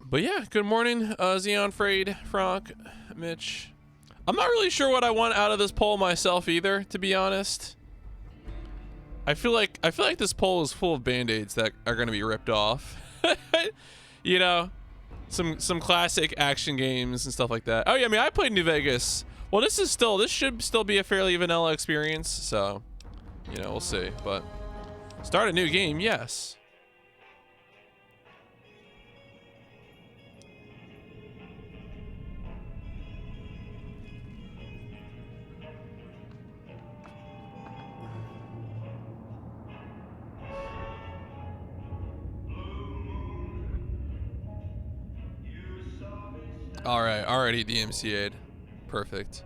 But yeah, good morning, Xeon, Frayed, Frank, Mitch. I'm not really sure what I want out of this poll myself either, to be honest. I feel like this poll is full of band-aids that are gonna be ripped off. You know, some classic action games and stuff like that. Oh yeah, I mean I played New Vegas. Well, this should still be a fairly vanilla experience, so you know, we'll see. But start a new game, yes. All right, already DMCA'd. Perfect.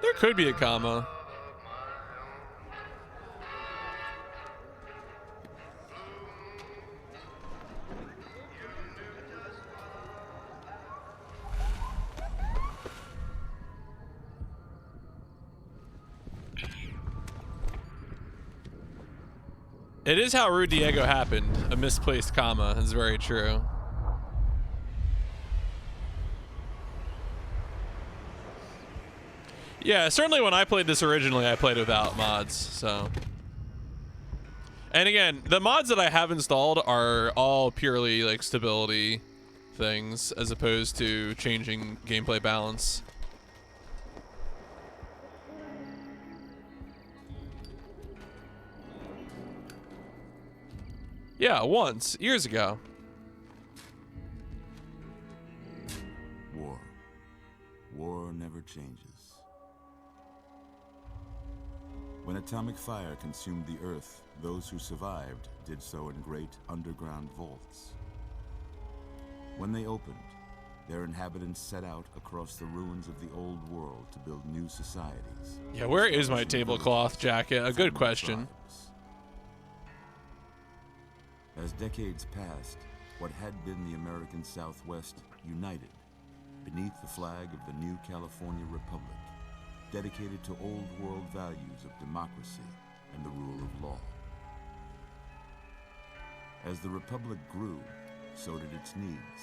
There could be a comma. It is how Rude Diego happened. A misplaced comma is very true. Yeah, certainly when I played this originally, I played without mods, so. And again, the mods that I have installed are all purely like stability things as opposed to changing gameplay balance. Yeah, once, years ago. War never changes. When atomic fire consumed the earth, those who survived did so in great underground vaults. When they opened, their inhabitants set out across the ruins of the old world to build new societies. Yeah, where is my tablecloth jacket? A good question. As decades passed, what had been the American Southwest united beneath the flag of the new California Republic, dedicated to old world values of democracy and the rule of law. As the Republic grew, so did its needs.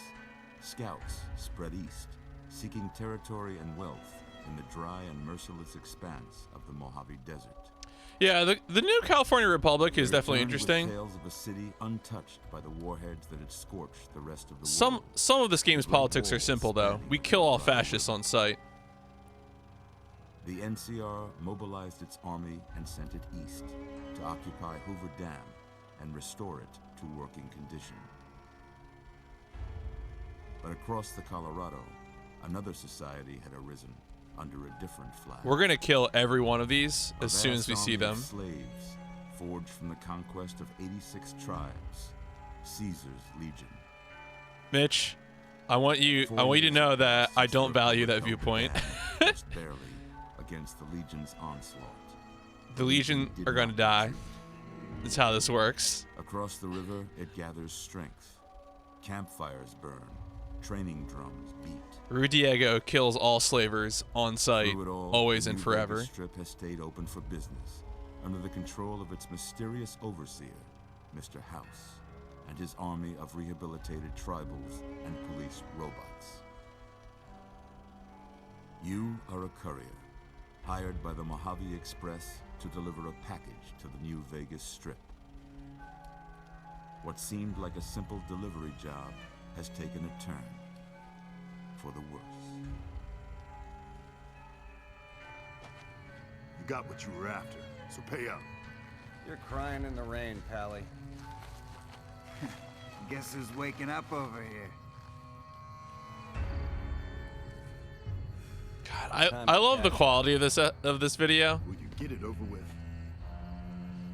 Scouts spread east, seeking territory and wealth in the dry and merciless expanse of the Mojave Desert. Yeah, the new California Republic is definitely interesting. Tales of a city untouched by the warheads that had scorched the rest of the world. Some of this game's politics are simple though. We kill all fascists on sight. The NCR mobilized its army and sent it east to occupy Hoover Dam and restore it to working condition. But across the Colorado, another society had arisen under a different flag. We're gonna kill every one of these as soon as we see them. Slaves forged from the conquest of 86 tribes, Caesar's Legion. Mitch, I want you to know that I don't value that viewpoint. Just barely against the Legion's onslaught. The Legion are gonna die. That's how this works. Across the river, it gathers strength. Campfires burn. Training drums beat. Rude Diego kills all slavers on sight, always and forever. The Strip has stayed open for business, under the control of its mysterious overseer, Mr. House, and his army of rehabilitated tribals and police robots. You are a courier, hired by the Mojave Express to deliver a package to the New Vegas Strip. What seemed like a simple delivery job has taken a turn for the worse. You got what you were after, so pay up. You're crying in the rain, Pally. Guess who's waking up over here? God, I love the quality of this video. Will you get it over with?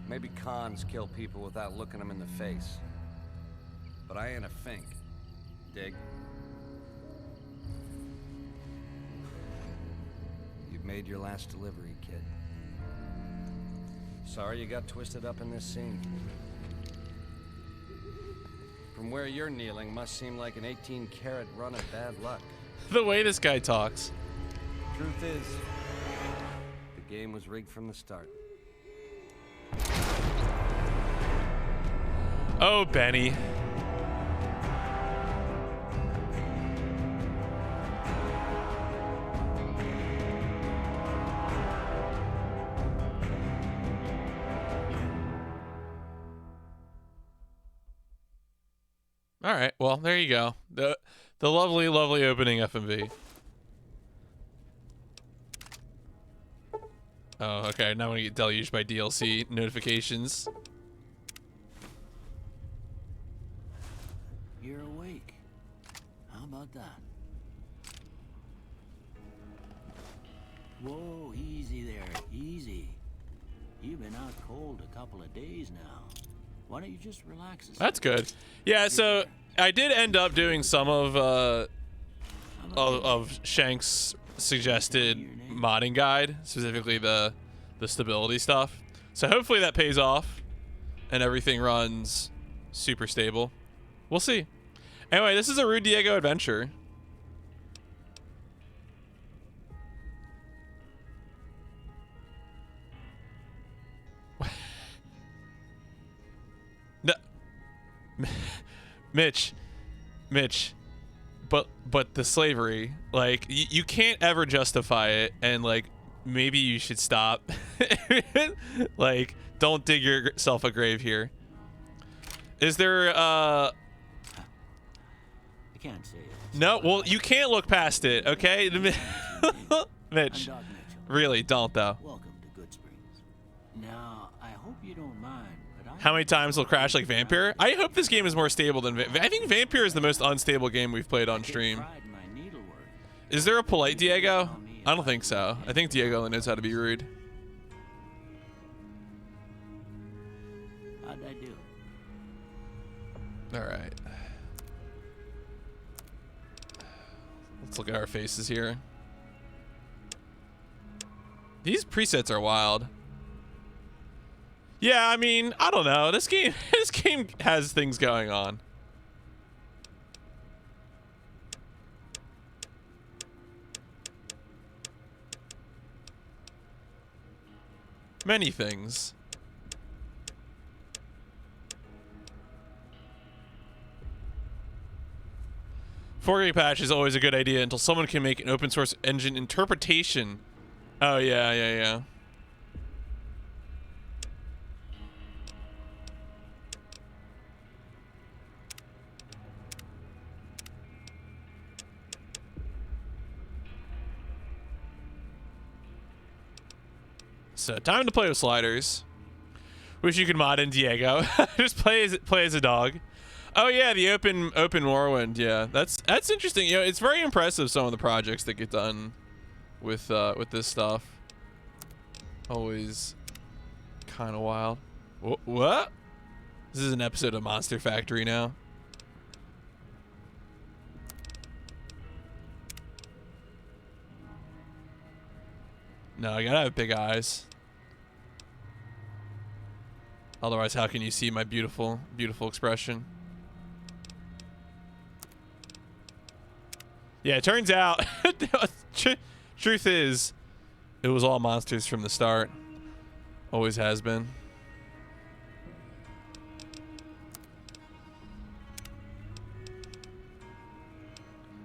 Maybe cons kill people without looking them in the face. But I ain't a fink. Dig? You've made your last delivery, kid. Sorry you got twisted up in this scene. From where you're kneeling must seem like an 18-carat run of bad luck. The way this guy talks. Truth is, the game was rigged from the start. Oh, Benny. All right, well, there you go. The lovely, lovely opening FMV. Oh, okay. Now I'm gonna get deluged by DLC notifications. You're awake. How about that? Whoa, easy there, easy. You've been out cold a couple of days now. Why don't you just relax a second? That's good. Yeah, so I did end up doing some of Shank's suggested modding guide, specifically the stability stuff. So hopefully that pays off and everything runs super stable. We'll see. Anyway, this is a Rude Diego adventure. No. Mitch, but the slavery, like you can't ever justify it, and like maybe you should stop. Like, don't dig yourself a grave here. Is there I can't say it. no, well, you can't look past it, okay? Mitch, I'm Doc Mitchell. really don't though. Welcome to Good Springs. Now, I hope you don't mind, but How many times will crash like Vampire? I hope this game is more stable than I think Vampire is the most unstable game we've played on stream. Is there a polite Diego? I don't think so. I think Diego only knows how to be rude. How'd I do? All right. Let's look at our faces here. These presets are wild. Yeah, I mean, I don't know. This game has things going on. Many things. Forking patch is always a good idea until someone can make an open source engine interpretation. Oh, yeah. So time to play with sliders. Wish you could mod in Diego. Just play as a dog. Oh yeah, the open Morrowind. Yeah, that's interesting. You know, it's very impressive some of the projects that get done with this stuff. Always kind of wild. What? This is an episode of Monster Factory now. No, I gotta have big eyes. Otherwise, how can you see my beautiful, beautiful expression? Yeah, it turns out, truth is, it was all monsters from the start. Always has been.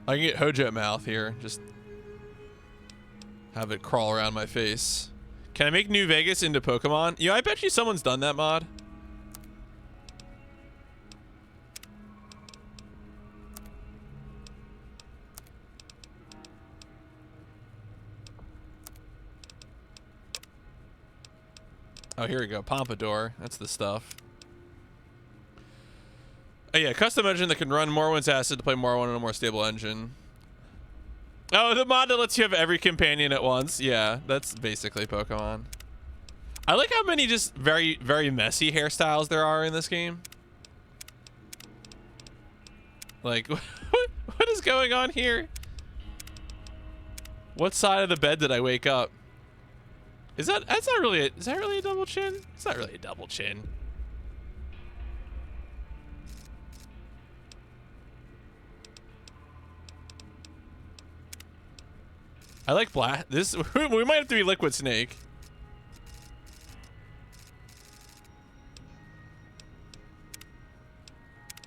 I can get Hojo mouth here. Just have it crawl around my face. Can I make New Vegas into Pokemon? Yeah, I bet you someone's done that mod. Oh, here we go. Pompadour. That's the stuff. Oh, yeah. Custom engine that can run Morrowind's acid to play Morrowind on a more stable engine. Oh, the mod that lets you have every companion at once. Yeah, that's basically Pokemon. I like how many just very, very messy hairstyles there are in this game. Like, what is going on here? What side of the bed did I wake up? Is that really a double chin? It's not really a double chin. I like black. This we might have to be Liquid Snake.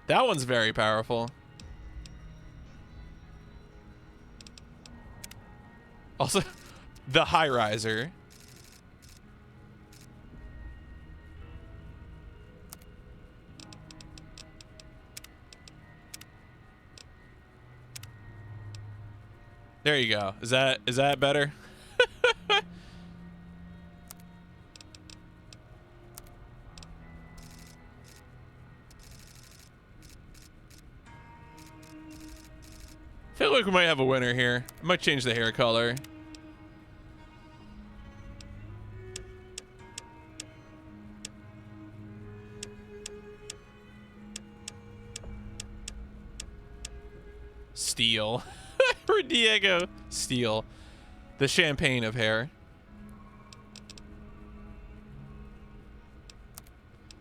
That one's very powerful. Also, the high riser. There you go. Is that better? Feel like we might have a winner here. I might change the hair color. Steel. For Diego. Steel. The champagne of hair.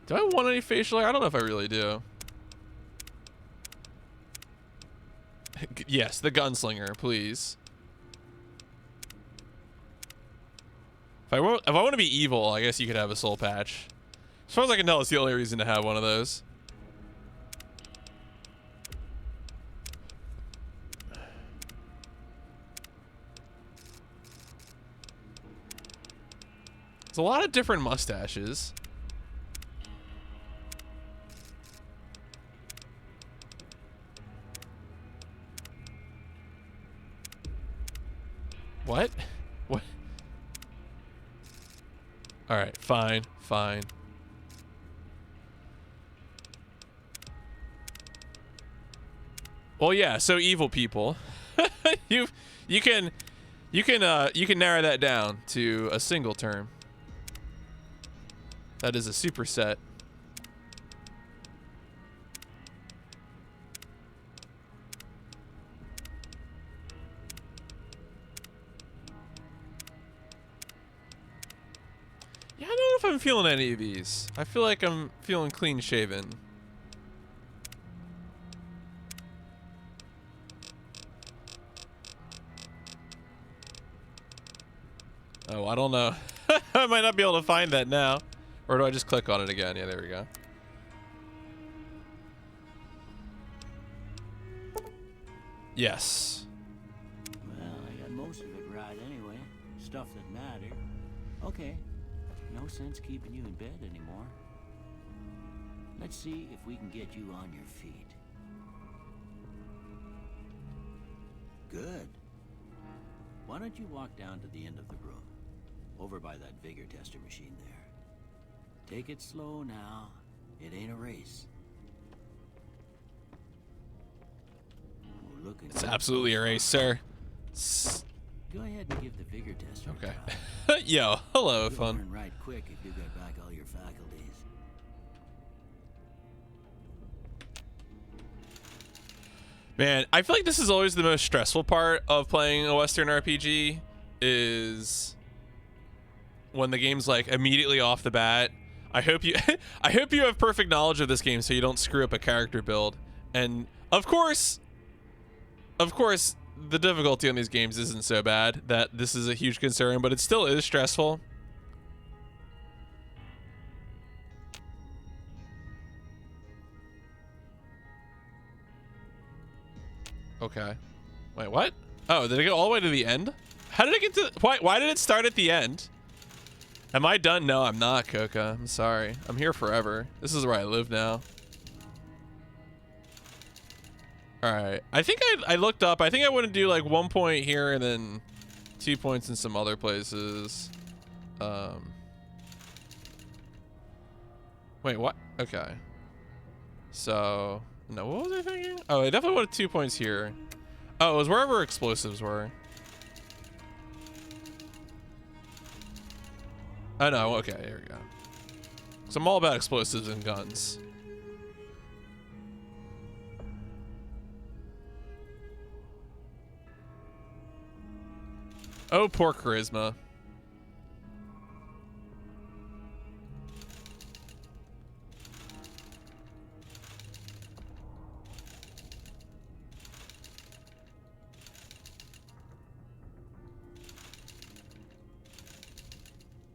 Do I want any facial hair? I don't know if I really do. Yes, the gunslinger, please. If I want to be evil, I guess you could have a soul patch. As far as I can tell, it's the only reason to have one of those. There's a lot of different mustaches. What? What? All right, fine, fine. Well, yeah. So evil people, you can narrow that down to a single term. That is a superset. Yeah, I don't know if I'm feeling any of these. I feel like I'm feeling clean shaven. Oh, I don't know. I might not be able to find that now. Or do I just click on it again? Yeah, there we go. Yes. Well, I got most of it right anyway. Stuff that mattered. Okay. No sense keeping you in bed anymore. Let's see if we can get you on your feet. Good. Why don't you walk down to the end of the room? Over by that vigor tester machine there. Take it slow now. It ain't a race. We're looking. It's absolutely a race, sir. Go ahead and give the vigor tester. Okay. Yo, hello, You'll fun. learn right quick if you get back all your faculties. Man, I feel like this is always the most stressful part of playing a Western RPG is when the game's like immediately off the bat. I hope you have perfect knowledge of this game so you don't screw up a character build. And of course, the difficulty on these games isn't so bad that this is a huge concern, but it still is stressful. Okay. Wait, what? Oh, did it get all the way to the end? How did it get to... Why did it start at the end? Am I done? No, I'm not, Coca. I'm sorry. I'm here forever. This is where I live now. Alright. I think I looked up. I think I want to do like 1 point here and then 2 points in some other places. Wait, what? Okay. So... No, what was I thinking? Oh, I definitely wanted 2 points here. Oh, it was wherever explosives were. Oh, no. Okay, here we go. So I'm all about explosives and guns. Oh, poor charisma.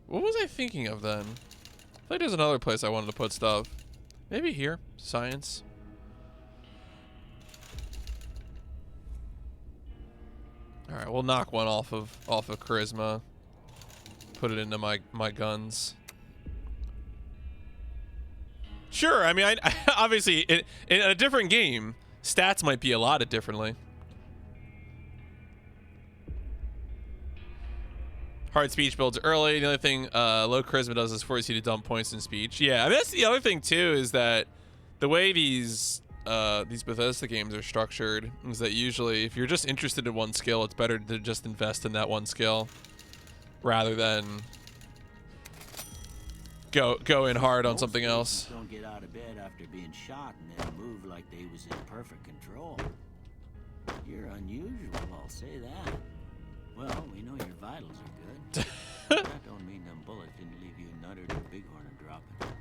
What was I thinking of then? I think there's another place I wanted to put stuff. Maybe here. Science. All right, we'll knock one off of charisma. Put it into my guns. Sure, I mean, I obviously in a different game, stats might be allotted differently. Hard speech builds early. The other thing low charisma does is force you to dump points in speech. Yeah, I mean, that's the other thing too, is that the way these Bethesda games are structured is that usually if you're just interested in one skill, it's better to just invest in that one skill rather than go in hard on something else. Don't get out of bed after being shot and then move like they was in perfect control. You're unusual, I'll say that. Well, we know your vitals are good. That don't mean them bullets didn't leave you nuttered or bighorn and dropping.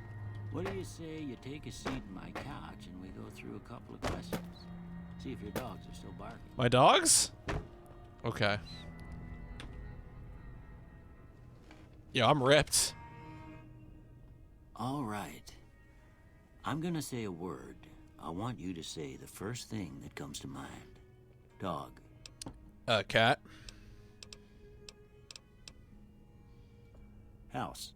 What do you say you take a seat in my couch and we go through a couple of questions? See if your dogs are still barking. My dogs? Okay. Yeah, I'm ripped. All right. I'm gonna say a word. I want you to say the first thing that comes to mind. Dog. Cat. House.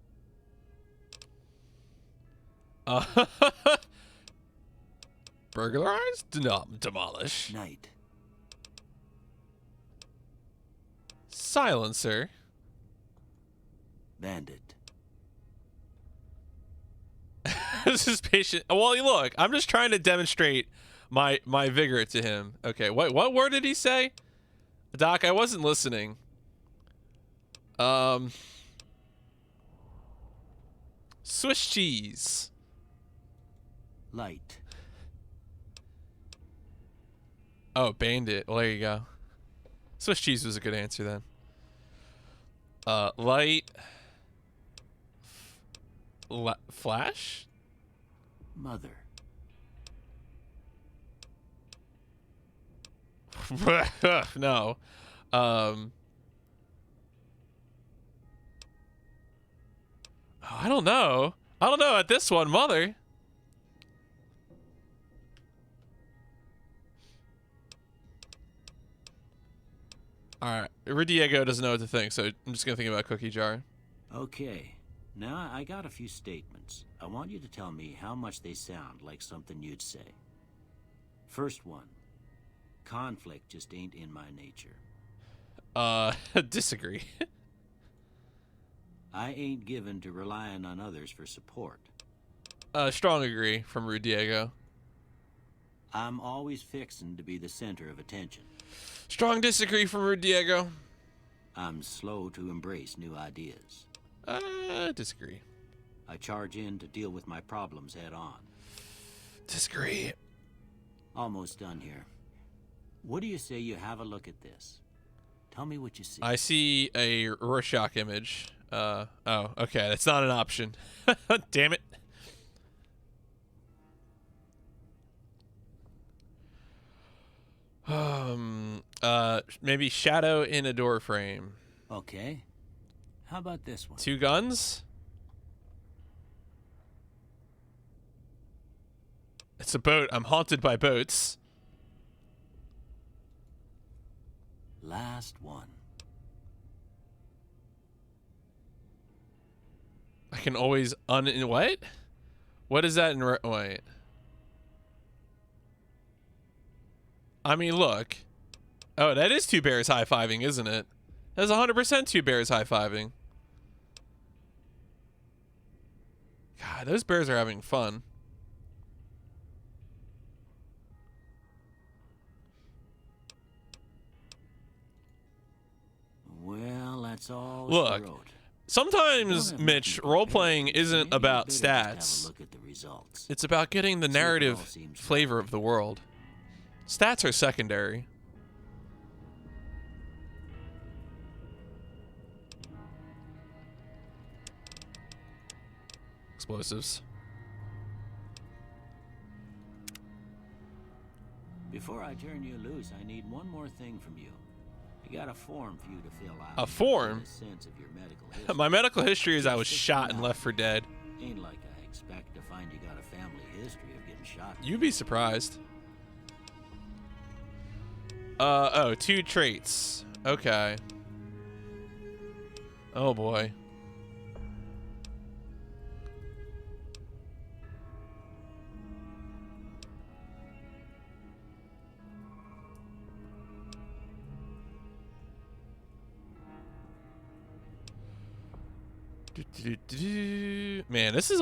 Burglarize? Demolish. Night. Silencer. Bandit. This is patient. Well, look, I'm just trying to demonstrate my vigor to him. Okay, what word did he say? Doc, I wasn't listening. Swiss cheese. Light. Oh, bandit. Well, there you go. Swiss cheese was a good answer then. Light. Flash? Mother. No. I don't know. I don't know at this one, mother. All right, Diego doesn't know what to think, so I'm just gonna think about cookie jar. Okay. Now I got a few statements. I want you to tell me how much they sound like something you'd say. First one. Conflict just ain't in my nature. Disagree. I ain't given to relying on others for support. Strong agree from Rude Diego. I'm always fixin' to be the center of attention. Strong disagree from Rude Diego. I'm slow to embrace new ideas. Disagree. I charge in to deal with my problems head on. Disagree. Almost done here. What do you say you have a look at this? Tell me what you see. I see a Rorschach image. Oh, okay, that's not an option. Damn it. Maybe shadow in a door frame. Okay. How about this one? 2 guns? It's a boat. I'm haunted by boats. Last one. I can always what? What is that in wait. I mean, look. Oh, that is 2 bears high-fiving, isn't it? That's 100% 2 bears high-fiving. God, those bears are having fun. Well, that's all. Look, sometimes, Mitch, role-playing isn't about stats. Look at the results. It's about getting the narrative flavor of the world. Stats are secondary. Explosives. Before I turn you loose, I need one more thing from you. I got a form for you to fill out. A form? Get a sense of your medical history. My medical history is I was shot and left for dead. Ain't like I expect to find you got a family history of getting shot. You'd be surprised. Oh, 2 traits. Okay. Oh boy. Man, this is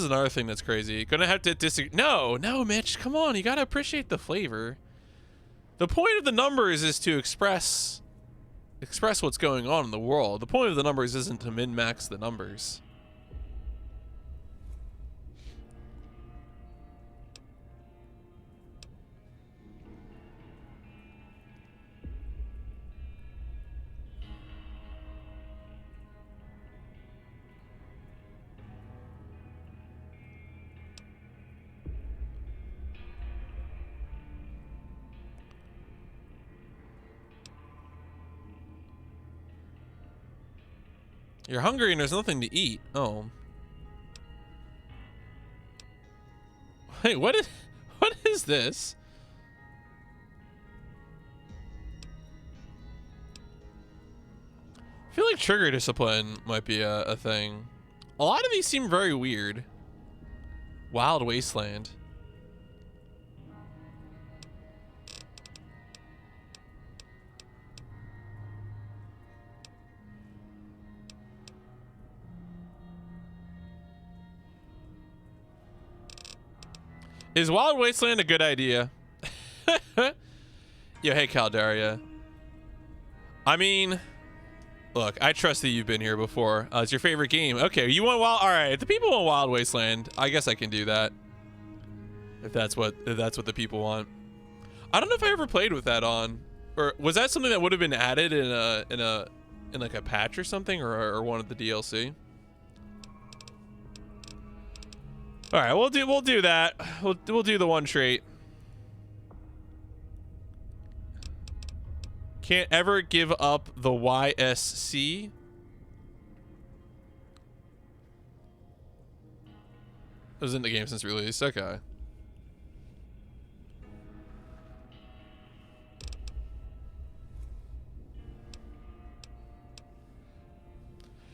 another thing that's crazy. Gonna have to disagree. No, Mitch, come on. You gotta appreciate the flavor. The point of the numbers is to express what's going on in the world. The point of the numbers isn't to min-max the numbers. You're hungry and there's nothing to eat. Oh. Wait, what is this? I feel like trigger discipline might be a thing. A lot of these seem very weird. Wild Wasteland. Is Wild Wasteland a good idea? Yo, hey, Caldaria. I mean, look, I trust that you've been here before. It's your favorite game. Okay, you want Wild? All right, if the people want Wild Wasteland, I guess I can do that. If that's what the people want. I don't know if I ever played with that on, or was that something that would have been added in like a patch or something, or one of the DLC? All right, we'll do that. We'll do the one trait. Can't ever give up the YSC. It was in the game since release. Okay.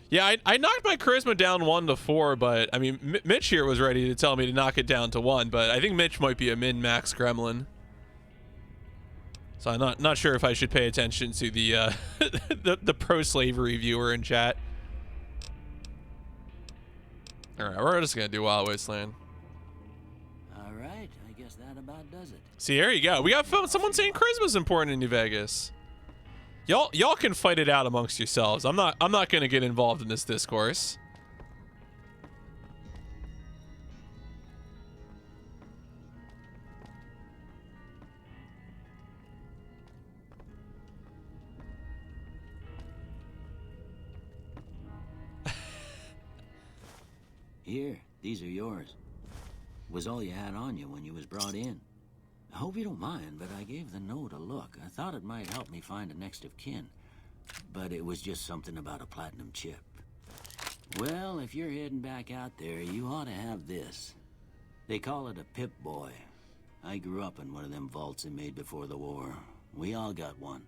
Yeah, I knocked my charisma down 1 to 4, but I mean, Mitch here was ready to tell me to knock it down to 1, but I think Mitch might be a min-max gremlin. So I'm not sure if I should pay attention to the the pro-slavery viewer in chat. All right, we're just gonna do Wild Wasteland. All right, I guess that about does it. See, there you go. We got someone saying charisma's important in New Vegas. Y'all can fight it out amongst yourselves. I'm not gonna get involved in this discourse. Here, these are yours. Was all you had on you when you was brought in. I hope you don't mind, but I gave the note a look. I thought it might help me find a next of kin. But it was just something about a platinum chip. Well, if you're heading back out there, you ought to have this. They call it a Pip-Boy. I grew up in one of them vaults they made before the war. We all got one.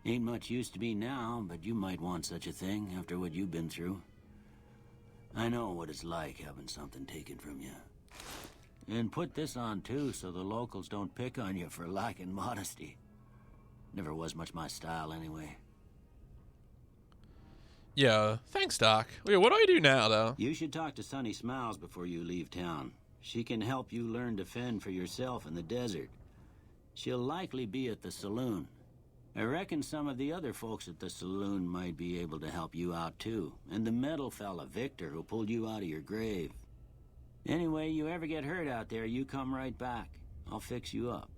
Ain't much use to be now, but you might want such a thing after what you've been through. I know what it's like having something taken from you. And put this on too, so the locals don't pick on you for lacking modesty. Never was much my style anyway. Yeah, thanks, Doc. Wait, what do I do now, though? You should talk to Sunny Smiles before you leave town. She can help you learn to fend for yourself in the desert. She'll likely be at the saloon. I reckon some of the other folks at the saloon might be able to help you out too. And the metal fella, Victor, who pulled you out of your grave. Anyway, you ever get hurt out there, you come right back. I'll fix you up.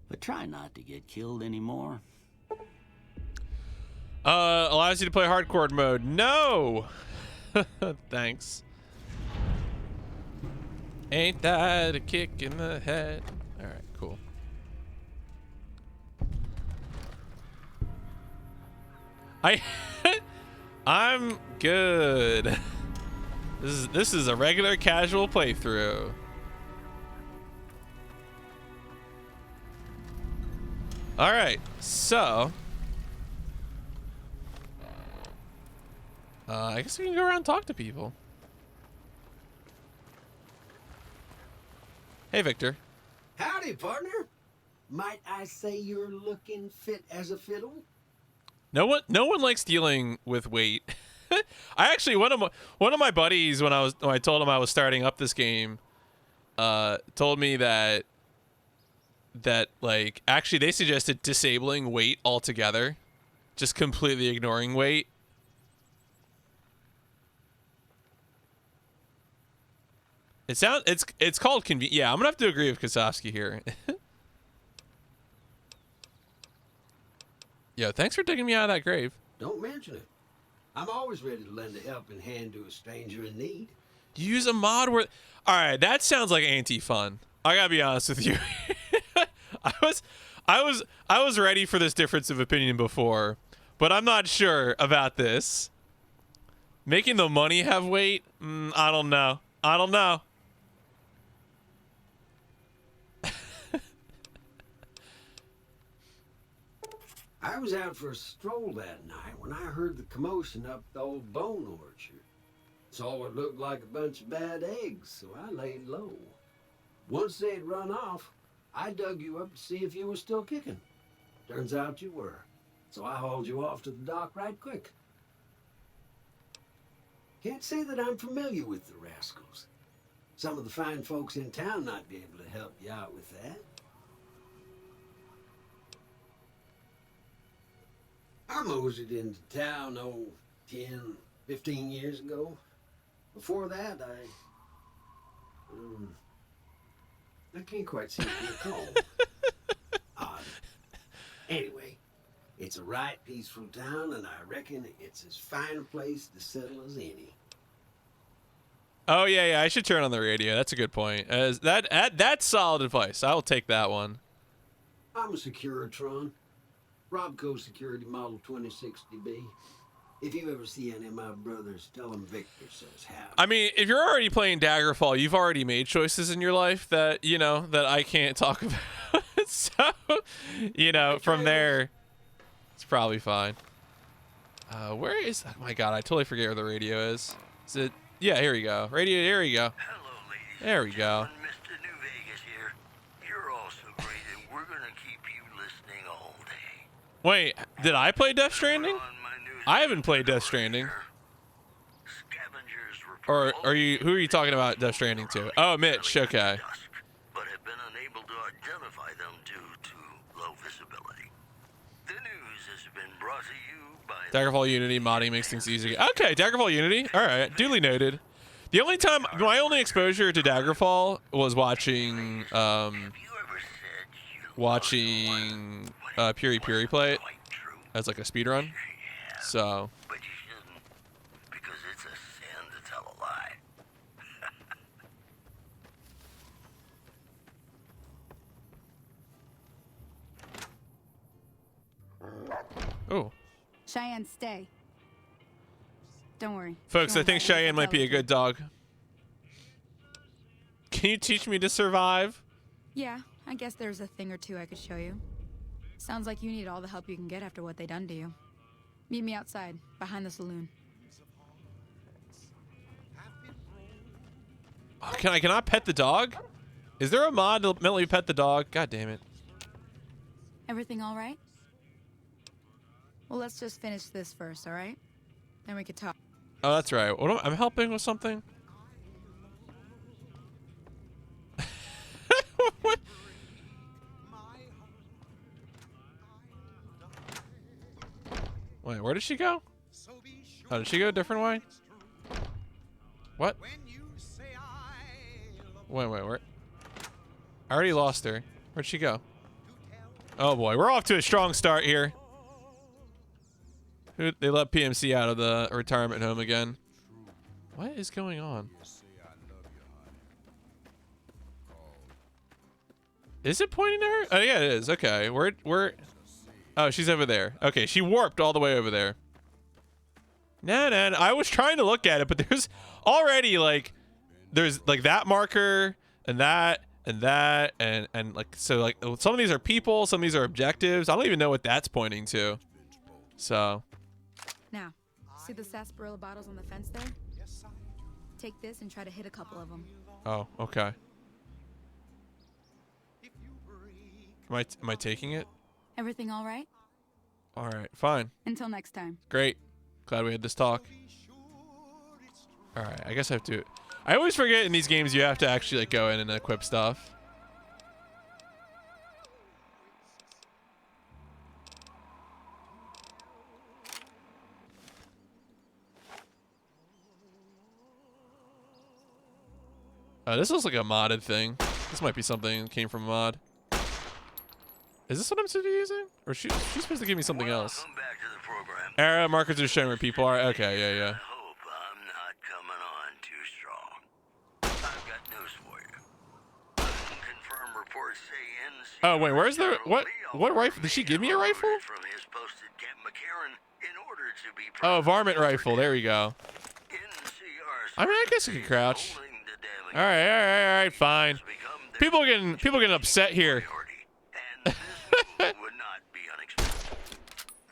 But try not to get killed anymore. Allows you to play hardcore mode. No! Thanks. Ain't that a kick in the head? Alright, cool. I'm good. This is a regular casual playthrough. All right, so I guess we can go around and talk to people. Hey, Victor. Howdy, partner. Might I say you're looking fit as a fiddle? No one likes dealing with weight. I actually one of my buddies when I told him I was starting up this game, told me that like actually they suggested disabling weight altogether, just completely ignoring weight. It's called yeah, I'm gonna have to agree with Kosofsky here. Yo, thanks for taking me out of that grave. Don't mention it. I'm always ready to lend a helping hand to a stranger in need. Use a mod where... Alright, that sounds like anti-fun. I gotta be honest with you. I was ready for this difference of opinion before, but I'm not sure about this. Making the money have weight? I don't know. I don't know. I was out for a stroll that night when I heard the commotion up the old bone orchard. Saw what looked like a bunch of bad eggs, so I laid low. Once they'd run off, I dug you up to see if you were still kicking. Turns out you were, so I hauled you off to the dock right quick. Can't say that I'm familiar with the rascals. Some of the fine folks in town might be able to help you out with that. I moseyed into town, 10, 15 years ago. Before that, I can't quite seem to recall. Anyway, it's a right peaceful town, and I reckon it's as fine a place to settle as any. Oh yeah, I should turn on the radio. That's a good point. That's solid advice. I will take that one. I'm a Securitron. Robco Security Model 2060B. If you ever see any of my brothers, tell them Victor says how. I mean, if you're already playing Daggerfall, you've already made choices in your life that, that I can't talk about. So, from there, it's probably fine. Where is... Oh my god, I totally forget where the radio is. Is it... Yeah, here we go. Radio, here we go. Hello, ladies. There we go. Mr. New Vegas here. You're all so great, and we're gonna keep you listening all day. Wait, did I play Death Stranding? On my news I haven't played Death Stranding. Scavengers Or report are you? Who are you talking about Death Stranding to? Oh, Mitch. Okay. dusk, but have been unable to identify them due to low visibility. The news has been brought to you by Daggerfall Unity modding makes things easier. Okay, Daggerfall Unity. All right, duly noted. The only time, my only exposure to Daggerfall was watching, Have you ever said you watching Puri Puri play it quite true? as like a speedrun. Yeah, So but you shouldn't, because it's a sin to tell a lie. oh, Cheyenne, stay. Don't worry. folks, She I won't think bite you if Cheyenne might tell be her a to. good dog. Can you teach me to survive? Yeah, I guess there's a thing or two I could show you. Sounds like you need all the help you can get after what they done to you. Meet me outside, behind the saloon. Oh, can I pet the dog? Is there a mod to let me pet the dog? God damn it. Everything all right? Well, let's just finish this first, all right? Then we could talk. Oh, that's right. I'm helping with something. What? Wait, where did she go? Oh, did she go a different way? What? Wait, where? I already lost her. Where'd she go? Oh boy, we're off to a strong start here. They let PMC out of the retirement home again. What is going on? Is it pointing to her? Oh yeah, it is. Okay, we're. Oh, she's over there. Okay, she warped all the way over there. No. I was trying to look at it, but there's already there's that marker and that and like so like some of these are people, some of these are objectives. I don't even know what that's pointing to. So. Now, See the sarsaparilla bottles on the fence there? Take this and try to hit a couple of them. Oh, okay. Am I taking it? Everything all right? All right, fine. Until next time. Great. Glad we had this talk. All right, I guess I have to. I always forget in these games you have to actually like go in and equip stuff. This looks like a modded thing. This might be something that came from a mod. Is this what I'm supposed to be using? Or she's supposed to give me something else? Welcome back to the program. Area markers are showing where people are. Okay, yeah. I hope I'm not coming on too strong. I've got news for you. Confirmed reports say NCR Oh wait, where's the what rifle? Did she give me a rifle? From his post at Camp McCarran in order to be Oh, varmint rifle. There we go. NCR I mean, I guess I could crouch. All right, fine. People getting upset here. And this would not be unexpected.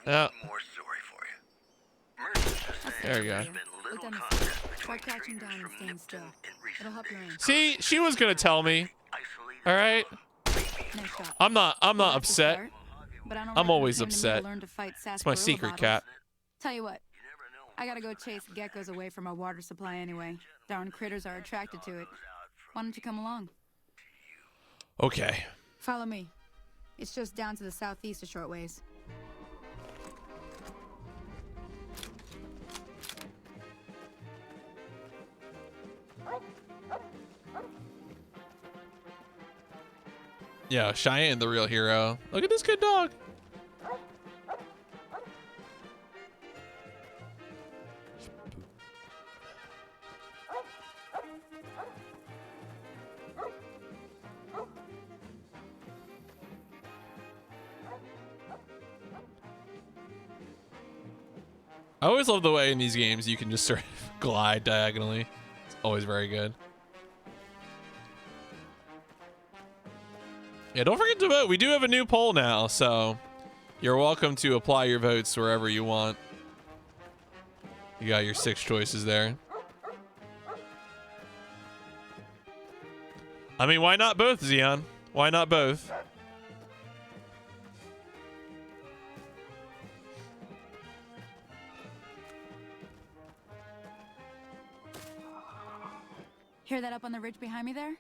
Yeah. More story for you. Merchants are saying There you go. there's been little Look down the contact stairs. between Try crouching traders down and from staying Nipton still. in recent It'll help your aim. days. See, she was gonna tell me. Isolated All right. Nice shot. I'm not That's a upset. start, but I don't I'm reckon always it's time to upset. learn to fight It's my sarsaparilla secret bottles. cat. Tell you what, I gotta go chase geckos away from our water supply anyway. Darn critters are attracted to it. Why don't you come along? Okay. Follow me. It's just down to the southeast a short ways. Yeah, Cheyenne, the real hero. Look at this good dog. I always love the way in these games you can just sort of glide diagonally. It's always very good. Yeah, don't forget to vote. We do have a new poll now, so you're welcome to apply your votes wherever you want. You got your 6 choices there. I mean, why not both, Xeon? Why not both? Hear that up on the ridge behind me there?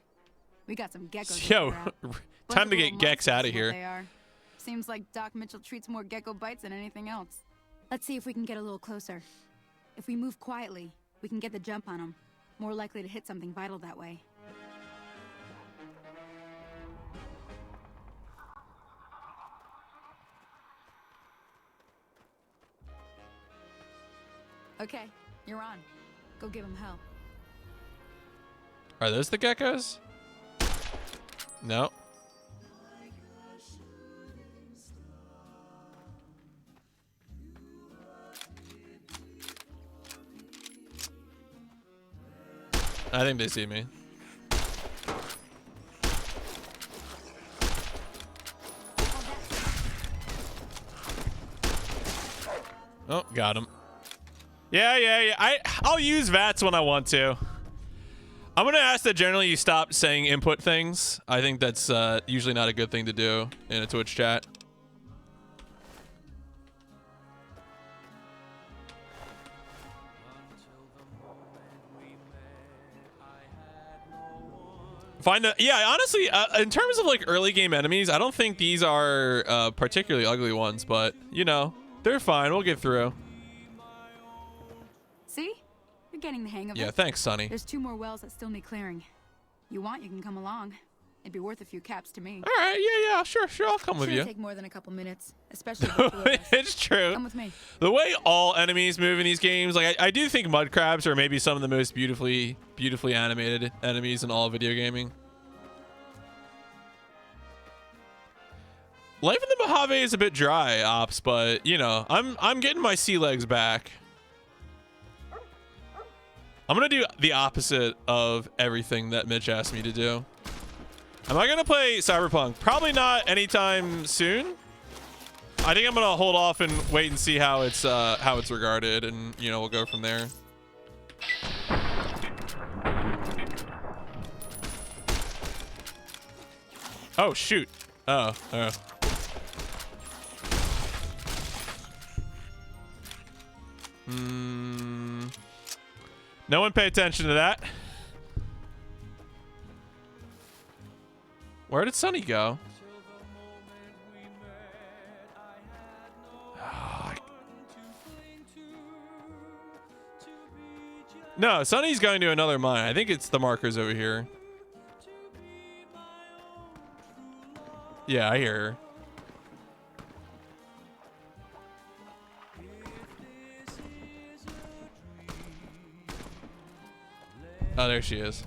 We got some geckos. Yo, Both time to are get little Gex out of monsters is what here. they are. Seems like Doc Mitchell treats more gecko bites than anything else. Let's see if we can get a little closer. If we move quietly, we can get the jump on them. More likely to hit something vital that way. Okay, you're on. Go give him hell. Are those the geckos? No. I think they see me. Oh, got him. Yeah. I'll use VATS when I want to. I'm gonna ask that generally you stop saying input things. I think that's usually not a good thing to do in a Twitch chat. Yeah, honestly, in terms of like early game enemies, I don't think these are particularly ugly ones, but you know, they're fine. We'll get through. See? You're getting the hang of it. Yeah, thanks, Sonny. There's 2 more wells that still need clearing. You want, you can come along. It'd be worth a few caps to me. All right, yeah, sure, I'll come with Shouldn't you. take more than a couple minutes, especially with 2 of us. It's true. Come with me. The way all enemies move in these games, like I do think mud crabs are maybe some of the most beautifully animated enemies in all of video gaming. Life in the Mojave is a bit dry, Ops, but you know, I'm getting my sea legs back. I'm gonna do the opposite of everything that Mitch asked me to do. Am I gonna play Cyberpunk? Probably not anytime soon. I think I'm gonna hold off and wait and see how it's regarded, and you know, we'll go from there. Oh shoot! Oh. No one pay attention to that. Where did Sonny go? No, Sonny's going to another mine. I think it's the markers over here. Yeah, I hear her. Oh, there she is.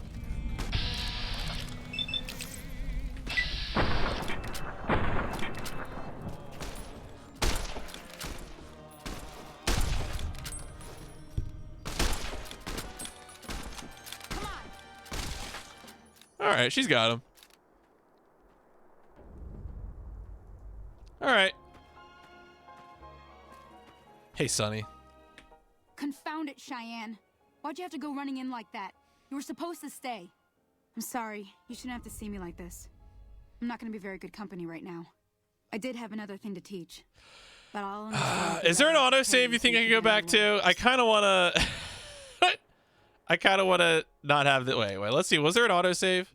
All right, she's got him. All right. Hey, Sonny. Confound it, Cheyenne. Why'd you have to go running in like that? You were supposed to stay. I'm sorry. You shouldn't have to see me like this. I'm not going to be very good company right now. I did have another thing to teach. But I'll is there an autosave you think I can go back to? I kind of want to... I kind of want to not have the... Wait, let's see. Was there an autosave?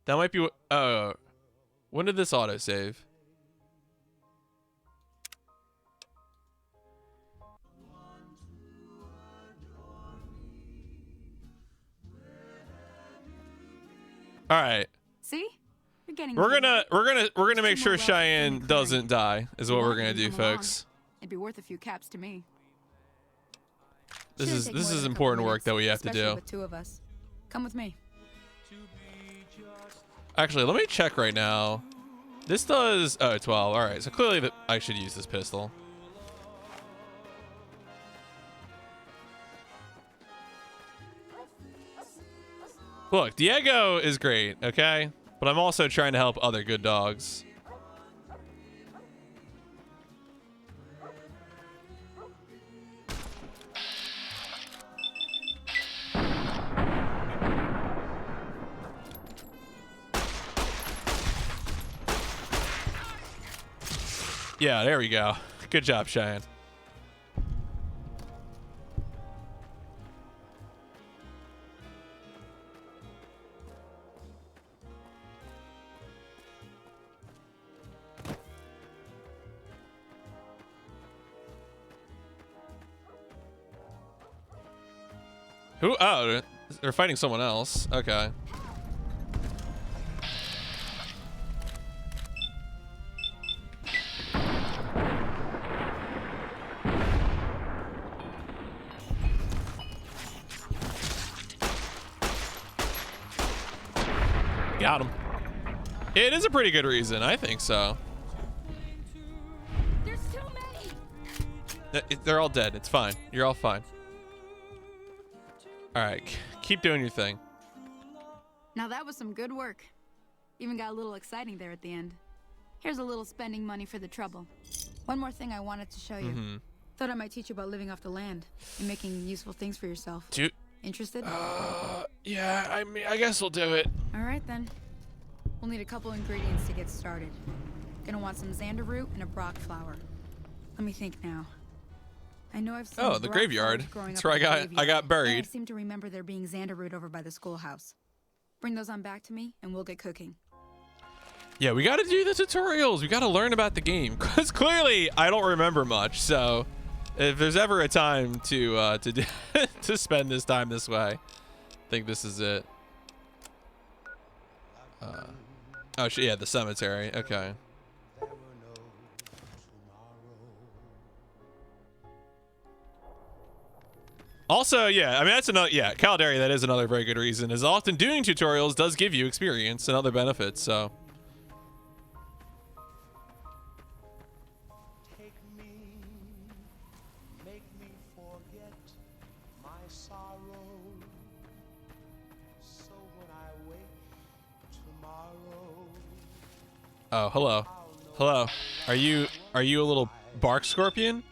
That might be... Oh. When did this autosave? All right. See? You're getting We're there. gonna make sure Cheyenne doesn't die, is what we're gonna do, folks. It'd be worth a few caps to me. This Shouldn't is take more than a couple important work minutes, that we have to especially do. with two of us. Come with me. Actually, let me check right now. This does 12. All right, so clearly I should use this pistol. Look, Diego is great, okay? But I'm also trying to help other good dogs. Yeah, there we go. Good job, Cheyenne. Who? Oh, they're fighting someone else. Okay. Got him. It is a pretty good reason. I think so. There's too many. They're all dead. It's fine. You're all fine. All right. Keep doing your thing. Now that was some good work. Even got a little exciting there at the end. Here's a little spending money for the trouble. One more thing I wanted to show you. Thought I might teach you about living off the land and making useful things for yourself. Dude. Interested? Yeah, I mean, I guess we'll do it. All right, then. We'll need a couple ingredients to get started. Gonna want some xander root and a brock flower. Let me think now. I know I've seen Oh, the brock graveyard. flowers growing That's up where in the I graveyard, got and buried. I seem to remember there being xander root over by the schoolhouse. Bring those on back to me, and we'll get cooking. Yeah, we got to do the tutorials. We got to learn about the game because clearly I don't remember much. So if there's ever a time to do, to spend this time this way, I think this is it. Oh, yeah, the cemetery. Okay. Also, yeah, I mean, that's another, yeah, Caldari, that is another very good reason, is often doing tutorials does give you experience and other benefits, so. Take me, make me forget my sorrow. So when I wake tomorrow, Oh, hello. I'll Hello. Are you a little bark scorpion?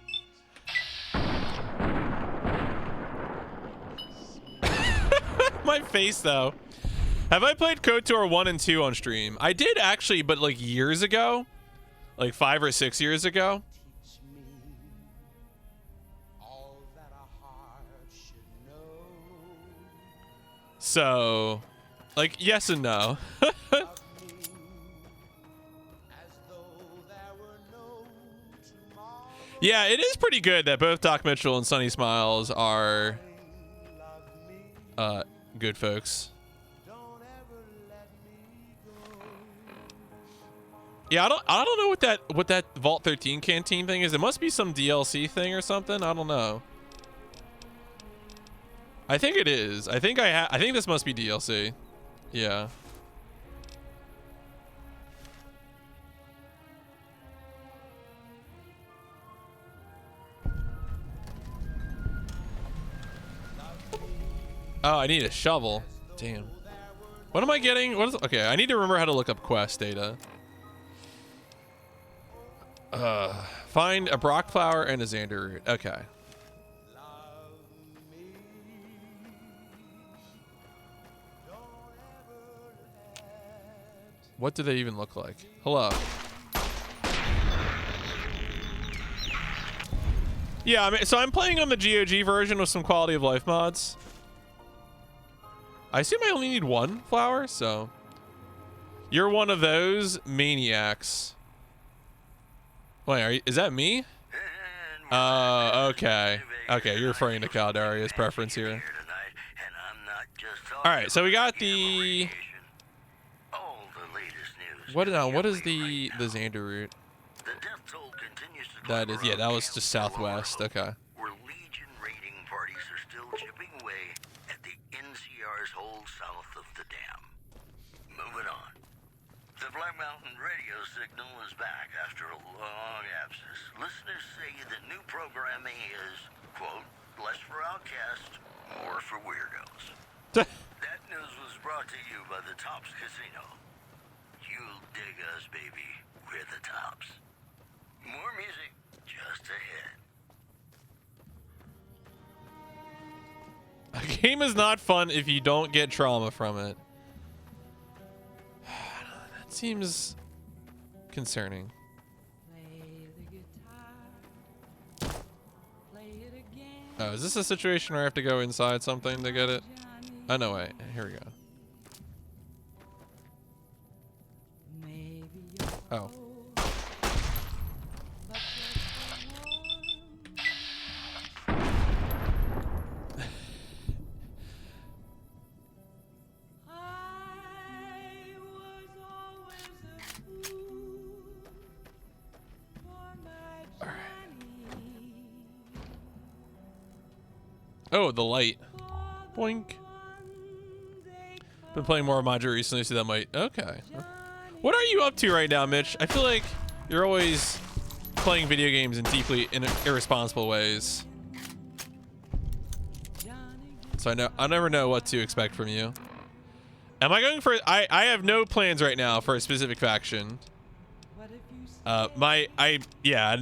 My face though. Have I played KOTOR 1 and 2 on stream? I did actually, but like years ago. Like 5 or 6 years ago. So, like, yes and no. Yeah, it is pretty good that both Doc Mitchell and Sunny Smiles are good folks. Yeah, I don't know what that Vault 13 canteen thing is. It must be some DLC thing or something. I don't know. I think it is. I think this must be DLC. Yeah. Oh, I need a shovel. Damn. What am I getting? What is? Okay, I need to remember how to look up quest data. Find a Brock flower and a Xander root. Okay. What do they even look like? Hello. Yeah, I mean, so I'm playing on the GOG version with some quality of life mods. I assume I only need one flower, so you're one of those maniacs. Wait, is that me? Okay. Okay, you're referring to Caldaria's preference here. All right, so we got the. What is the Xander route? That is, yeah, that was just southwest. Okay. Where Legion raiding parties are still chipping away at the NCR's hold south of the dam. Moving on. The Black Mountain radio signal is back after a long absence. Listeners say that new programming is, quote, less for outcasts, more for weirdos. That news was brought to you by the Tops Casino. You'll dig us, baby. We're the Tops. More music just ahead. A game is not fun if you don't get trauma from it. That seems concerning. Oh, is this a situation where I have to go inside something to get it? Oh, no, wait. Here we go. Oh. Oh, the light. Boink. Been playing more Major recently, so that might... Okay. What are you up to right now, Mitch? I feel like you're always playing video games in deeply irresponsible ways. So I never know what to expect from you. Am I going for... I have no plans right now for a specific faction. Yeah.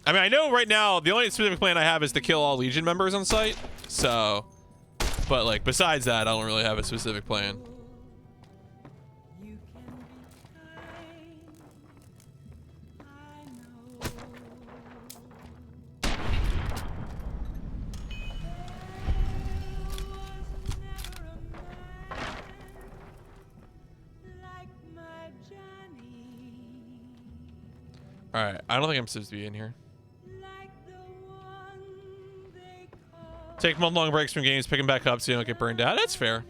I mean, I know right now the only specific plan I have is to kill all Legion members on site. So, but like besides that, I don't really have a specific plan. All right, I don't think I'm supposed to be in here. Take month-long breaks from games, pick them back up so you don't get burned out. That's fair.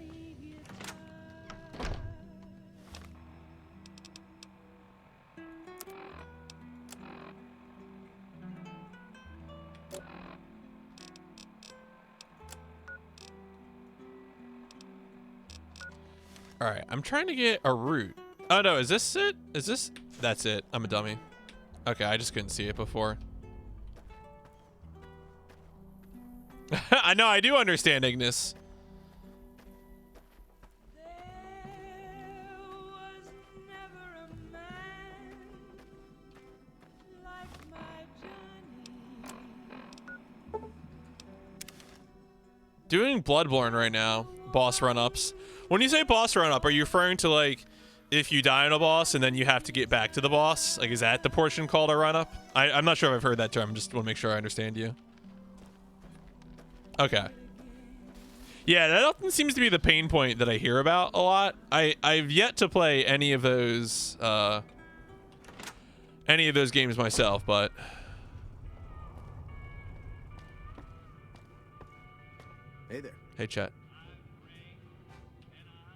All right, I'm trying to get a route. Oh no, is this it? Is this? That's it. I'm a dummy. Okay, I just couldn't see it before. I know, I do understand, Ignis. Doing Bloodborne right now. Boss run-ups. When you say boss run-up, are you referring to, like, if you die on a boss and then you have to get back to the boss? Like, is that the portion called a run-up? I'm not sure if I've heard that term. Just want to make sure I understand you. Okay. Yeah, that often seems to be the pain point that I hear about a lot. I've yet to play any of those games myself, but Hey there. hey, chat.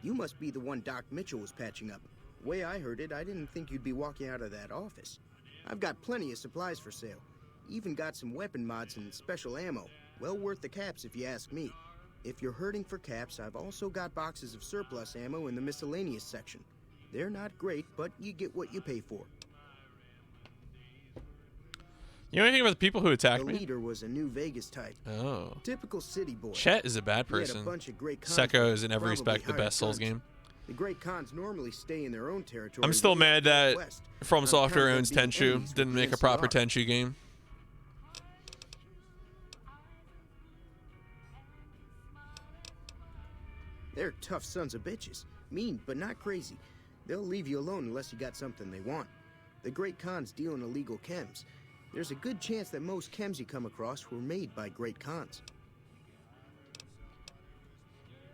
You must be the one Doc Mitchell was patching up. Way I heard it, I didn't think you'd be walking out of that office. I've got plenty of supplies for sale. Even got some weapon mods and special ammo. Well worth the caps if you ask me. If you're hurting for caps, I've also got boxes of surplus ammo in the miscellaneous section. They're not great, but you get what you pay for. You know anything about the people who attacked me? The leader was a New Vegas type. Oh. Typical city boy. Chet is a bad He had a person. bunch of great cons, Sekiro is in every probably respect the hired best Souls guns. game. The great cons normally stay in their own territory. I'm still but mad that west. From I'm Software kind of owns being Tenchu. enemies with Didn't the make a proper NCR. Tenchu game. They're tough sons of bitches. Mean, but not crazy. They'll leave you alone unless you got something they want. The great cons deal in illegal chems. There's a good chance that most chems you come across were made by great cons.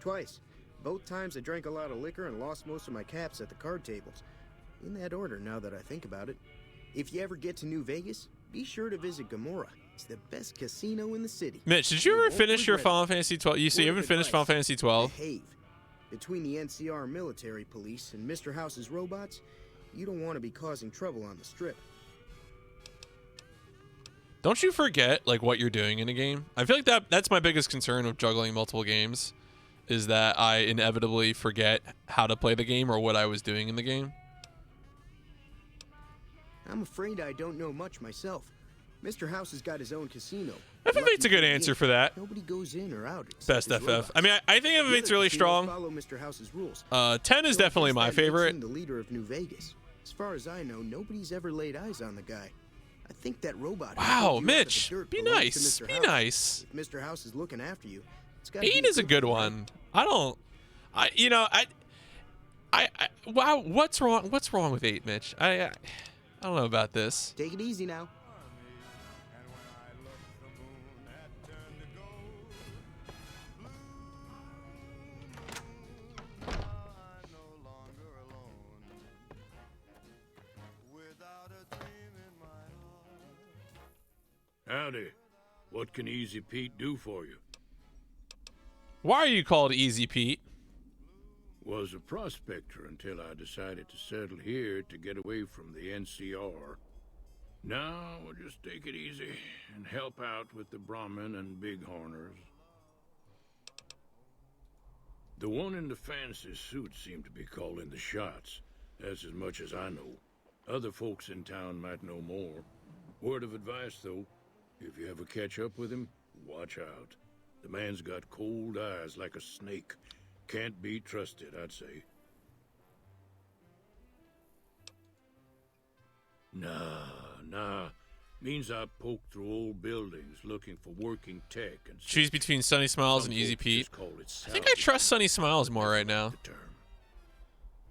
Twice. Both times I drank a lot of liquor and lost most of my caps at the card tables. In that order, now that I think about it. If you ever get to New Vegas, be sure to visit Gamora. It's the best casino in the city. Mitch, did you ever won't finish your regret it. Final Fantasy 12? You say you Word haven't of finished Final advice, Fantasy 12? behave. Between the NCR military police and Mr. House's robots, you don't want to be causing trouble on the strip. Don't you forget like what you're doing in a game? I feel like that's my biggest concern with juggling multiple games, is that I inevitably forget how to play the game or what I was doing in the game. I'm afraid I don't know much myself. Mr. House has got his own casino. FF8's a good answer for that. Nobody goes in or out. except Best his FF. robots. I mean, I think The FF8's other really casinos strong. Follow Mr. House's rules. 10 is So I definitely guess my that makes favorite. him the leader of New Vegas. As far as I know, nobody's ever laid eyes on the guy. I think that robot. who Wow, pulled you out of the Mitch, dirt be belongs to nice. Mr. Be House. nice. If Mr. House is looking after you, it's gotta 8 be is a good one. Wow, what's wrong? What's wrong with 8, Mitch? I don't know about this. Take it easy now. Howdy. What can Easy Pete do for you? Why are you called Easy Pete? Was a prospector until I decided to settle here to get away from the NCR. Now we'll just take it easy and help out with the Brahmin and Bighorners. The one in the fancy suit seemed to be calling the shots. That's as much as I know. Other folks in town might know more. Word of advice, though. If you ever catch up with him, watch out. The man's got cold eyes like a snake. Can't be trusted, I'd say. Nah. Means I poke through old buildings looking for working tech and Choose between Sunny Smiles Some and Easy folks Pete. just call it I think I trust Sunny Smiles more right now.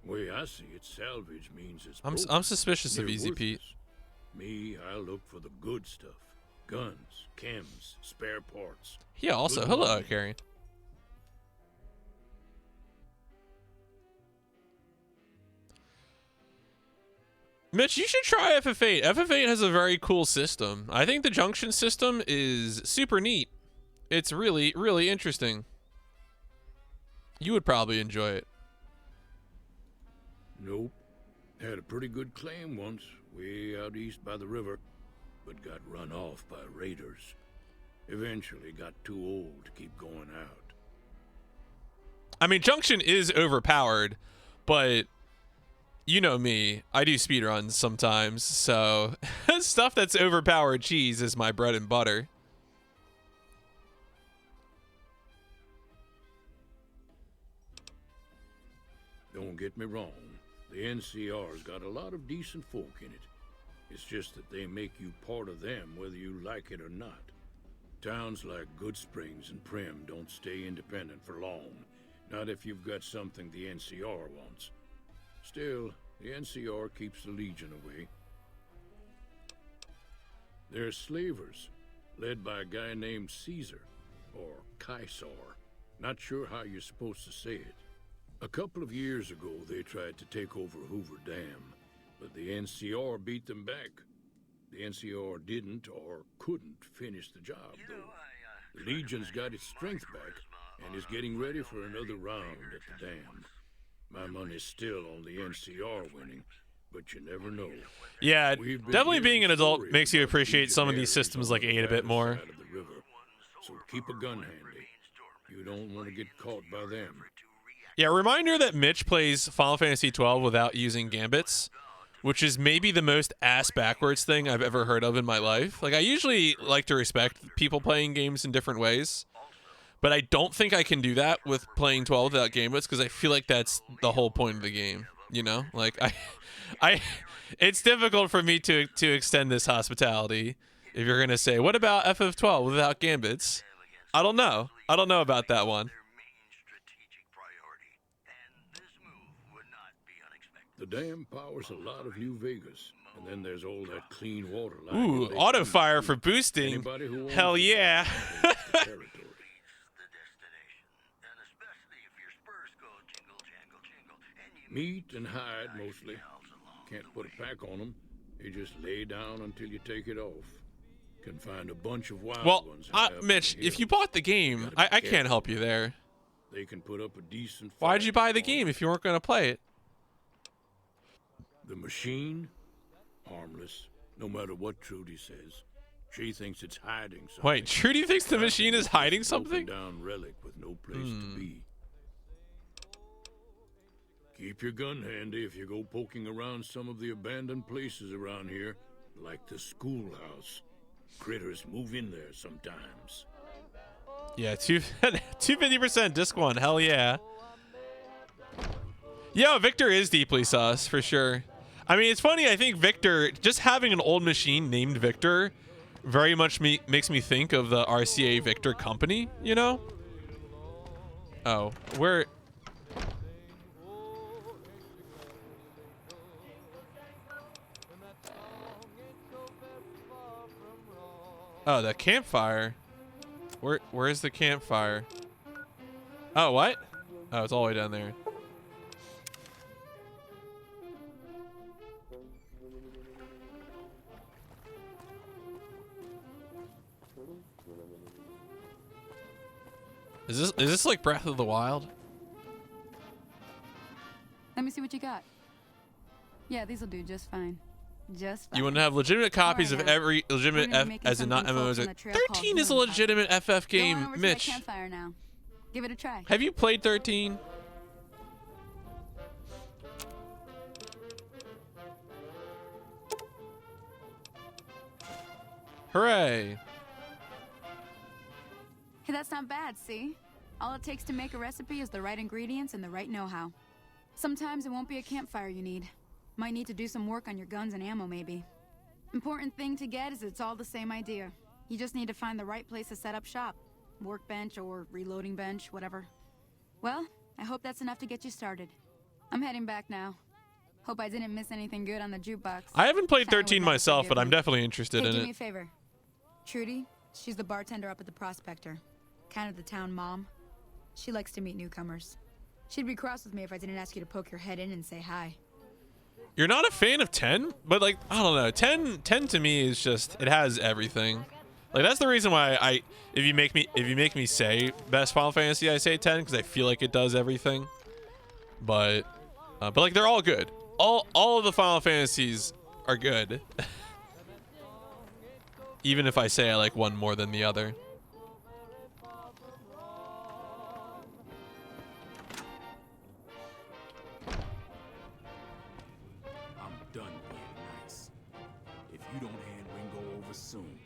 Way I see it, salvage means it's I'm broken, suspicious of near Easy Pete. worthless. Me, I look for the good stuff. Guns, chems, spare parts. Yeah, also, Good hello, money. Carrie. Mitch, you should try FF8. FF8 has a very cool system. I think the junction system is super neat. It's really, really interesting. You would probably enjoy it. Nope. Had a pretty good claim once, way out east by the river, but got run off by raiders. Eventually got too old to keep going out. I mean, junction is overpowered, but you know me. I do speedruns sometimes, so stuff that's overpowered cheese is my bread and butter. Don't get me wrong, the NCR's got a lot of decent folk in it. It's just that they make you part of them whether you like it or not. Towns like Goodsprings and Prim don't stay independent for long. Not if you've got something the NCR wants. Still, the NCR keeps the Legion away. They're slavers, led by a guy named Caesar, or Caesar. Not sure how you're supposed to say it. A couple of years ago, they tried to take over Hoover Dam, but the NCR beat them back. The NCR didn't or couldn't finish the job, though. The Legion's got its strength back and is getting ready for another round at the dam. My money's still on the NCR winning, but you never know. Yeah, definitely being an adult makes you appreciate some of these systems like 8 a bit more. So keep a gun handy. You don't want to get caught by them. Yeah, reminder that Mitch plays Final Fantasy XII without using gambits, which is maybe the most ass-backwards thing I've ever heard of in my life. Like, I usually like to respect people playing games in different ways, but I don't think I can do that with playing 12 without gambits, because I feel like that's the whole point of the game, you know? Like, it's difficult for me to extend this hospitality if you're going to say, what about FF12 without gambits? I don't know. I don't know about that one. The dam powers a lot of New Vegas, and then there's all that clean water line. Ooh, auto fire for boosting. Hell yeah. Meat and hide mostly. Can't put a pack on them. You just lay down until you take it off. Can find a bunch of wild ones. Mitch, if you bought the game, I can't help you there. They can put up a decent. Why'd you buy the game if you weren't going to play it? The machine, harmless, no matter what Trudy says. She thinks it's hiding something. Wait, Trudy thinks the machine is hiding something? Down relic with no place to be. Keep your gun handy if you go poking around some of the abandoned places around here, like the schoolhouse. Critters move in there sometimes. Yeah, 250% disc one. Hell yeah. Yeah, Victor is deeply sus for sure. I mean, it's funny. I think Victor, just having an old machine named Victor, very much makes me think of the RCA Victor company. You know? Oh, where? Oh, the campfire. Where is the campfire? Oh, what? Oh, it's all the way down there. Is this like Breath of the Wild? Let me see what you got. Yeah, these will do just fine. Just fine. You want to have legitimate copies of every legitimate F, as in not MMOs. 13 is a legitimate FF game, Mitch. Campfire now. Give it a try. Have you played 13? Hooray! Hey, that's not bad, see? All it takes to make a recipe is the right ingredients and the right know-how. Sometimes it won't be a campfire you need. Might need to do some work on your guns and ammo, maybe. Important thing to get is it's all the same idea. You just need to find the right place to set up shop. Workbench or reloading bench, whatever. Well, I hope that's enough to get you started. I'm heading back now. Hope I didn't miss anything good on the jukebox. I haven't played 13 myself, but I'm definitely interested in do it. me a favor. Trudy, she's the bartender up at the Prospector. Kind of the town mom. She likes to meet newcomers. She'd be cross with me if I didn't ask you to poke your head in and say hi. You're not a fan of 10? But like, I don't know. 10 to me is just, it has everything. Like, that's the reason why if you make me say best Final Fantasy, I say 10, because I feel like it does everything. But like, they're all good. All of the Final Fantasies are good. Even if I say I like one more than the other. I'm done being nice. If you don't hand Ringo over soon,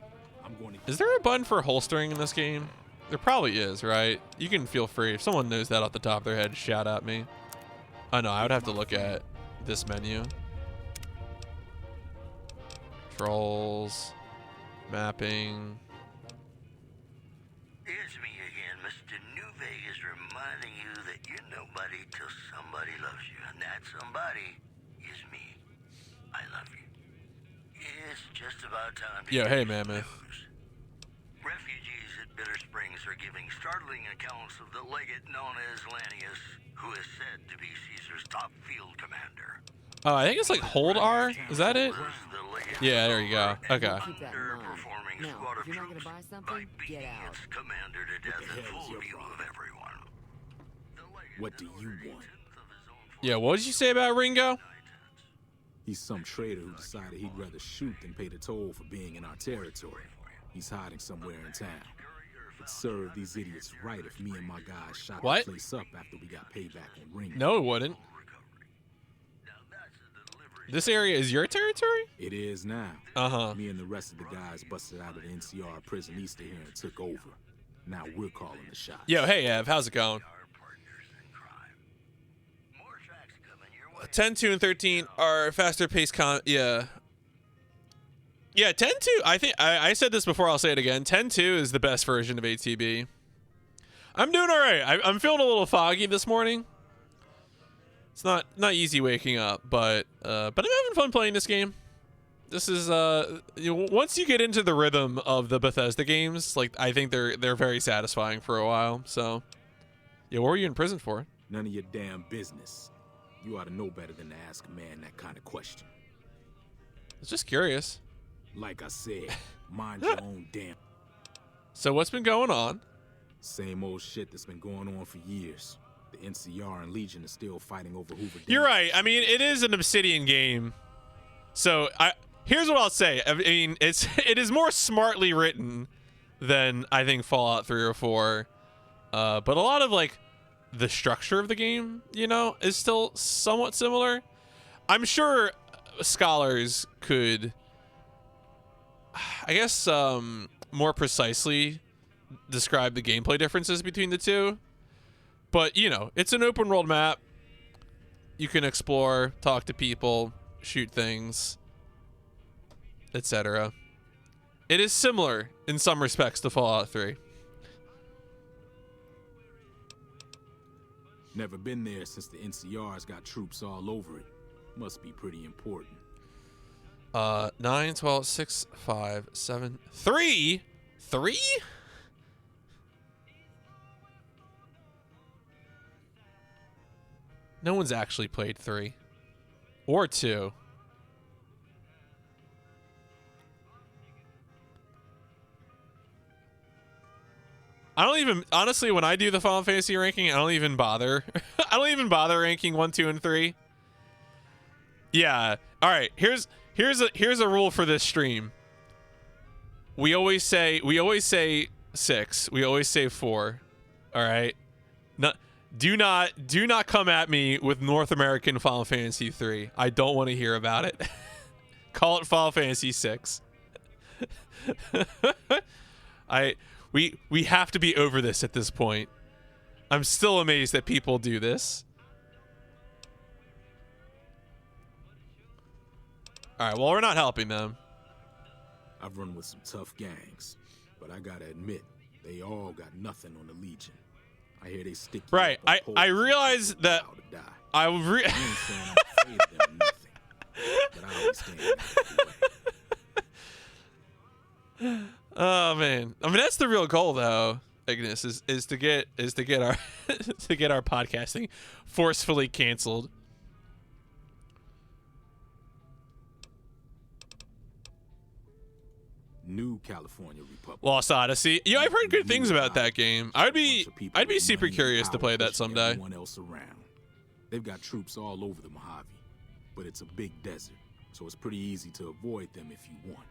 I'm going to... Is there a button for holstering in this game? There probably is, right? You can feel free. If someone knows that off the top of their head, shout at me. Oh no, I would have to look at this menu. Controls. Mapping. somebody till somebody loves you, and that somebody is me. I love you. It's just about time to Yo, hey, Mammoth. Refugees at Bitter Springs are giving startling accounts of the legate known as Lanius, who is said to be Caesar's top field commander. Oh, I think it's like hold R. Is that it? Yeah, there you go. Okay. Keep that in mind. Now, if you're not gonna buy something, get out. Commander to death in full view of everyone. What do you want? Yeah, what did you say about Ringo? He's some traitor who decided he'd rather shoot than pay the toll for being in our territory. He's hiding somewhere in town. It served these idiots right if me and my guys shot What? the place up after we got payback on Ringo. No, it wouldn't. This area is your territory? It is now. Uh-huh. Me and the rest of the guys busted out of the NCR prison east of here and took over. Now we're calling the shots. Yo, hey, Ev, how's it going? 10, 2, and 13 are faster paced yeah. Yeah, 10-2, I think, I said this before, I'll say it again. 10-2 is the best version of ATB. I'm doing all right. I'm feeling a little foggy this morning. It's not easy waking up, but I'm having fun playing this game. This is you know, once you get into the rhythm of the Bethesda games, like I think they're very satisfying for a while. So, yeah, what were you in prison for? None of your damn business. You ought to know better than to ask a man that kind of question. I was just curious. Like I said, mind your own damn. So what's been going on? Same old shit that's been going on for years. The NCR and Legion are still fighting over Hoover. You're right. I mean, it is an Obsidian game. So here's what I'll say. I mean, it is more smartly written than I think Fallout 3 or 4. But a lot of like the structure of the game, you know, is still somewhat similar. I'm sure scholars could, I guess, more precisely describe the gameplay differences between the two. But, you know, it's an open world map. You can explore, talk to people, shoot things, etc. It is similar in some respects to Fallout 3. Never been there since the NCR's got troops all over it. Must be pretty important. 9, 12, 6, 5, 7, 3? 3? No one's actually played 3. Or 2. I don't even, honestly, when I do the Final Fantasy ranking, I don't even bother. I don't even bother ranking 1, 2, and 3. Yeah. All right. Here's a rule for this stream. We always say 6. We always say 4. All right. Do not come at me with North American Final Fantasy 3. I don't want to hear about it. Call it Final Fantasy 6. We have to be over this at this point. I'm still amazed that people do this. All right, well, we're not helping them. I've run with some tough gangs, but I gotta admit, they all got nothing on the Legion. I hear they stick you right. up I realize that I ain't saying I'm afraid of them or nothing, but I always stand out of the way. Oh man, I mean that's the real goal though, Ignis, is to get our to get our podcasting forcefully canceled. New California Republic. Lost Odyssey. Yeah, I've heard good things about that game. I'd be super curious to play that someday. Everyone else around. They've got troops all over the Mojave, but it's a big desert, so it's pretty easy to avoid them if you want.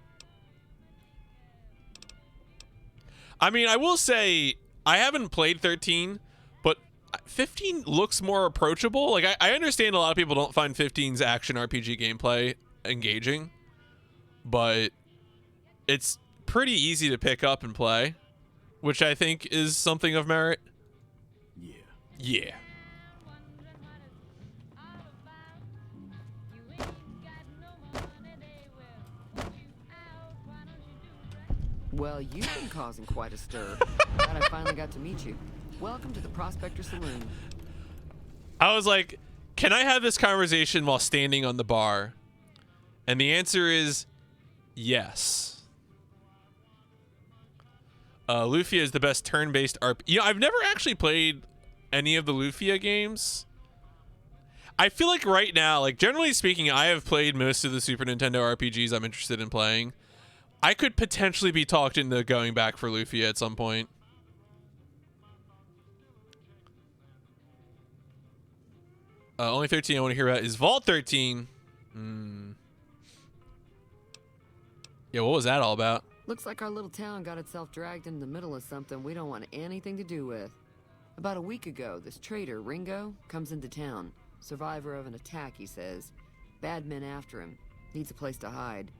I mean, I will say I haven't played 13, but 15 looks more approachable. Like I understand a lot of people don't find 15's action RPG gameplay engaging, but it's pretty easy to pick up and play, which I think is something of merit. Yeah. Yeah. Well, you've been causing quite a stir. Glad I finally got to meet you. Welcome to the Prospector Saloon. I was like, can I have this conversation while standing on the bar? And the answer is yes. Lufia is the best turn-based RP. You know, I've never actually played any of the Lufia games. I feel like right now, like generally speaking, I have played most of the Super Nintendo RPGs I'm interested in playing. I could potentially be talked into going back for Lufia at some point. Only 13 I want to hear about is Vault 13. Yeah, what was that all about? Looks like our little town got itself dragged into the middle of something we don't want anything to do with. About a week ago, this trader, Ringo, comes into town. Survivor of an attack, he says. Bad men after him. Needs a place to hide.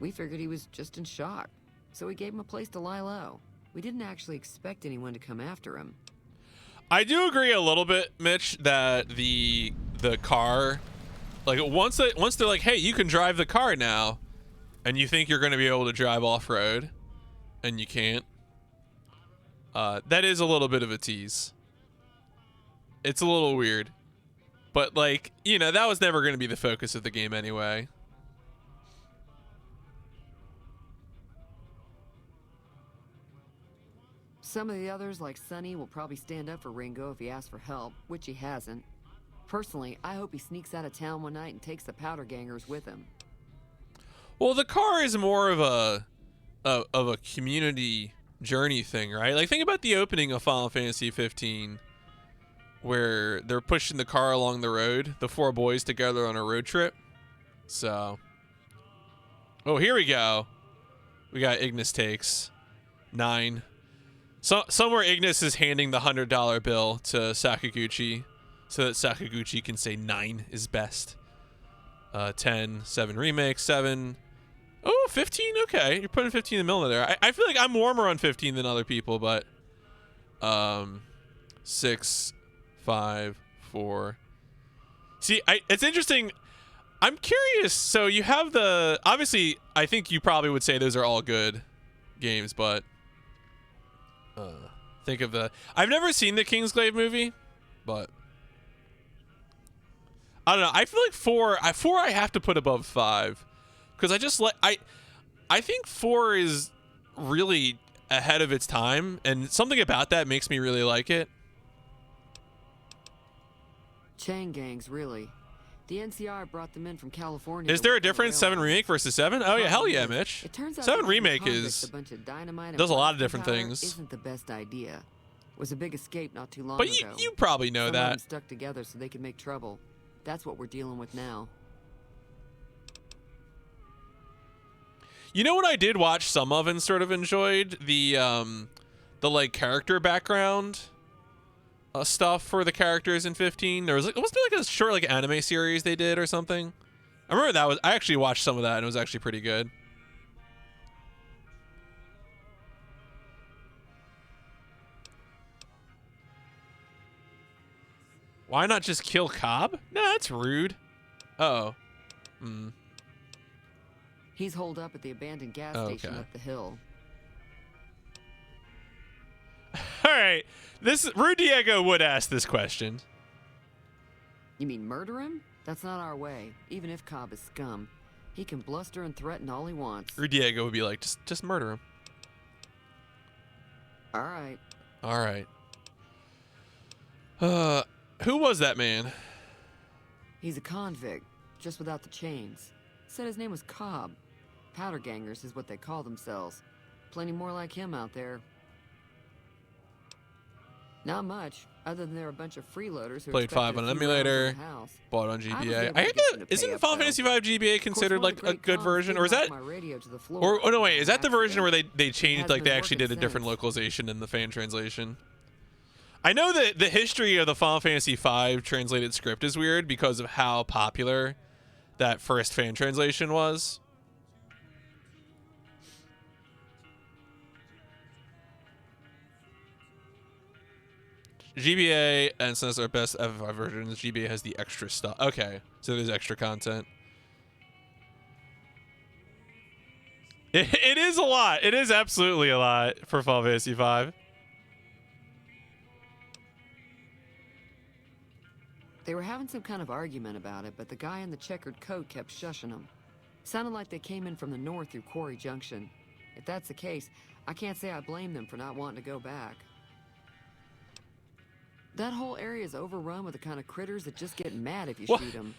We figured he was just in shock, so we gave him a place to lie low. We didn't actually expect anyone to come after him. I do agree a little bit, Mitch, that the car, like once they're like, hey, you can drive the car now, and you think you're going to be able to drive off-road, and you can't. That is a little bit of a tease. It's a little weird. But, like, you know, that was never going to be the focus of the game anyway. Some of the others, like Sonny, will probably stand up for Ringo if he asks for help, which he hasn't. Personally, I hope he sneaks out of town one night and takes the powder gangers with him. Well, the car is more of a community journey thing, right? Like, think about the opening of Final Fantasy 15, where they're pushing the car along the road, the four boys together on a road trip. So, oh, here we go. We got Ignis takes 9. So somewhere Ignis is handing the $100 bill to Sakaguchi so that Sakaguchi can say 9 is best. 10, 7 remake, 7. Oh, 15. Okay, you're putting 15 in the middle there. I feel like I'm warmer on 15 than other people, but 6, 5, 4. See, it's interesting. I'm curious. So you have the, obviously, I think you probably would say those are all good games, but think of the, I've never seen the Kingsglaive movie, but I don't know. I feel like 4 I have to put above 5 because I just I think 4 is really ahead of its time, and something about that makes me really like it. Chain gangs, really. The NCR brought them in from California. Is there a difference, 7 remake versus 7? Oh yeah, hell yeah, Mitch. It turns out 7 remake does a lot of different things. Isn't the best idea. It was a big escape not too long but ago. you probably know Some that. of them stuck together so they could make trouble. That's what we're dealing with now. You know what I did watch some of and sort of enjoyed? The like character background stuff for the characters in 15. There was like, wasn't there like a short like anime series they did or something? I remember I actually watched some of that and it was actually pretty good. Why not just kill Cobb? No, that's rude. Uh-oh. He's holed up at the abandoned gas station up the hill. All right. Rude Diego would ask this question. You mean murder him? That's not our way. Even if Cobb is scum, he can bluster and threaten all he wants. Rude Diego would be like, just murder him. All right. All right. Who was that man? He's a convict, just without the chains. Said his name was Cobb. Powder gangers is what they call themselves. Plenty more like him out there. Not much, other than they're a bunch of freeloaders who played 5 on an emulator, bought on GBA. Isn't Final Fantasy 5 GBA considered like a good version, or is that? Or oh no, wait, is that the version where they changed, like they actually did a different localization in the fan translation? I know that the history of the Final Fantasy V translated script is weird because of how popular that first fan translation was. GBA and SNES are best FF5 versions. GBA has the extra stuff. Okay, so there's extra content. It is a lot. It is absolutely a lot for Final Fantasy V. They were having some kind of argument about it, but the guy in the checkered coat kept shushing them. Sounded like they came in from the north through Quarry Junction. If that's the case, I can't say I blame them for not wanting to go back. That whole area is overrun with the kind of critters that just get mad if you shoot them.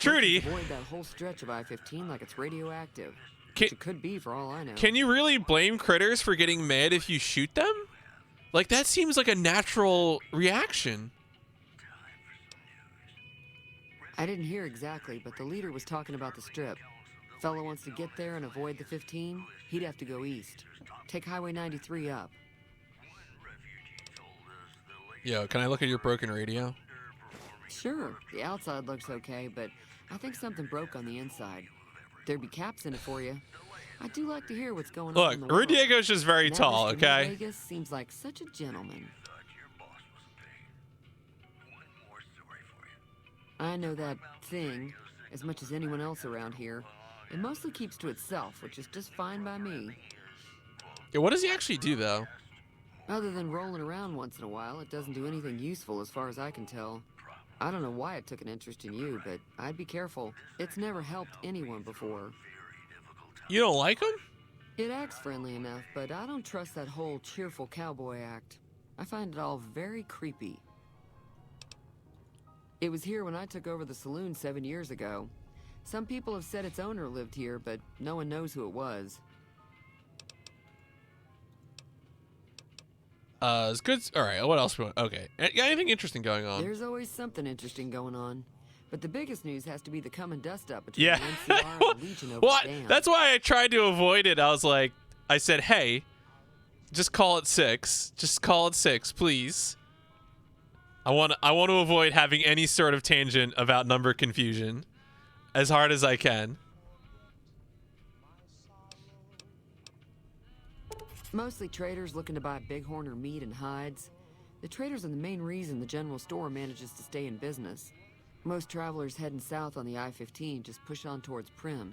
Trudy. Avoid that whole stretch of I-15 like it's radioactive. Which it could be for all I know. Can you really blame critters for getting mad if you shoot them? Like, that seems like a natural reaction. I didn't hear exactly, but the leader was talking about the strip. Fellow wants to get there and avoid the 15, he'd have to go east. Take Highway 93 up. Yo, can I look at your broken radio? Sure, the outside looks okay, but I think something broke on the inside. There'd be caps in it for you. I do like to hear what's going on in the Look, Rudiego's just very tall, Mr. okay? Vegas seems like such a gentleman. I know that thing as much as anyone else around here. It mostly keeps to itself, which is just fine by me. Yeah, what does he actually do, though? Other than rolling around once in a while, it doesn't do anything useful as far as I can tell. I don't know why it took an interest in you, but I'd be careful. It's never helped anyone before. You don't like him? It acts friendly enough, but I don't trust that whole cheerful cowboy act. I find it all very creepy. It was here when I took over the saloon 7 years ago. Some people have said its owner lived here, but no one knows who it was. It's good. All right, what else? Okay. Got anything interesting going on? There's always something interesting going on. But the biggest news has to be the coming dust-up between Yeah. the NCR and the Legion over Well, the dam. that's why I tried to avoid it. I was like, I said, hey, just call it 6. Just call it 6, please. I want to avoid having any sort of tangent about number confusion as hard as I can. Mostly traders looking to buy bighorn or meat and hides. The traders are the main reason the general store manages to stay in business. Most travelers heading south on the I-15 just push on towards Primm,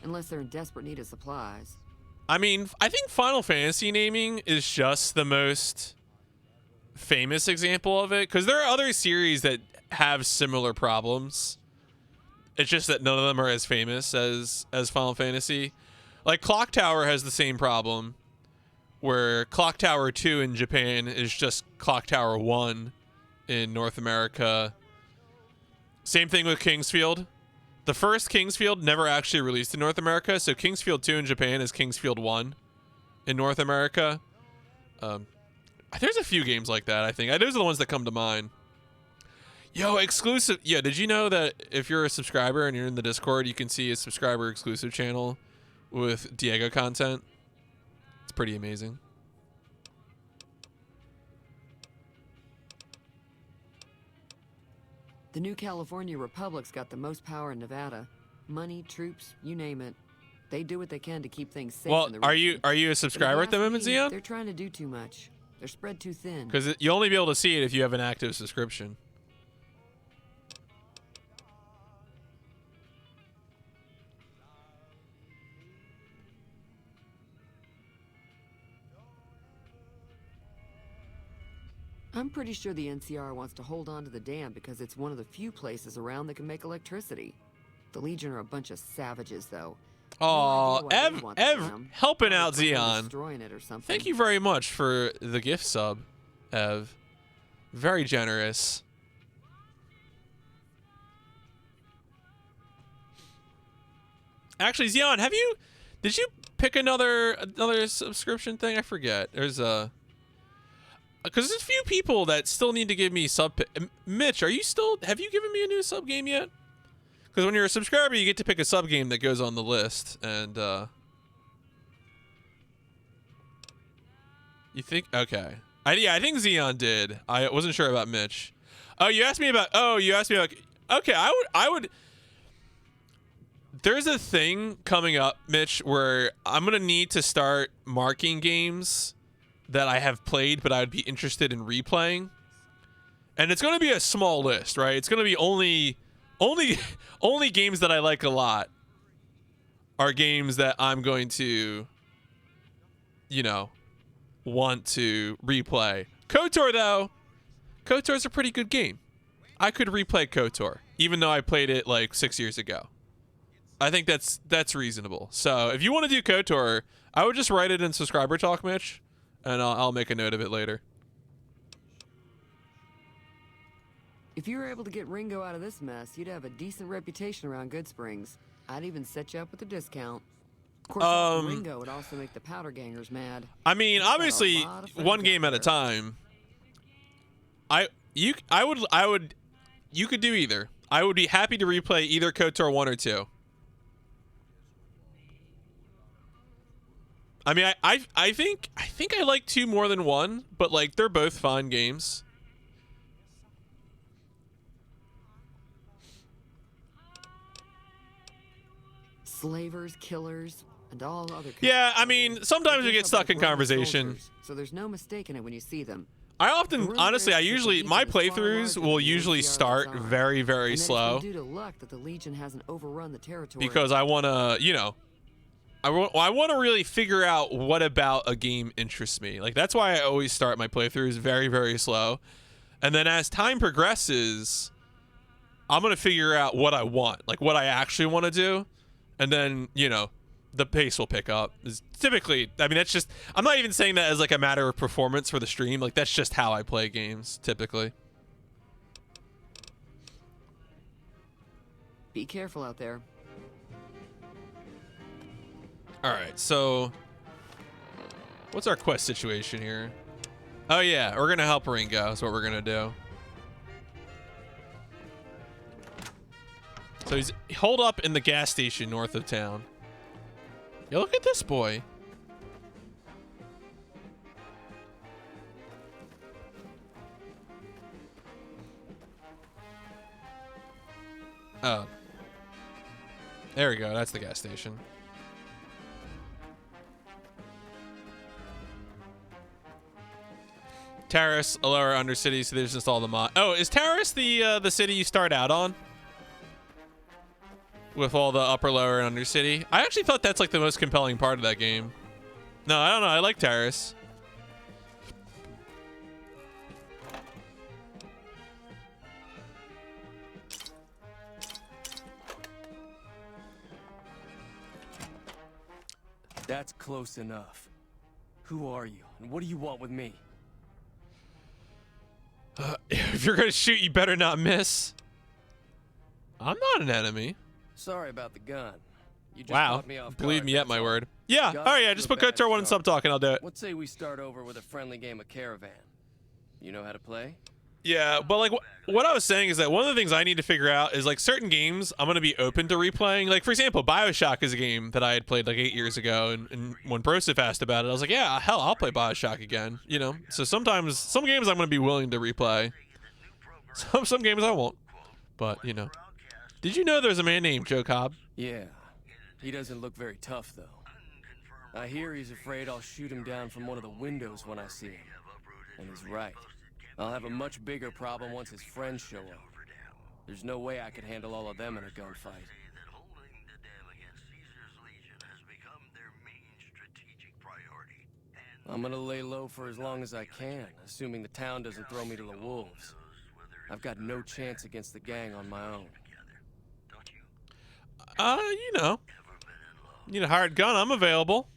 unless they're in desperate need of supplies. I mean, I think Final Fantasy naming is just the most famous example of it, because there are other series that have similar problems. It's just that none of them are as famous as Final Fantasy. Like Clock Tower has the same problem, where Clock Tower 2 in Japan is just Clock Tower 1 in North America. Same thing with Kingsfield. The first Kingsfield never actually released in North America, so Kingsfield 2 in Japan is Kingsfield 1 in North America. There's a few games like that, I think. Those are the ones that come to mind. Yo, exclusive. Yeah, did you know that if you're a subscriber and you're in the Discord, you can see a subscriber exclusive channel with Diego content? It's pretty amazing. The New California Republic's got the most power in Nevada. Money, troops, you name it. They do what they can to keep things safe. Well, in the are region. you a subscriber at the moment, Xeon? They're trying to do too much. They're spread too thin. Because you'll only be able to see it if you have an active subscription. I'm pretty sure the NCR wants to hold on to the dam because it's one of the few places around that can make electricity. The Legion are a bunch of savages, though. Oh, Ev helping out Probably Xeon. destroying it or something. Thank you very much for the gift sub, Ev. Very generous. Actually, Xeon, did you pick another subscription thing? I forget. There's a... Because there's a few people that still need to give me sub... Mitch, have you given me a new sub game yet? Because when you're a subscriber, you get to pick a sub game that goes on the list, and you think? Okay. I think Xeon did. I wasn't sure about Mitch. You asked me about. Okay, I would. There's a thing coming up, Mitch, where I'm gonna need to start marking games that I have played, but I would be interested in replaying, and it's gonna be a small list, right? It's gonna be only games that I like a lot are games that I'm going to, want to replay. KOTOR, though. KOTOR's a pretty good game. I could replay KOTOR, even though I played it like 6 years ago. I think that's reasonable. So if you want to do KOTOR, I would just write it in subscriber talk, Mitch, and I'll make a note of it later. If you were able to get Ringo out of this mess, you'd have a decent reputation around Goodsprings. I'd even set you up with a discount. Of course, Ringo would also make the powder gangers mad. I mean, obviously, one game at a time. You could do either. I would be happy to replay either KOTOR 1 or 2. I mean, I think I like 2 more than 1, but like they're both fine games. Slavers, killers, and all other. Yeah, I mean, sometimes we get stuck in conversation. Soldiers, so there's no mistaking it when you see them. Honestly, my playthroughs will usually start very, very slow. Due to luck that the Legion hasn't overrun the territory. Because I want to, you know, I want to really figure out what about a game interests me. Like, that's why I always start my playthroughs very, very slow. And then as time progresses, I'm going to figure out what I want, like what I actually want to do. And then, you know, the pace will pick up. Typically, I mean, that's just, I'm not even saying that as like a matter of performance for the stream. Like, that's just how I play games, typically. Be careful out there. All right, so what's our quest situation here? Oh, yeah, we're going to help Ringo. That's what we're going to do. So he's holed up in the gas station north of town. Yo, look at this boy. Oh. There we go. That's the gas station. Terrace, a lower undercity, so there's just all the mod. Oh, is Terrace the city you start out on? With all the upper, lower, and undercity? I actually thought that's like the most compelling part of that game. No, I don't know. I like Terrace. That's close enough. Who are you, and what do you want with me? If you're gonna shoot, you better not miss. I'm not an enemy. Sorry about the gun. You just wow. caught me off Believe guard, me at my that's all. word. Yeah. Got All right. Yeah. to Just a put bad KOTOR 1 and start. sub talk, and I'll do it. Let's say we start over with a friendly game of Caravan. You know how to play? Yeah, but like what I was saying is that one of the things I need to figure out is like certain games I'm going to be open to replaying. Like, for example, BioShock is a game that I had played like 8 years ago. And when Broseph asked about it, I was like, yeah, hell, I'll play BioShock again. You know, so sometimes some games I'm going to be willing to replay. Some games I won't. But, you know. Did you know there's a man named Joe Cobb? Yeah. He doesn't look very tough, though. I hear he's afraid I'll shoot him down from one of the windows when I see him. And he's right. I'll have a much bigger problem once his friends show up. There's no way I could handle all of them in a gunfight. I'm gonna lay low for as long as I can, assuming the town doesn't throw me to the wolves. I've got no chance against the gang on my own. You know. Need a hired gun, I'm available.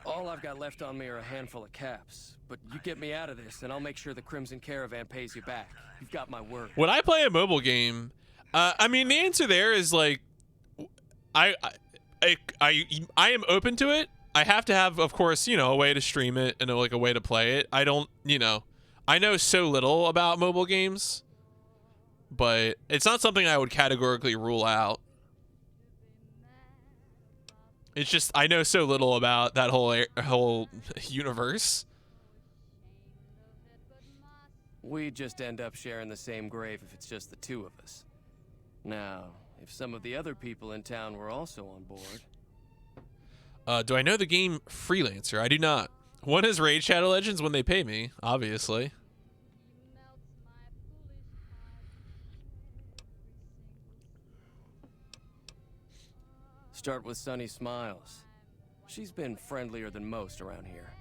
All I've got left on me are a handful of caps. But you get me out of this, and I'll make sure the Crimson Caravan pays you back. You've got my word. Would I play a mobile game? I mean, the answer there is like, I am open to it. I have to have, of course, you know, a way to stream it and like a way to play it. I don't, you know, I know so little about mobile games, but it's not something I would categorically rule out. It's just I know so little about that whole universe. We'd just end up sharing the same grave if it's just the two of us. Now, if some of the other people in town were also on board... Do I know the game Freelancer? I do not. One is Raid Shadow Legends when they pay me, obviously. Start with Sunny Smiles. She's been friendlier than most around here.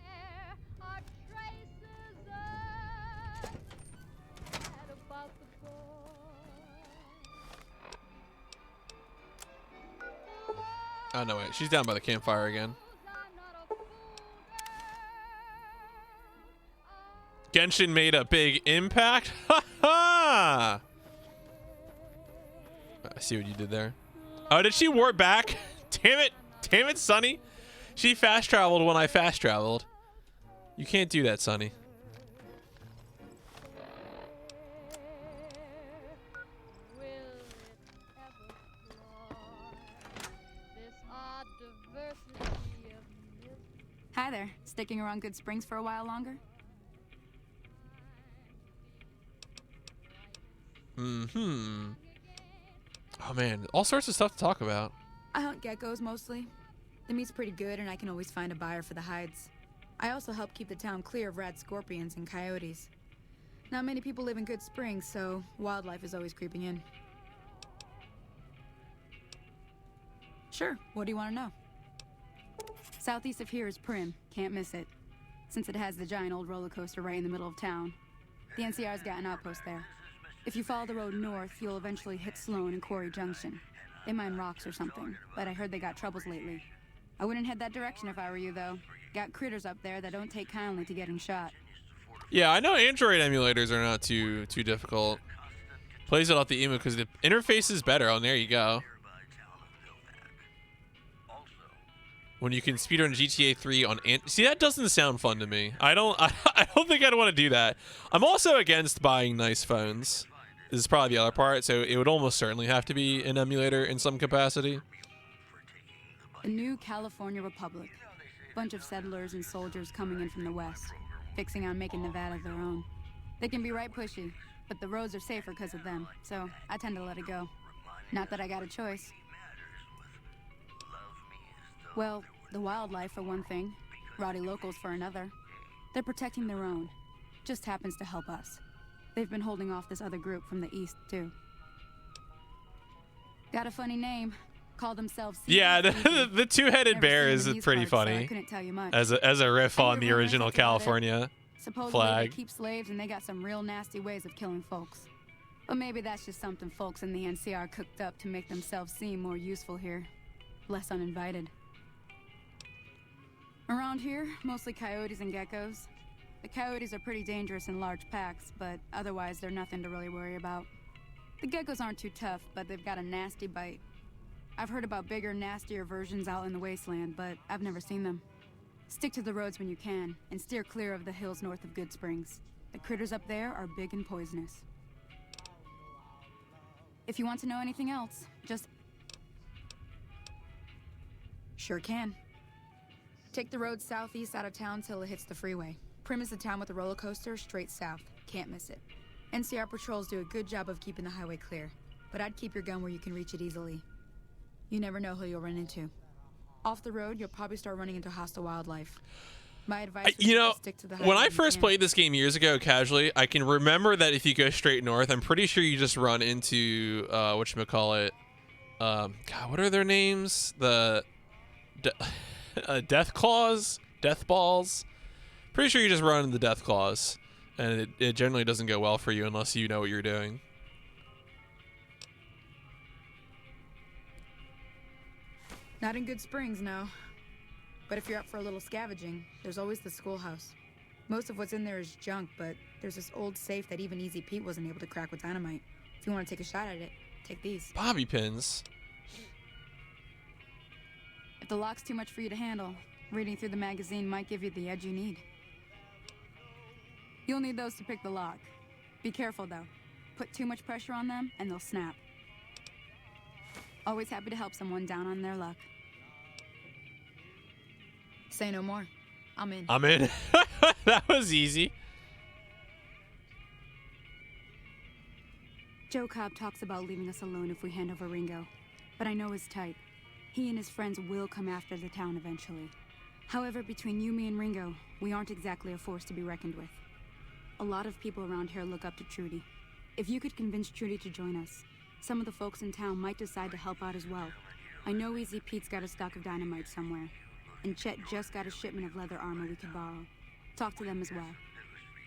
Oh, no, wait. She's down by the campfire again. Genshin made a big impact. Ha ha! I see what you did there. Oh, did she warp back? Damn it. Damn it, Sonny. She fast traveled when I fast traveled. You can't do that, Sonny. Hi there. Sticking around Good Springs for a while longer? Mm-hmm. Oh, man. All sorts of stuff to talk about. I hunt geckos mostly. The meat's pretty good and I can always find a buyer for the hides. I also help keep the town clear of rad scorpions and coyotes. Not many people live in Good Springs, so wildlife is always creeping in. Sure, what do you want to know? Southeast of here is Prim. Can't miss it. Since it has the giant old roller coaster right in the middle of town. The NCR's got an outpost there. If you follow the road north, you'll eventually hit Sloan and Quarry Junction. They mine rocks or something, but I heard they got troubles lately. I wouldn't head that direction if I were you, though. Got critters up there that don't take kindly to getting shot. Yeah, I know Android emulators are not too difficult. Plays it off the emu because the interface is better. Oh, there you go. When you can speedrun GTA 3 on see, that doesn't sound fun to me. I don't think I'd want to do that. I'm also against buying nice phones. This is probably the other part, so it would almost certainly have to be an emulator in some capacity. The new California Republic. Bunch of settlers and soldiers coming in from the west, fixing on making Nevada their own. They can be right pushy, but the roads are safer because of them, so I tend to let it go. Not that I got a choice. Well, the wildlife for one thing, rowdy locals for another. They're protecting their own. Just happens to help us. They've been holding off this other group from the east, too. Got a funny name. Call themselves... Yeah, the two-headed bear is pretty funny. So I couldn't tell you much. As a riff on the original California Supposedly flag. They keep slaves and they got some real nasty ways of killing folks. But maybe that's just something folks in the NCR cooked up to make themselves seem more useful here. Less uninvited. Around here, mostly coyotes and geckos. The coyotes are pretty dangerous in large packs, but otherwise they're nothing to really worry about. The geckos aren't too tough, but they've got a nasty bite. I've heard about bigger, nastier versions out in the wasteland, but I've never seen them. Stick to the roads when you can, and steer clear of the hills north of Good Springs. The critters up there are big and poisonous. If you want to know anything else, just... Sure can. Take the road southeast out of town till it hits the freeway. Prim is the town with the roller coaster, straight south. Can't miss it. NCR patrols do a good job of keeping the highway clear, but I'd keep your gun where you can reach it easily. You never know who you'll run into. Off the road, you'll probably start running into hostile wildlife. My advice is to stick to the highway when I first played this game years ago casually, I can remember that if you go straight north, I'm pretty sure you just run into whatchamacallit. God, what are their names? The Death Claws? Death Balls? Pretty sure you just run into the Death Claws. And it generally doesn't go well for you unless you know what you're doing. Not in Good Springs, no. But if you're up for a little scavenging, there's always the schoolhouse. Most of what's in there is junk, but there's this old safe that even Easy Pete wasn't able to crack with dynamite. If you want to take a shot at it, take these. Bobby pins. If the lock's too much for you to handle, reading through the magazine might give you the edge you need. You'll need those to pick the lock. Be careful, though. Put too much pressure on them, and they'll snap. Always happy to help someone down on their luck. Say no more. I'm in. I'm in. That was easy. Joe Cobb talks about leaving us alone if we hand over Ringo, but I know his type. He and his friends will come after the town eventually. However, between you, me, and Ringo, we aren't exactly a force to be reckoned with. A lot of people around here look up to Trudy. If you could convince Trudy to join us, some of the folks in town might decide to help out as well. I know Easy Pete's got a stock of dynamite somewhere, and Chet just got a shipment of leather armor we could borrow. Talk to them as well.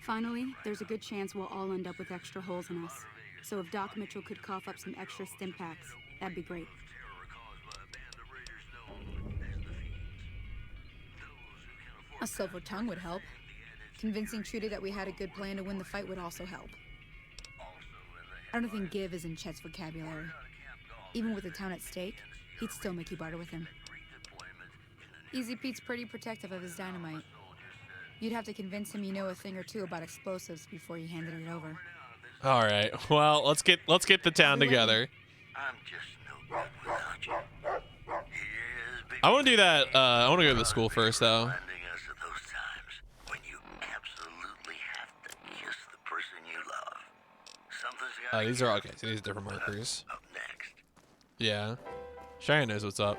Finally, there's a good chance we'll all end up with extra holes in us. So if Doc Mitchell could cough up some extra stim packs, that'd be great. A silver tongue would help. Convincing Trudy that we had a good plan to win the fight would also help. I don't think give is in Chet's vocabulary. Even with the town at stake, he'd still make you barter with him. Easy Pete's pretty protective of his dynamite. You'd have to convince him you know a thing or two about explosives before you handed it over. All right. Well, let's get the town together. I'm just no good without you. I want to do that. I want to go to the school first, though. Reminding us of those times when you absolutely have to kiss the person you love. Something's got These are okay. So these are different markers. up next. Yeah. Cheyenne knows what's up.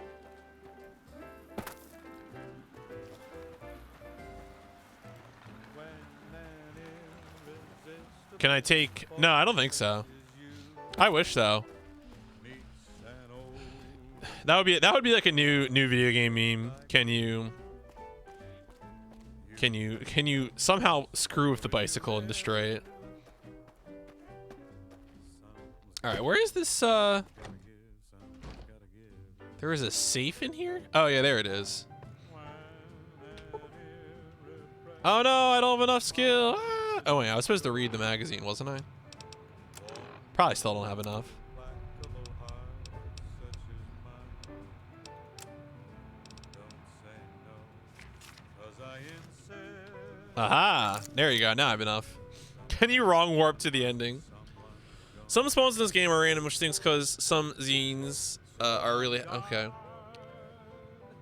Can I take? No, I don't think so. I wish so. That would be like a new video game meme. Can you somehow screw with the bicycle and destroy it? All right, where is this? There is a safe in here? Oh yeah, there it is. Oh no, I don't have enough skill. Ah! Oh wait, I was supposed to read the magazine, wasn't I? Probably still don't have enough. Aha! There you go. Now I have enough. Can you wrong warp to the ending? Some spawns in this game are random, which things because some zines are really okay.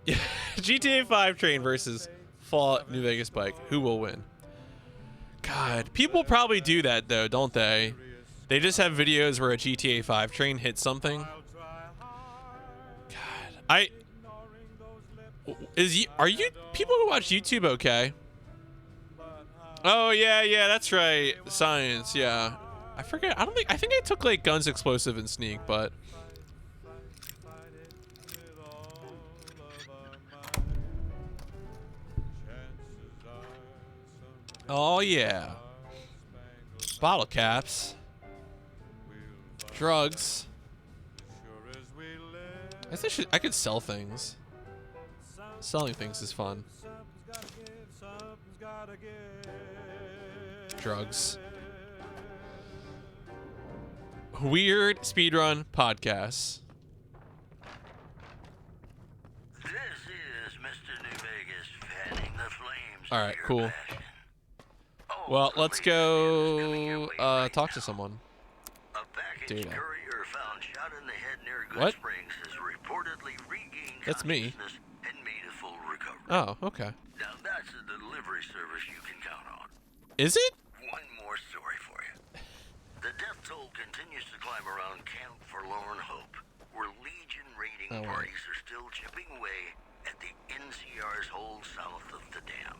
Yeah, GTA 5 train versus Fallout New Vegas bike. Who will win? God, people probably do that though, don't they? They just have videos where a GTA 5 train hits something. God, are you people who watch YouTube okay? Oh yeah, that's right. Science, yeah. I forget. I think I took like guns, explosive, and sneak, but oh yeah. Bottle caps. Drugs. I guess I could sell things. Selling things is fun. Drugs. Weird speedrun podcasts. This is Mr. New Vegas fanning the flames. All right, cool. Well, let's go talk to someone. A package courier found shot in the head near Good What? Springs has reportedly regained That's me. consciousness and made a full recovery. Oh, okay. Now that's a delivery service you can count on. Is it? One more story for you. The death toll continues to climb around Camp Forlorn Hope, where Legion raiding parties are still chipping away at the NCR's hold south of the dam.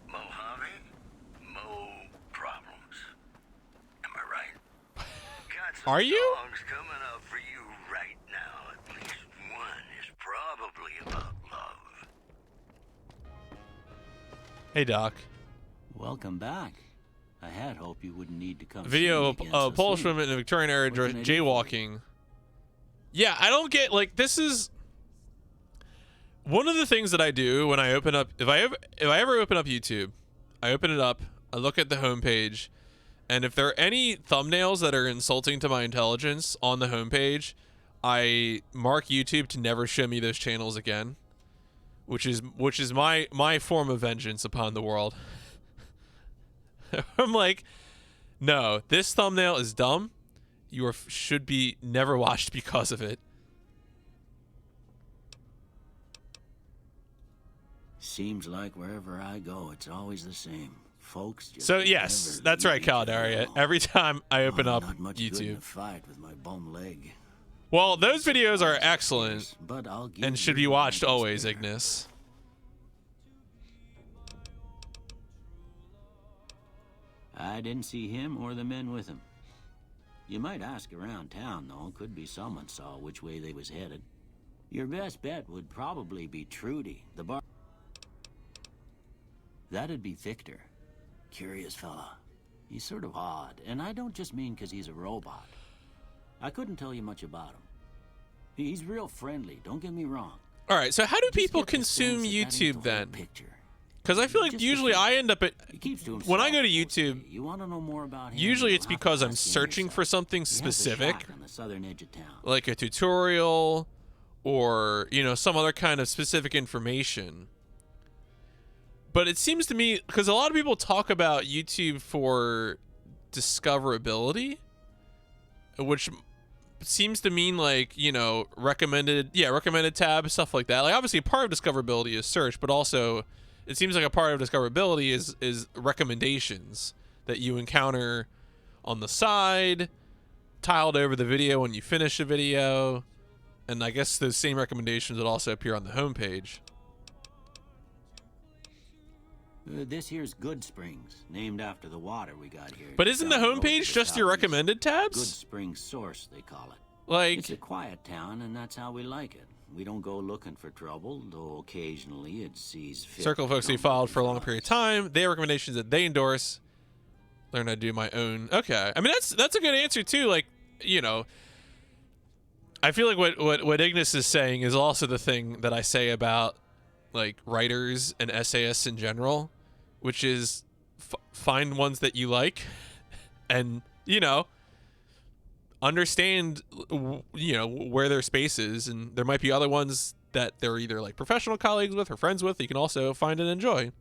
Mojave? Mo problems. Am I right? Got some Are you? songs coming up for you right now. At least one is probably about love. Hey, Doc. Welcome back. I had hoped you wouldn't need to come. Video see me of again so Polish soon. women in the Victorian era What can I do for you? jaywalking. Yeah, I don't get like this is one of the things that I do when I open up. If I ever open up YouTube, I open it up. I look at the homepage, and if there are any thumbnails that are insulting to my intelligence on the homepage, I mark YouTube to never show me those channels again, which is my form of vengeance upon the world. I'm like, no, this thumbnail is dumb. You should be never watched because of it. Seems like wherever I go, it's always the same. Folks just So yes, never that's leave right, each other Caldariat. alone. Every time I open Oh, up not much good in YouTube. a fight with my bum leg. Well, those videos are excellent But I'll give and should you be watched one always, spare. Ignis. I didn't see him or the men with him. You might ask around town, though. Could be someone saw which way they was headed. Your best bet would probably be Trudy, the bar. That'd be Victor. Curious fella. He's sort of odd, and I don't just mean 'cause he's a robot. I couldn't tell you much about him. He's real friendly, don't get me wrong. All right, so how do Just people get the consume sense that that ain't YouTube the whole then? picture. Because I feel like Just a usually few. I end up at He keeps to when I go to himself YouTube. mostly. You want to know more about him? Usually it's You'll have to because I'm ask him searching yourself. for something He has a specific, shack on the southern edge of town. like a tutorial or, you know, some other kind of specific information. But it seems to me, because a lot of people talk about YouTube for discoverability, which seems to mean like, you know, recommended tab, stuff like that. Like obviously part of discoverability is search, but also it seems like a part of discoverability is recommendations that you encounter on the side, tiled over the video when you finish the video, and I guess those same recommendations would also appear on the homepage. This here's Good Springs, named after the water we got here. But isn't the Down road to homepage just your southeast. recommended tabs? Good Springs Source, they call it. Like, it's a quiet town, and that's how we like it. We don't go looking for trouble, though occasionally it sees fit. circle of folks who followed for a long period of time. They have recommendations that they endorse. Learn how to do my own. Okay, I mean that's a good answer too. Like, you know, I feel like what Ignis is saying is also the thing that I say about like writers and essayists in general, which is find ones that you like, and you know, understand you know where their space is, and there might be other ones that they're either like professional colleagues with or friends with that you can also find and enjoy.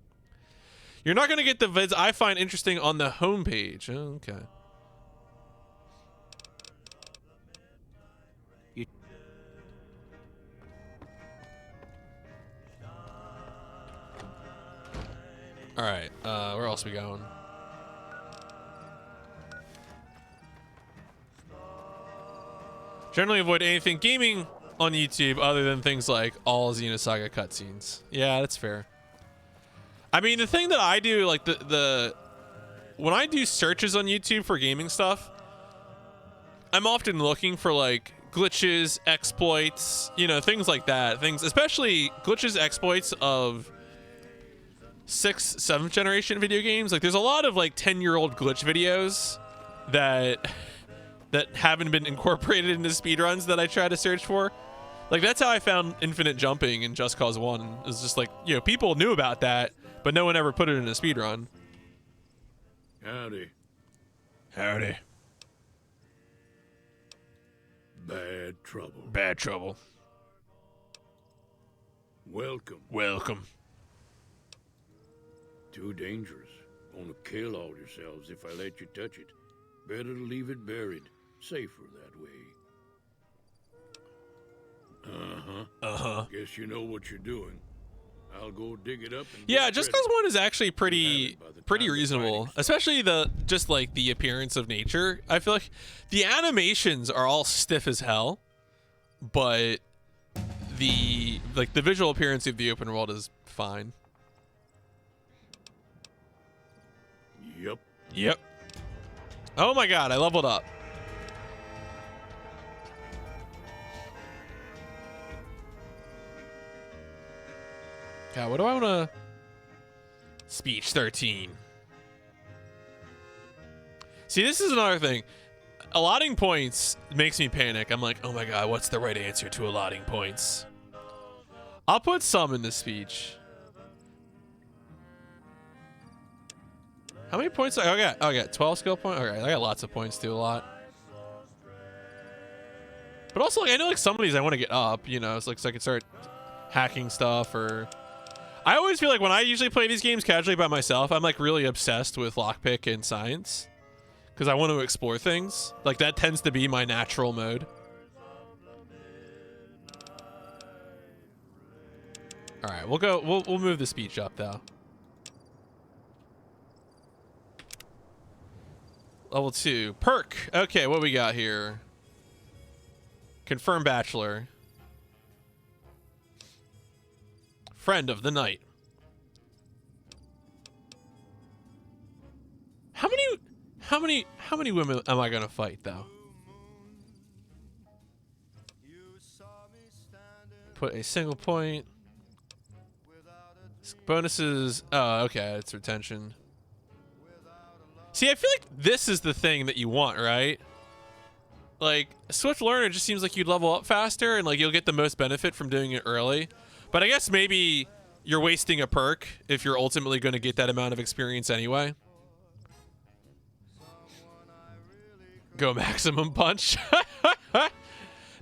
You're not going to get the vids I find interesting on the homepage. Okay. All right, where else we going? Generally avoid anything gaming on YouTube other than things like all Xenosaga cutscenes. Yeah, that's fair. I mean, the thing that I do, like the when I do searches on YouTube for gaming stuff, I'm often looking for like glitches, exploits, you know, things like that. Things, especially glitches, exploits of 6th, 7th generation video games. Like there's a lot of like 10-year-old glitch videos that haven't been incorporated into speedruns that I try to search for. Like that's how I found infinite jumping in Just Cause 1. It's just like, you know, people knew about that, but no one ever put it in a speedrun. Howdy. Howdy. Bad trouble. Bad trouble. Welcome. Welcome. Too dangerous. Gonna kill all yourselves if I let you touch it. Better to leave it buried. Safer that way. Uh-huh. Uh-huh. Guess you know what you're doing. I'll go dig it up and Yeah, get Just ready. Cause 1 is actually pretty reasonable, especially the appearance of nature. I feel like the animations are all stiff as hell, but the visual appearance of the open world is fine. Yep. Yep. Oh my god, I leveled up. God, what do I want to... Speech 13. See, this is another thing. Allotting points makes me panic. I'm like, oh my god, what's the right answer to allotting points? I'll put some in this speech. How many points? Oh, I got 12 skill points. Okay, I got lots of points too, a lot. But also, like, I know like some of these I want to get up, you know, so I can start hacking stuff. Or I always feel like when I usually play these games casually by myself, I'm like really obsessed with lockpick and science because I want to explore things. Like that tends to be my natural mode. All right, we'll move the speech up though. Level 2. Perk. Okay, what we got here? Confirmed bachelor. Friend of the night. How many women am I gonna fight though? Put a single point. Bonuses. Oh, okay, it's retention. See, I feel like this is the thing that you want, right? Like, Swift Learner just seems like you'd level up faster and like you'll get the most benefit from doing it early. But I guess maybe you're wasting a perk if you're ultimately going to get that amount of experience anyway. Go maximum punch.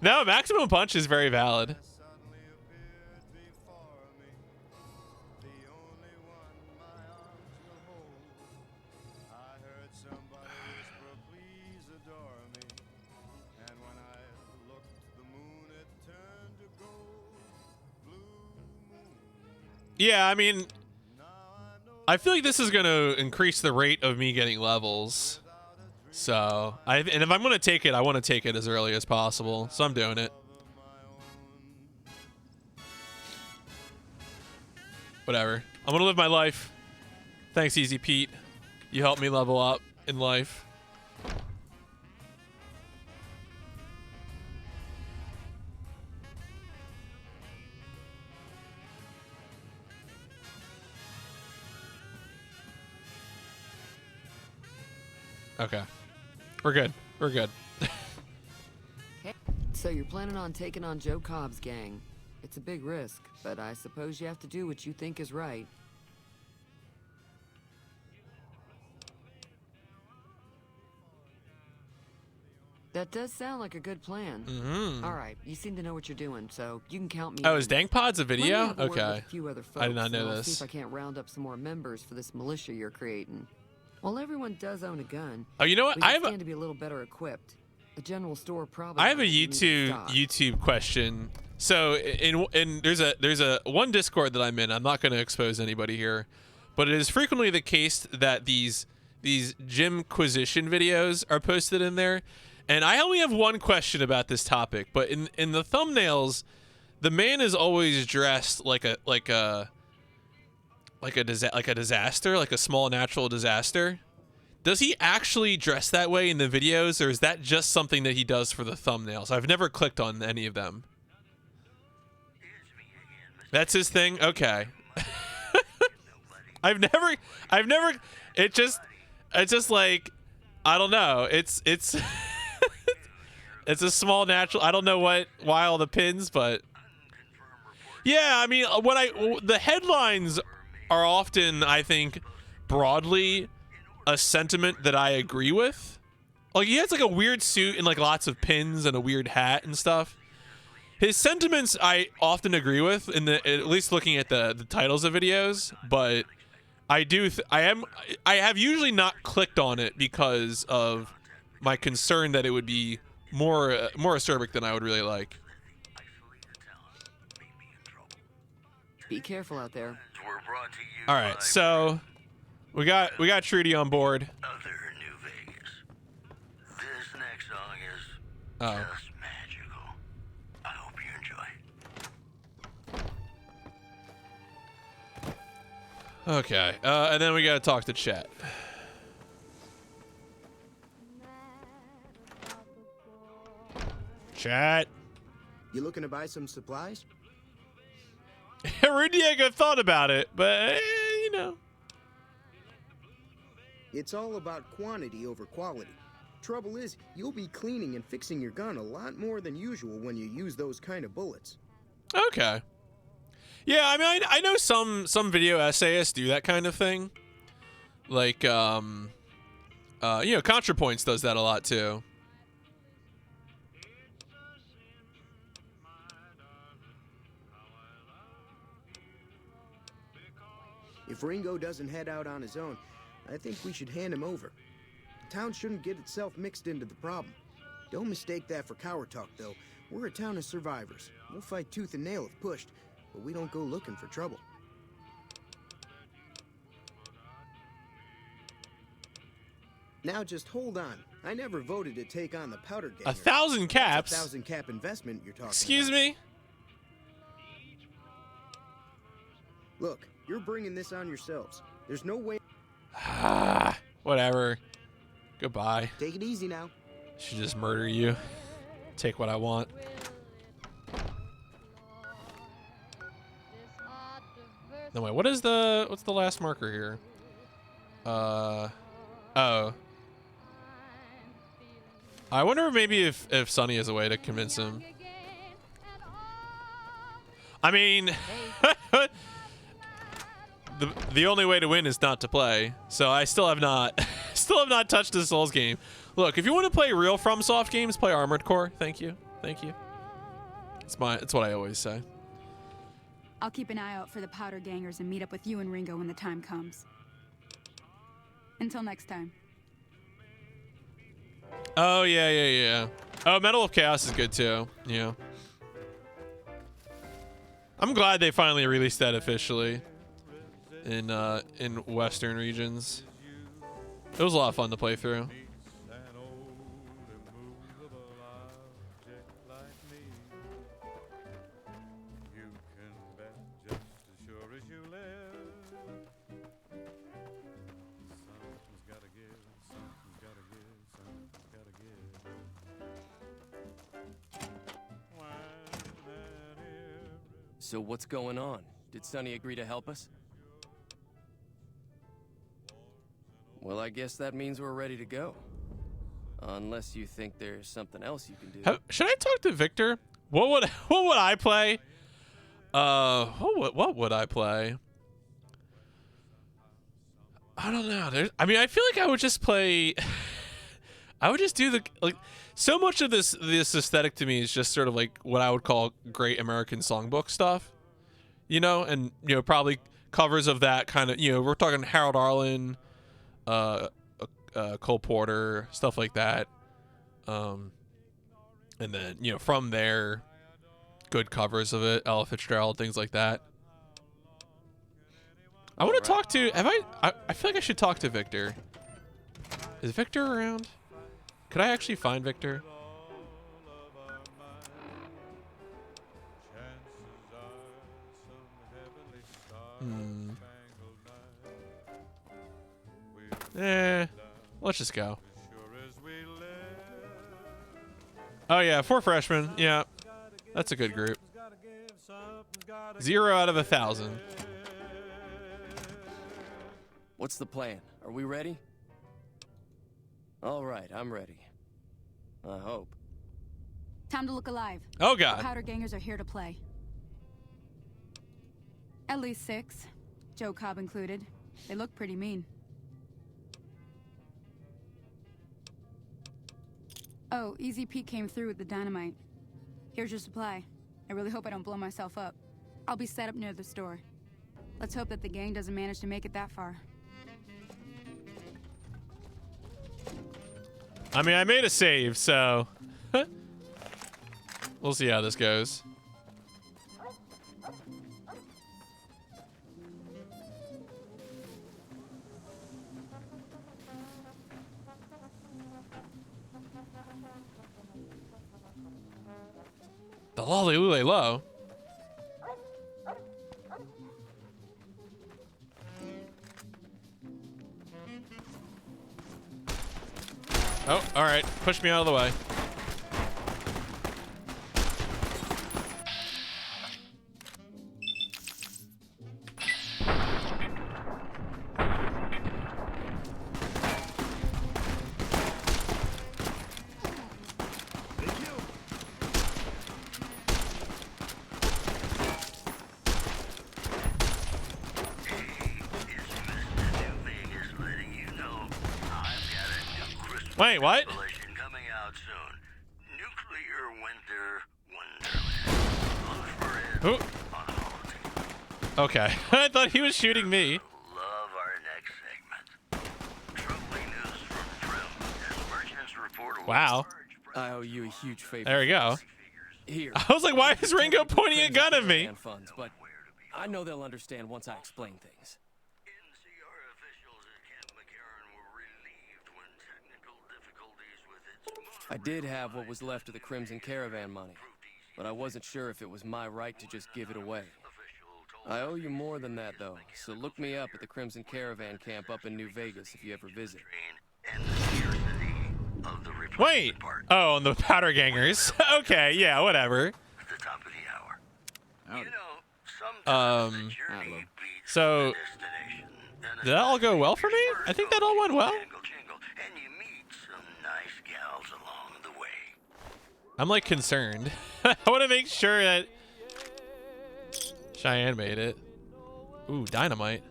No, maximum punch is very valid. Yeah, I mean, I feel like this is going to increase the rate of me getting levels. So, and if I'm going to take it, I want to take it as early as possible. So I'm doing it. Whatever. I'm going to live my life. Thanks, Easy Pete. You helped me level up in life. Okay. We're good. We're good. So you're planning on taking on Joe Cobb's gang. It's a big risk, but I suppose you have to do what you think is right. That does sound like a good plan. Mm-hmm. All right, you seem to know what you're doing, so you can count me Oh, in. is Dankpods a video? Let me have a word with Okay. a few other I did folks, not know and I'll this. See if I can't round up some more members for this militia you're creating. While everyone does own a gun, Oh, you know what? we I can have stand to be a little better equipped. The general store probably. I have a doesn't need the stock. YouTube question. So in there's a one Discord that I'm in. I'm not going to expose anybody here, but it is frequently the case that these Gymquisition videos are posted in there, and I only have one question about this topic. But in the thumbnails, the man is always dressed like a disaster, like a small natural disaster. Does he actually dress that way in the videos, or is that just something that he does for the thumbnails? I've never clicked on any of them. That's his thing? Okay. I've never it's just like, I don't know. It's it's a small natural. I don't know why all the pins, but yeah, I mean, the headlines are often, I think, broadly a sentiment that I agree with. Like, he has like a weird suit and like lots of pins and a weird hat and stuff. His sentiments I often agree with, at least looking at the titles of videos, but I have usually not clicked on it because of my concern that it would be more acerbic than I would really like. Be careful out there. All right, so we got Trudy on board. Other New Vegas. This next song is just magical. I hope you enjoy. Okay, and then we gotta talk to chat. Chat. You looking to buy some supplies? Rude Diego thought about it, but you know. It's all about quantity over quality. Trouble is, you'll be cleaning and fixing your gun a lot more than usual when you use those kind of bullets. Okay. Yeah, I mean, I know some video essayists do that kind of thing. Like, ContraPoints does that a lot too. If Ringo doesn't head out on his own, I think we should hand him over. The town shouldn't get itself mixed into the problem. Don't mistake that for coward talk, though. We're a town of survivors. We'll fight tooth and nail if pushed, but we don't go looking for trouble. Now just hold on. I never voted to take on the powder ganger. 1,000 caps? That's a 1,000 cap investment you're talking Excuse about. me? Look, you're bringing this on yourselves. There's no way... Whatever. Goodbye. Take it easy now. Should just murder you. Take what I want. No, wait, what's the last marker here? Oh. I wonder maybe if Sonny has a way to convince him. I mean, the only way to win is not to play. So I still have not touched this Souls game. Look, if you want to play real FromSoft games, play Armored Core. Thank you. It's what I always say. I'll keep an eye out for the powder gangers and meet up with you and Ringo when the time comes. Until next time. Oh yeah. Oh, Medal of Chaos is good too. Yeah. I'm glad they finally released that officially in Western regions. It was a lot of fun to play through. So what's going on? Did Sonny agree to help us? Well, I guess that means we're ready to go. Unless you think there's something else you can do. Should I talk to Victor? What would I play? What would I play? I don't know. I feel like I would just play. I would just do so much of this aesthetic to me is just sort of like what I would call great American songbook stuff, and probably covers of that kind of, we're talking Harold Arlen, Cole Porter, stuff like that, and then from there, good covers of it, Ella Fitzgerald, things like that. I want to talk to. I feel like I should talk to Victor. Is Victor around? Could I actually find Victor? Let's just go. Oh yeah, 4 freshmen. Yeah, that's a good group. 0 out of 1,000. What's the plan? Are we ready? All right, I'm ready. I hope. Time to look alive. Oh God. The powder gangers are here to play. At least 6, Joe Cobb included. They look pretty mean. Oh, Easy Pete came through with the dynamite. Here's your supply. I really hope I don't blow myself up. I'll be set up near the store. Let's hope that the gang doesn't manage to make it that far. I made a save, so we'll see how this goes. The lolly lule low. Oh, all right. Push me out of the way. Wait, what? Coming out soon. Nuclear winter wonderland. Okay. I thought he was shooting me. Love our next segment. Troubling news from Prim as merchants report. Wow. I owe you a huge favor. There we go. Here. I was like, why is Ringo pointing a gun at me? Funds, but I know they'll understand once I explain things. I did have what was left of the Crimson Caravan money, but I wasn't sure if it was my right to just give it away. I owe you more than that, though, so look me up at the Crimson Caravan camp up in New Vegas if you ever visit. Wait. Oh, and the powder gangers. Okay, yeah, whatever. So did that all go well for me? I think that all went well. I'm like concerned. I want to make sure that Cheyenne made it. Ooh, dynamite.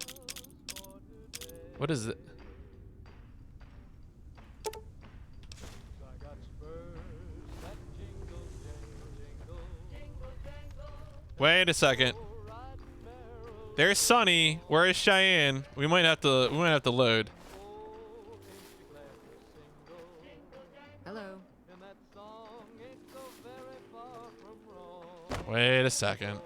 What is it? Wait a second. There's Sonny. Where is Cheyenne? We might have to load. Hello. Wait a second.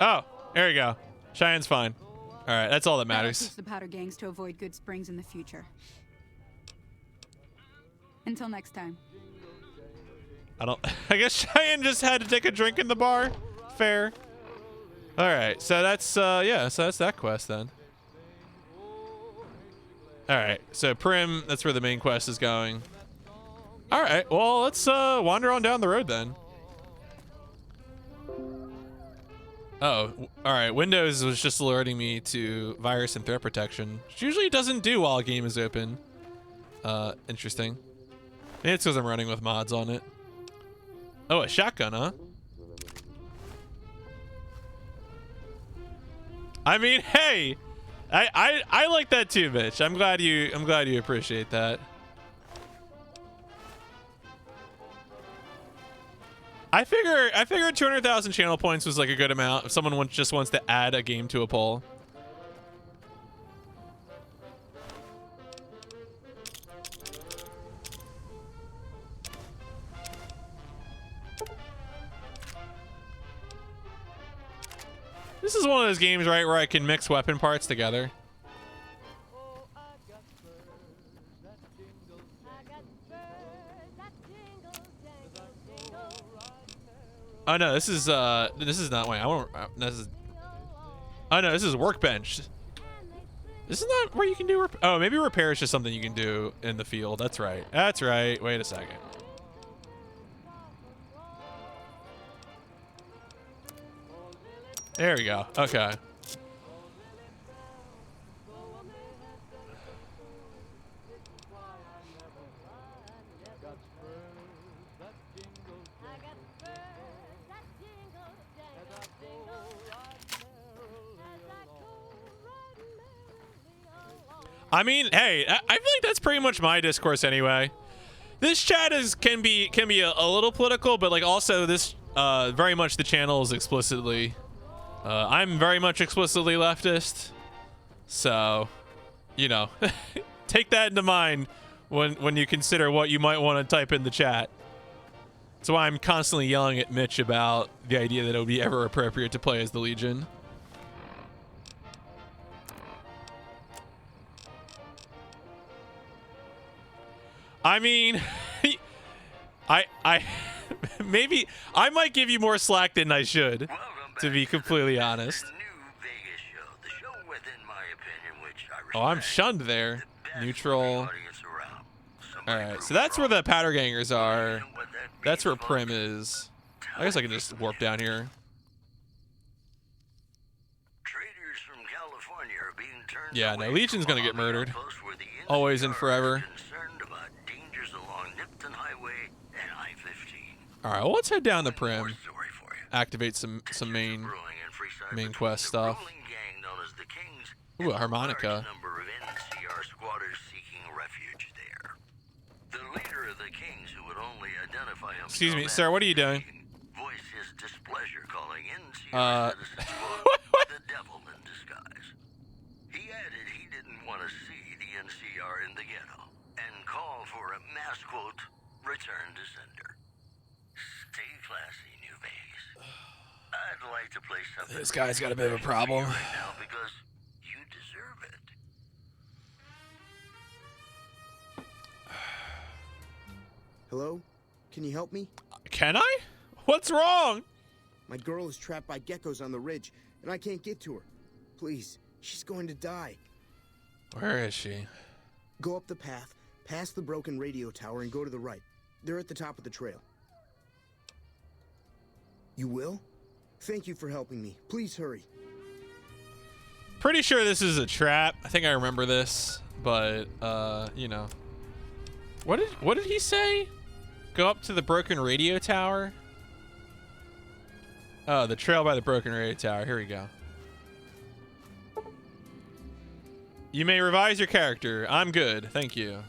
Oh, there you go. Cheyenne's fine. All right, that's all that That'll matters. teach the Powder gangs to avoid Good Springs in the future. Until next time. I guess Cheyenne just had to take a drink in the bar. Fair. All right, so that's yeah, so that's that quest then. All right, so Prim, that's where the main quest is going. All right, well, let's wander on down the road then. Oh, all right. Windows was just alerting me to virus and threat protection, which usually doesn't do while a game is open. Interesting. Maybe it's because I'm running with mods on it. Oh, a shotgun, huh? I mean, hey, I like that too, Mitch. I'm glad you appreciate that. I figure 200,000 channel points was like a good amount if someone just wants to add a game to a poll. This is one of those games, right, where I can mix weapon parts together. Oh no, this is not. Wait, I won't. This is. Oh no, this is workbench. This is not where you can do. Oh, maybe repair is just something you can do in the field. That's right. That's right. Wait a second. There we go. Okay. I mean, hey, I feel like that's pretty much my discourse anyway. This chat can be a little political, but like also this very much the channel is explicitly. I'm very much explicitly leftist, so you know, take that into mind when you consider what you might want to type in the chat. That's why I'm constantly yelling at Mitch about the idea that it would be ever appropriate to play as the Legion. I mean, I maybe I might give you more slack than I should, to be completely honest. Oh, I'm shunned there. Neutral. All right, so that's where the powder gangers are. That's where Prim is. I guess I can just warp down here. Yeah, no, Legion's gonna get murdered. Always and forever. All right, well, let's head down to Prim. Activate some main quest stuff. Ooh, a harmonica. Excuse me, sir. What are you doing? What? The devil in disguise. He added he didn't want to see the NCR in the ghetto and call for a mass quote, return to sender. Stay classy, New Vegas. I'd like to play something. This guy's got a bit of a problem. Right now because you deserve it. Hello? Can you help me? Can I? What's wrong? My girl is trapped by geckos on the ridge, and I can't get to her. Please, she's going to die. Where is she? Go up the path, past the broken radio tower, and go to the right. They're at the top of the trail. You will? Thank you for helping me. Please hurry. Pretty sure this is a trap. I think I remember this, but you know. What did he say? Go up to the broken radio tower? Oh, the trail by the broken radio tower. Here we go. You may revise your character. I'm good. Thank you.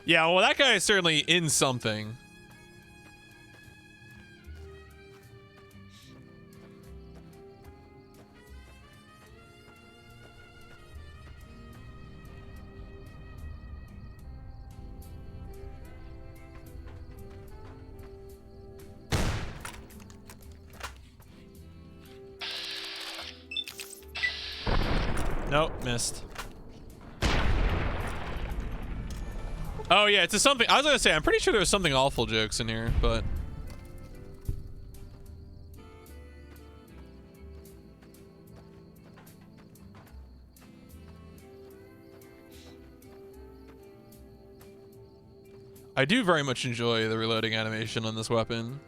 Yeah, well, that guy is certainly in something. Nope, missed. Oh yeah, it's a something. I was gonna say, I'm pretty sure there was something awful jokes in here, but I do very much enjoy the reloading animation on this weapon.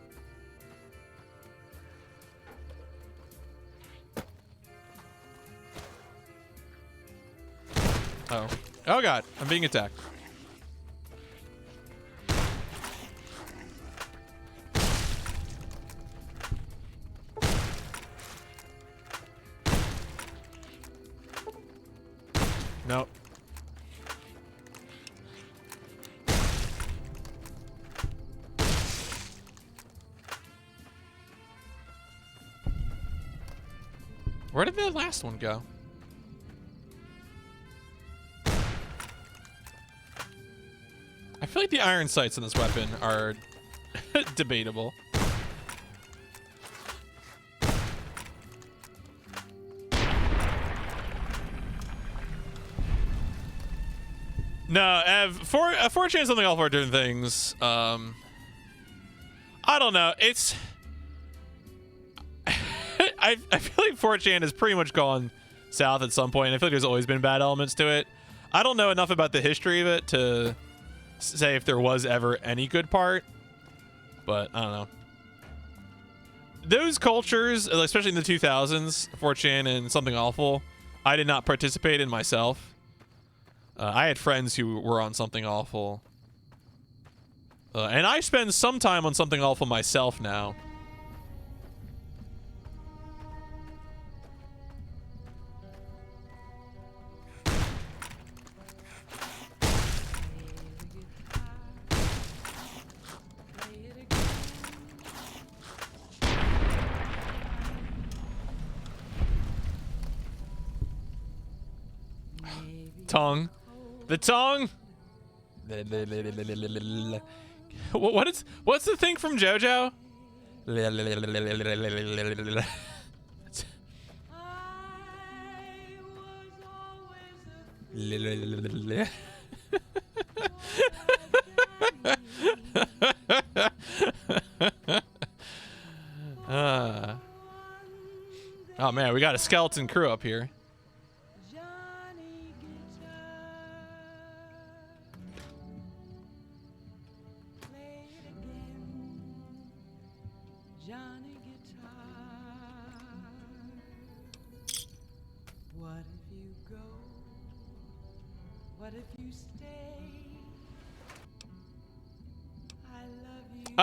Oh. Oh god, I'm being attacked. Nope. Where did the last one go? I feel like the iron sights in this weapon are debatable. No, Ev, 4chan something all 4 different things. I don't know. It's I feel like 4chan has pretty much gone south at some point. I feel like there's always been bad elements to it. I don't know enough about the history of it to say if there was ever any good part, but I don't know. Those cultures, especially in the 2000s, 4chan and Something Awful, I did not participate in myself. I had friends who were on Something Awful. And I spend some time on Something Awful myself now. Tongue. The tongue. What's the thing from JoJo? Oh man, we got a skeleton crew up here.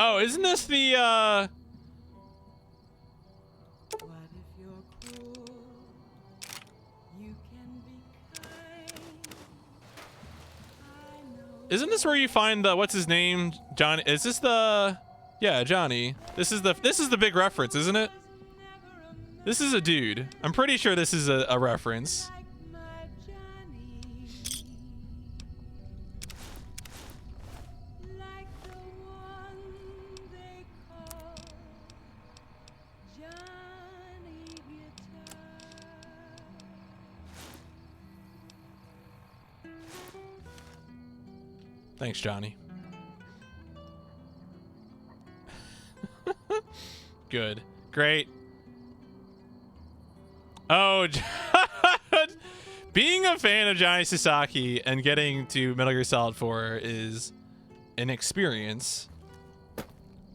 Oh, isn't this the, Isn't this where you find the, what's his name? Johnny, is this the, yeah, Johnny. This is the big reference, isn't it? This is a dude. I'm pretty sure this is a reference. Thanks, Johnny. Good. Great. Oh, being a fan of Johnny Sasaki and getting to Metal Gear Solid 4 is an experience.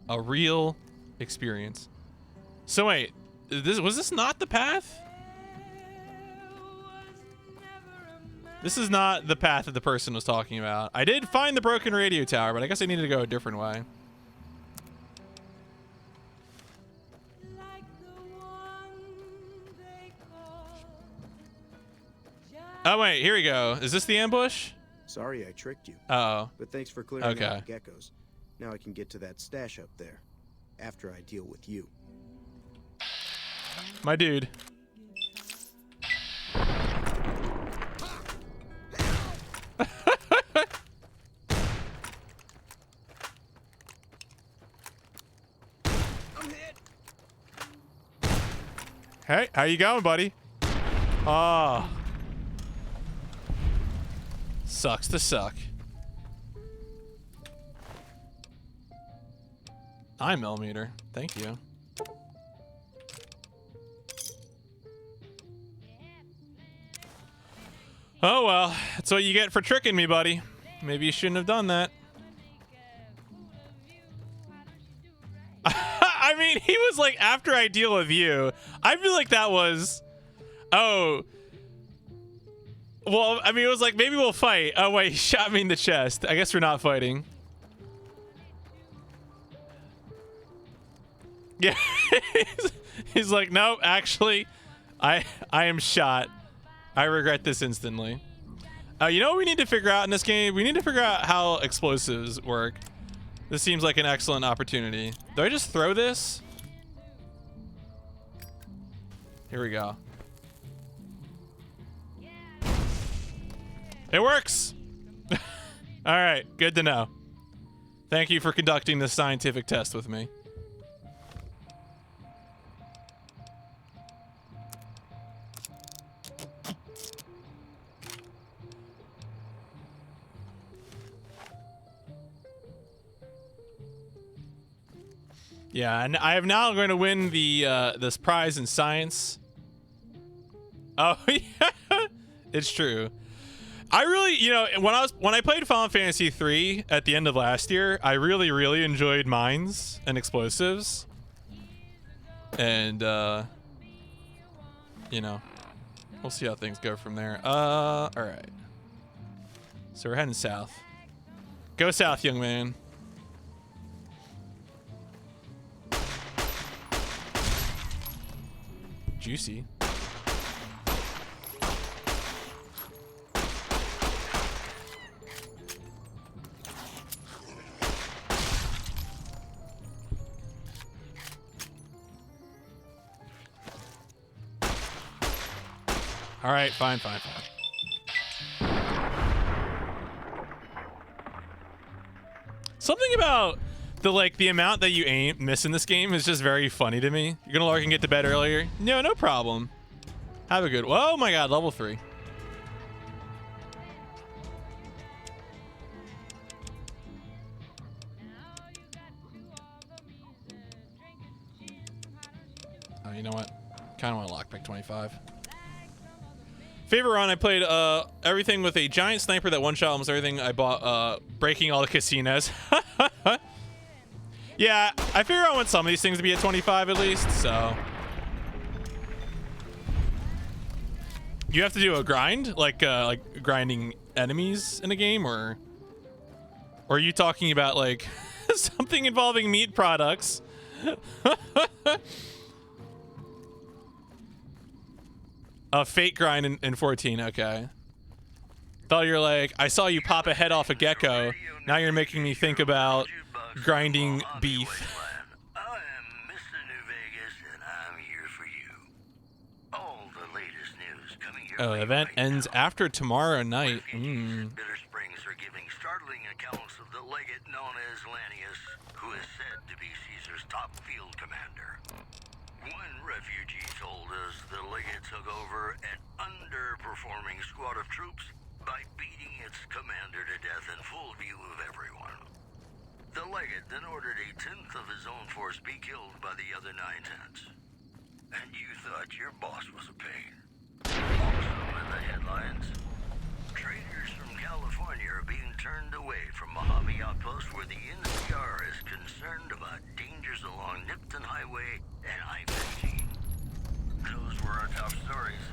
A real experience. So wait, was this not the path? This is not the path that the person was talking about. I did find the broken radio tower, but I guess I needed to go a different way. Oh, wait, here we go. Is this the ambush? Sorry I tricked you. Oh. But thanks for clearing Okay. out the geckos. Now I can get to that stash up there. After I deal with you. My dude. Hey, how you going, buddy? Oh. Sucks to suck. 9mm. Thank you. Oh well, that's what you get for tricking me, buddy. Maybe you shouldn't have done that. I mean, he was like, after I deal with you. I feel like that was... Oh. Well, I mean, it was like, maybe we'll fight. Oh, wait, he shot me in the chest. I guess we're not fighting. Yeah. He's like, nope, actually, I am shot. I regret this instantly. You know what we need to figure out in this game? We need to figure out how explosives work. This seems like an excellent opportunity. Do I just throw this? Here we go. It works! All right, good to know. Thank you for conducting this scientific test with me. Yeah, and I am now going to win the this prize in science. Oh yeah, it's true. I really, you know, when I played Final Fantasy 3 at the end of last year, I really enjoyed mines and explosives. And you know, we'll see how things go from there. All right. So we're heading south. Go south, young man. Juicy. All right, fine. Something about the amount that you miss in this game is just very funny to me. You're gonna lark and get to bed earlier? No problem. Have a good. Oh my God, level 3. Oh, you know what? Kind of want to lockpick 25. Favorite run, I played everything with a giant sniper that one-shot almost everything. I bought breaking all the casinos. Yeah, I figure I want some of these things to be at 25 at least, so. You have to do a grind? Like grinding enemies in a game, or are you talking about like something involving meat products? A fake grind in 14, okay. Thought you're like, I saw you pop a head off a gecko. Now you're making me think about grinding beef. I am Mr. New Vegas, and I'm here for you. All the latest news coming your way Event right ends now. after tomorrow night. Bitter Springs are giving startling accounts of the legate known as Lanius, who is said to be Caesar's top field commander. One refugee told us the legate took over an underperforming squad of troops by beating its commander to death in full view of everyone. The legate then ordered a 10th of his own force be killed by the other 9/10. And you thought your boss was a pain. Also in the headlines, traders from California are being turned away from Mojave Outpost where the NCR is concerned about dangers along Nipton Highway and I-15. Those were our top stories.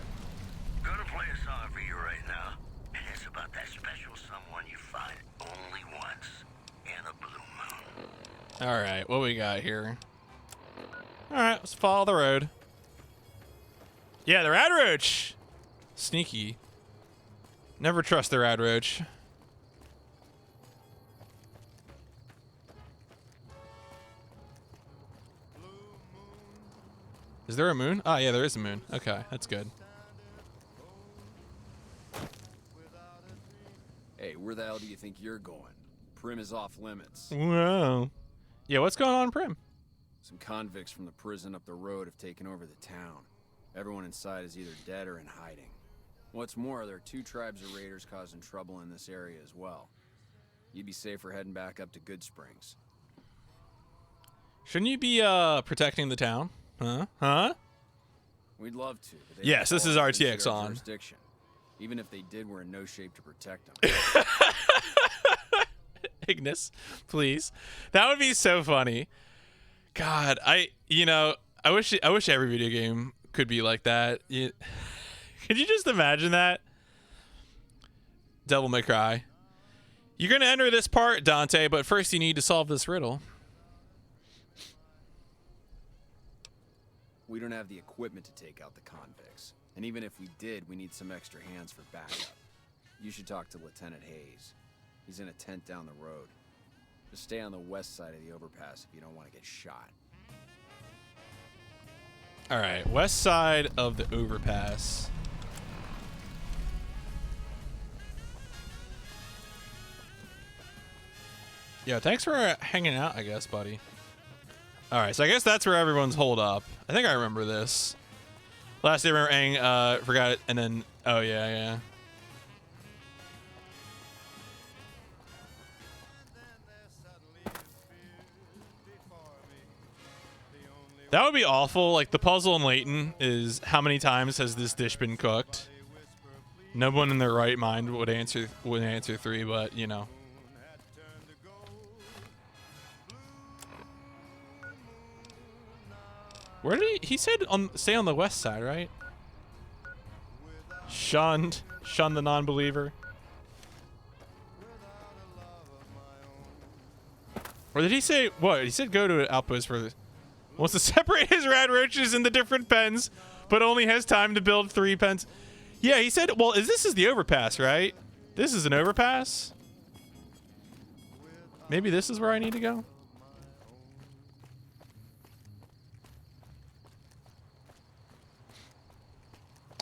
Gonna play a song for you right now. And it's about that special someone you find only once in a blue moon. All right, what we got here? All right, let's follow the road. Yeah, the Rad Roach. Sneaky. Never trust the Rad Roach. Is there a moon? Oh, yeah, there is a moon. Okay, that's good. Hey, where the hell do you think you're going? Prim is off limits. Wow. Yeah, what's going on in Prim? Some convicts from the prison up the road have taken over the town. Everyone inside is either dead or in hiding. What's more, there are 2 tribes of raiders causing trouble in this area as well. You'd be safer heading back up to Good Springs. Shouldn't you be protecting the town? Huh? Huh? We'd love to. But Yes, this is RTX on. Jurisdiction. Even if they did, we're in no shape to protect them. Ignis, please. That would be so funny. God, I wish every video game could be like that. Could you just imagine that? Devil May Cry. You're gonna enter this part, Dante, but first you need to solve this riddle. We don't have the equipment to take out the convicts. And even if we did, we need some extra hands for backup. You should talk to Lieutenant Hayes. He's in a tent down the road. Just stay on the west side of the overpass if you don't want to get shot. All right, west side of the overpass. Yeah, thanks for hanging out, I guess, buddy. All right, so I guess that's where everyone's holed up. I think I remember this. Last day I remember Aang forgot it, and then, oh yeah. That would be awful. Like, the puzzle in Layton is how many times has this dish been cooked? No one in their right mind would answer 3, but you know. Where did he said stay on the west side, right? Shun the non-believer. Or did he say what? He said go to an outpost for wants to separate his rad roaches into different pens, but only has time to build 3 pens. Yeah, he said, well, this is the overpass, right? This is an overpass? Maybe this is where I need to go?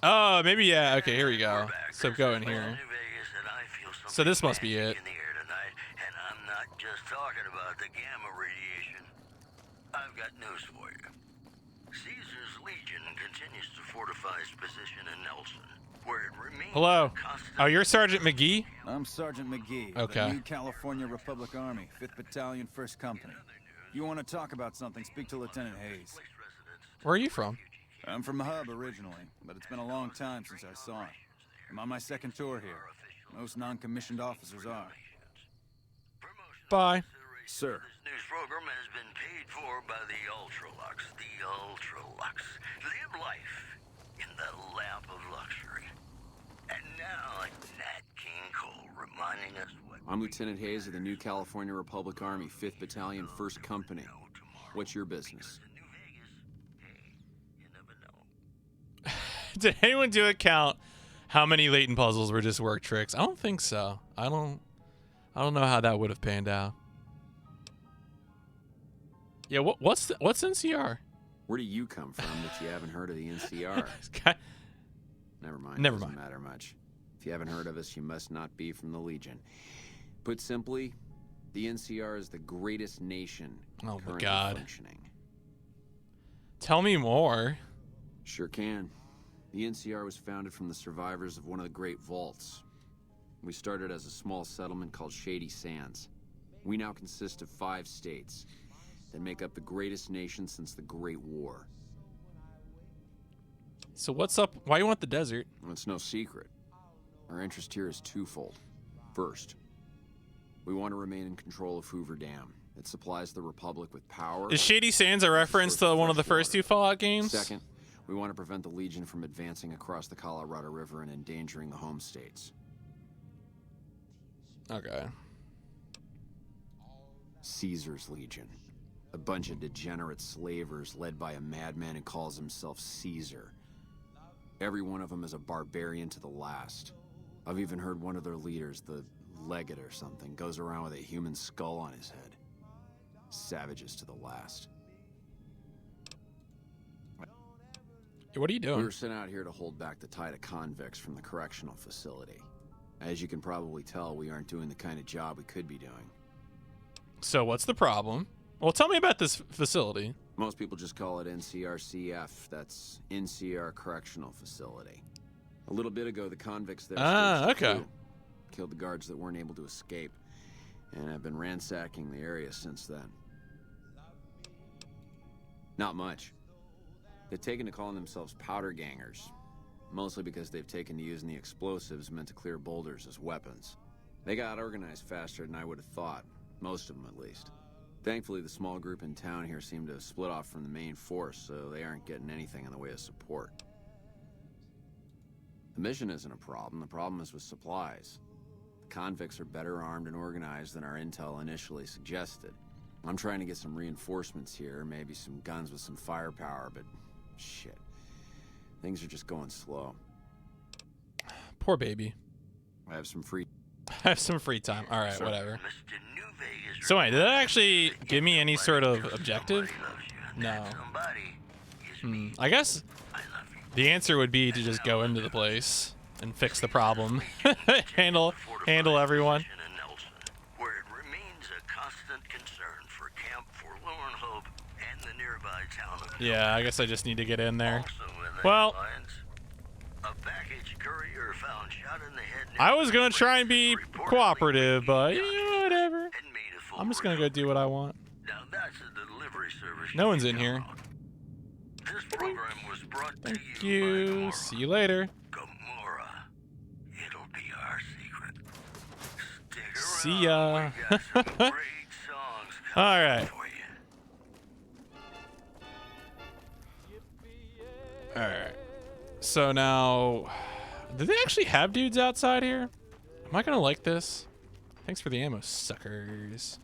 Oh, maybe, yeah. Okay, here we go. So go in here. So this must be it. And I'm not just talking about the gamma radiation. I've got news for you. Caesar's Legion continues to fortify its position in Nelson, where it remains. Hello. Oh, you're Sergeant McGee? I'm Sergeant McGee. Okay. The New California Republic Army, 5th Battalion, 1st Company. If you want to talk about something, speak to Lieutenant Hayes. Where are you from? I'm from the hub originally, but it's been a long time since I saw it. I'm on my 2nd tour here. Most non-commissioned officers are. Bye. Sir. This news program has been paid for by the Ultralux. The Ultralux. Live life in the lap of luxury. And now, Nat King Cole reminding us what... I'm Lieutenant Hayes of the New California Republic Army, 5th Battalion, 1st Company. What's your business? Did anyone do a count how many Layton puzzles were just work tricks? I don't think so. I don't know how that would have panned out. Yeah, what's NCR? Where do you come from that you haven't heard of the NCR? Never mind. Never Doesn't mind. matter much. If you haven't heard of us, you must not be from the Legion. Put simply, the NCR is the greatest nation currently functioning. Tell me more. Sure can. The NCR was founded from the survivors of one of the Great Vaults. We started as a small settlement called Shady Sands. We now consist of 5 states that make up the greatest nation since the Great War. So what's up? Why you want the desert? Well, it's no secret. Our interest here is twofold. First, we want to remain in control of Hoover Dam. It supplies the Republic with power. Is Shady Sands a reference to one of the first 2 Fallout games? Second, we want to prevent the Legion from advancing across the Colorado River and endangering the home states. Okay. Caesar's Legion. A bunch of degenerate slavers led by a madman who calls himself Caesar. Every one of them is a barbarian to the last. I've even heard one of their leaders, the Legate or something, goes around with a human skull on his head. Savages to the last. What are you doing? We were sent out here to hold back the tide of convicts from the correctional facility. As you can probably tell, we aren't doing the kind of job we could be doing. So what's the problem? Well, tell me about this facility. Most people just call it NCRCF. That's NCR Correctional Facility. A little bit ago, the convicts there okay. Killed the guards that weren't able to escape, and have been ransacking the area since then. Not much. They've taken to calling themselves powder gangers, mostly because they've taken to using the explosives meant to clear boulders as weapons. They got organized faster than I would have thought, most of them at least. Thankfully, the small group in town here seem to have split off from the main force, so they aren't getting anything in the way of support. The mission isn't a problem. The problem is with supplies. The convicts are better armed and organized than our intel initially suggested. I'm trying to get some reinforcements here, maybe some guns with some firepower, but shit. Things are just going slow. Poor baby. I have some free time. All right, whatever. So wait, did that actually give me any sort of objective? No. I guess the answer would be to just go into the place and fix the problem. handle everyone. Where it remains a constant concern for Camp Forlorn Hope and the nearby town of Yeah, I guess I just need to get in there. Also in the Well, headlines, a package courier found shot in the head. I was gonna try and be cooperative, but whatever. I'm just gonna go do what I want. Now that's a delivery service. No one's in here. This program was brought Thank you. See you later. Gamora. It'll be our secret. Stick around. See ya. We got some great songs All right. for you. All right. So now, do they actually have dudes outside here? Am I gonna like this? Thanks for the ammo, suckers.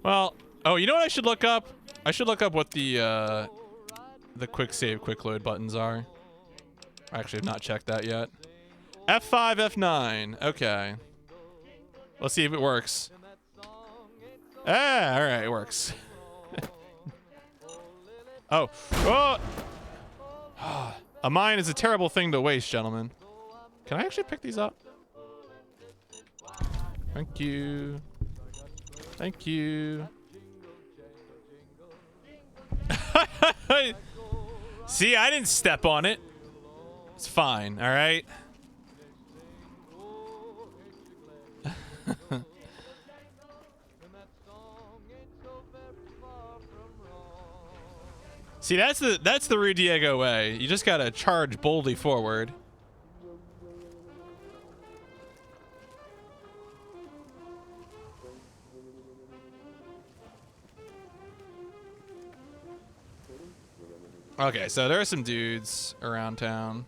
Well, oh, you know what I should look up? I should look up what the quick save, quick load buttons are. I actually have not checked that yet. F5, F9. Okay. Let's see if it works. Ah, all right, it works. Oh. Oh. A mine is a terrible thing to waste, gentlemen. Can I actually pick these up? Thank you. Thank you. See, I didn't step on it. It's fine, all right? See, that's the Rue Diego way. You just gotta charge boldly forward. Okay, so there are some dudes around town.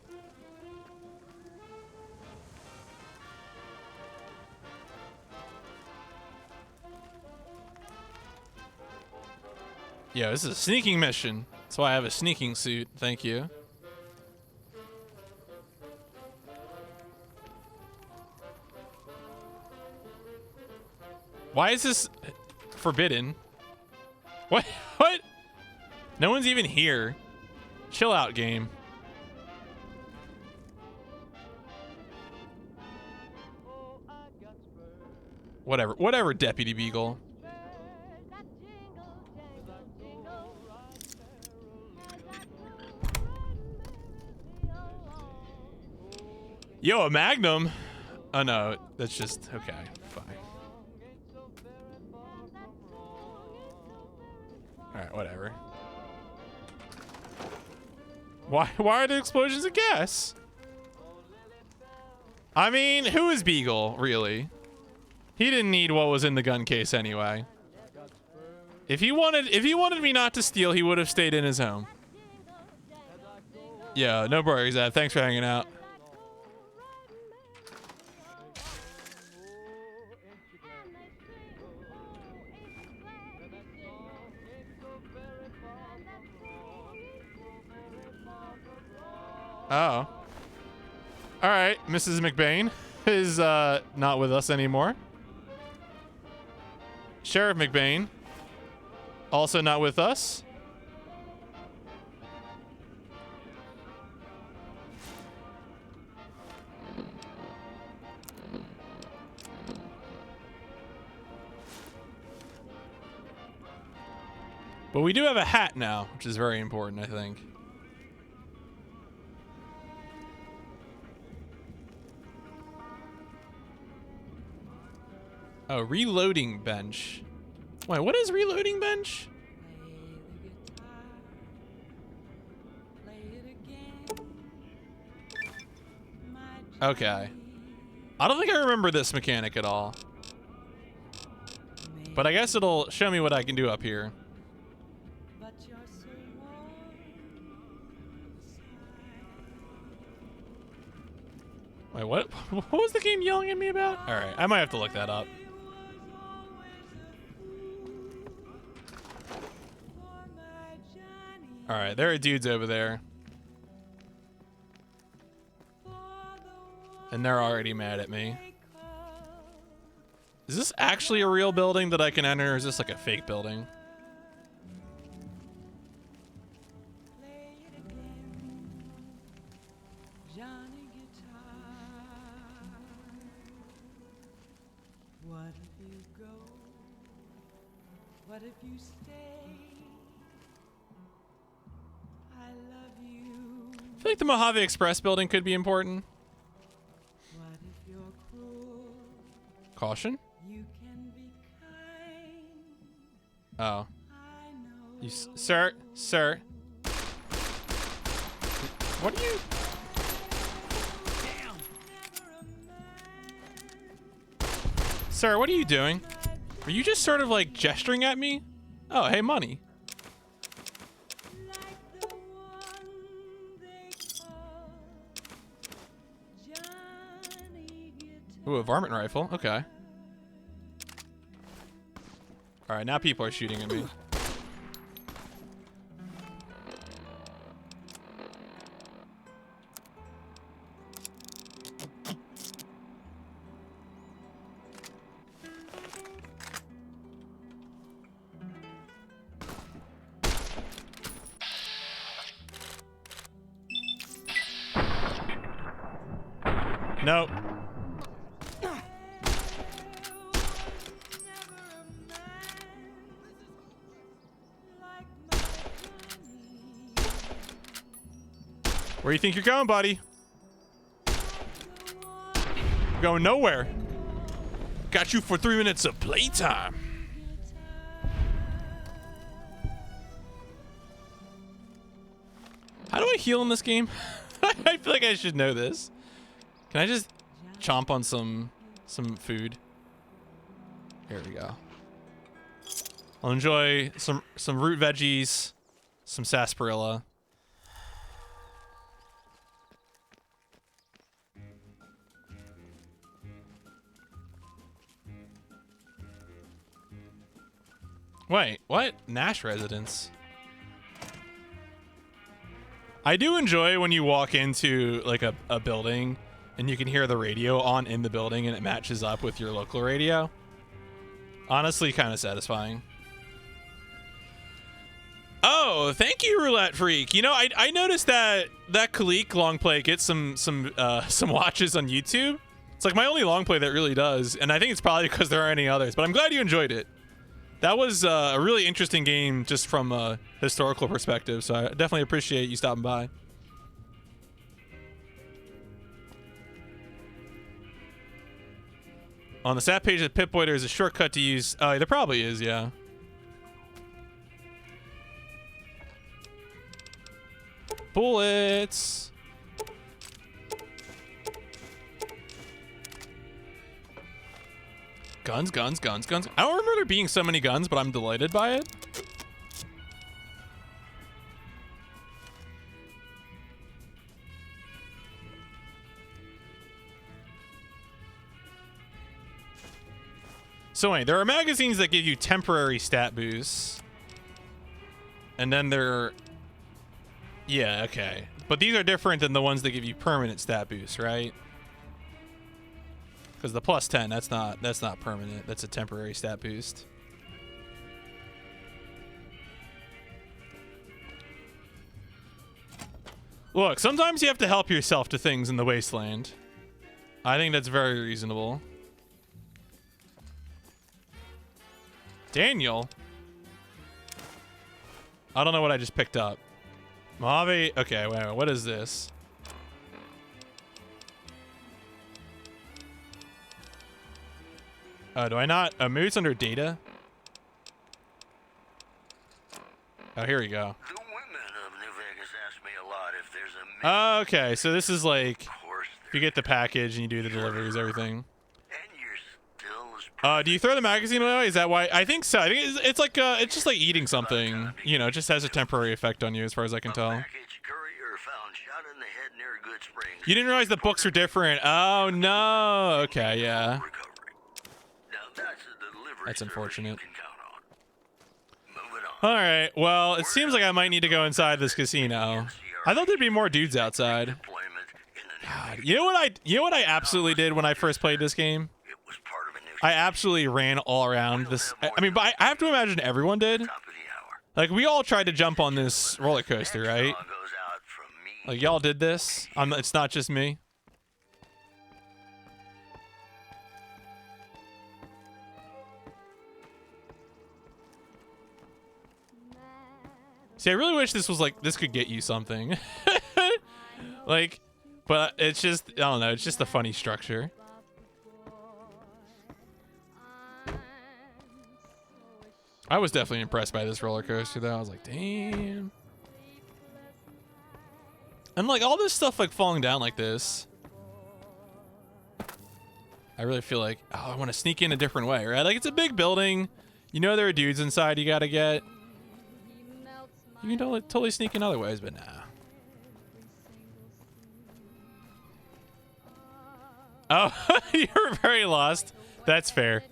Yo, this is a sneaking mission. That's why I have a sneaking suit. Thank you. Why is this forbidden? What? What? No one's even here. Chill out, game. Whatever, Deputy Beagle. Yo, a Magnum? Oh no, that's just okay. Fine. All right, whatever. Why are the explosions of gas? I mean, who is Beagle, really? He didn't need what was in the gun case anyway. If he wanted me not to steal, he would have stayed in his home. Yeah, no worries, Ed. Thanks for hanging out. Oh. All right, Mrs. McBain is not with us anymore. Sheriff McBain, also not with us. But we do have a hat now, which is very important, I think. Oh, reloading bench. Wait, what is reloading bench? Okay. I don't think I remember this mechanic at all. But I guess it'll show me what I can do up here. Wait, what? What was the game yelling at me about? All right, I might have to look that up. All right, there are dudes over there. And they're already mad at me. Is this actually a real building that I can enter, or is this like a fake building? What if you go? What if you stay? I love you. I feel like the Mojave Express building could be important. What if you're cruel? Caution. You can be kind. Oh. You, sir. What are you? Sir, what are you doing? Are you just sort of like gesturing at me? Oh, hey, money. Ooh, a varmint rifle. Okay. All right, now people are shooting at me. Nope. Where do you think you're going, buddy? You're going nowhere. Got you for 3 minutes of playtime. How do I heal in this game? I feel like I should know this. Can I just chomp on some food? Here we go. I'll enjoy some root veggies, some sarsaparilla. Wait, what? Nash residence. I do enjoy when you walk into like a building and you can hear the radio on in the building and it matches up with your local radio. Honestly, kind of satisfying. Oh, thank you, Roulette Freak. You know, I noticed that Khalik long play gets some watches on YouTube. It's like my only long play that really does, and I think it's probably because there aren't any others. But I'm glad you enjoyed it. That was a really interesting game just from a historical perspective, so I definitely appreciate you stopping by. On the stat page of Pip-Boy, there's a shortcut to use. Oh, there probably is, yeah. Bullets. Guns. I don't remember there being so many guns, but I'm delighted by it. So wait, there are magazines that give you temporary stat boosts. And then there... Yeah, okay. But these are different than the ones that give you permanent stat boosts, right? Because the plus 10, that's not permanent. That's a temporary stat boost. Look, sometimes you have to help yourself to things in the wasteland. I think that's very reasonable. Daniel? I don't know what I just picked up. Mojave. Okay, wait, what is this? Oh, do I not? Maybe it's under data? Oh, here we go. The women of New Vegas ask me a lot if there's a Oh, okay, so this is like, if you get the package and you do the deliveries, everything. Do you throw the magazine away? Is that why? I think so. I think it's like it's just like eating something. You know, it just has a temporary effect on you, as far as I can tell. You didn't realize the books are different. Oh no. Okay, yeah. That's unfortunate. All right. Well, it seems like I might need to go inside this casino. I thought there'd be more dudes outside. God, you know what I absolutely did when I first played this game? I absolutely ran all around this. I mean, but I have to imagine everyone did. Like, we all tried to jump on this roller coaster, right? Like, y'all did this. It's not just me. See, I really wish this was like, this could get you something. Like, but it's just, I don't know, it's just a funny structure. I was definitely impressed by this roller coaster, though. I was like, damn. And like all this stuff like falling down like this. I really feel like, oh, I want to sneak in a different way, right? Like, it's a big building. You know there are dudes inside you gotta get. You can totally sneak in other ways, but nah. Oh, you're very lost. That's fair.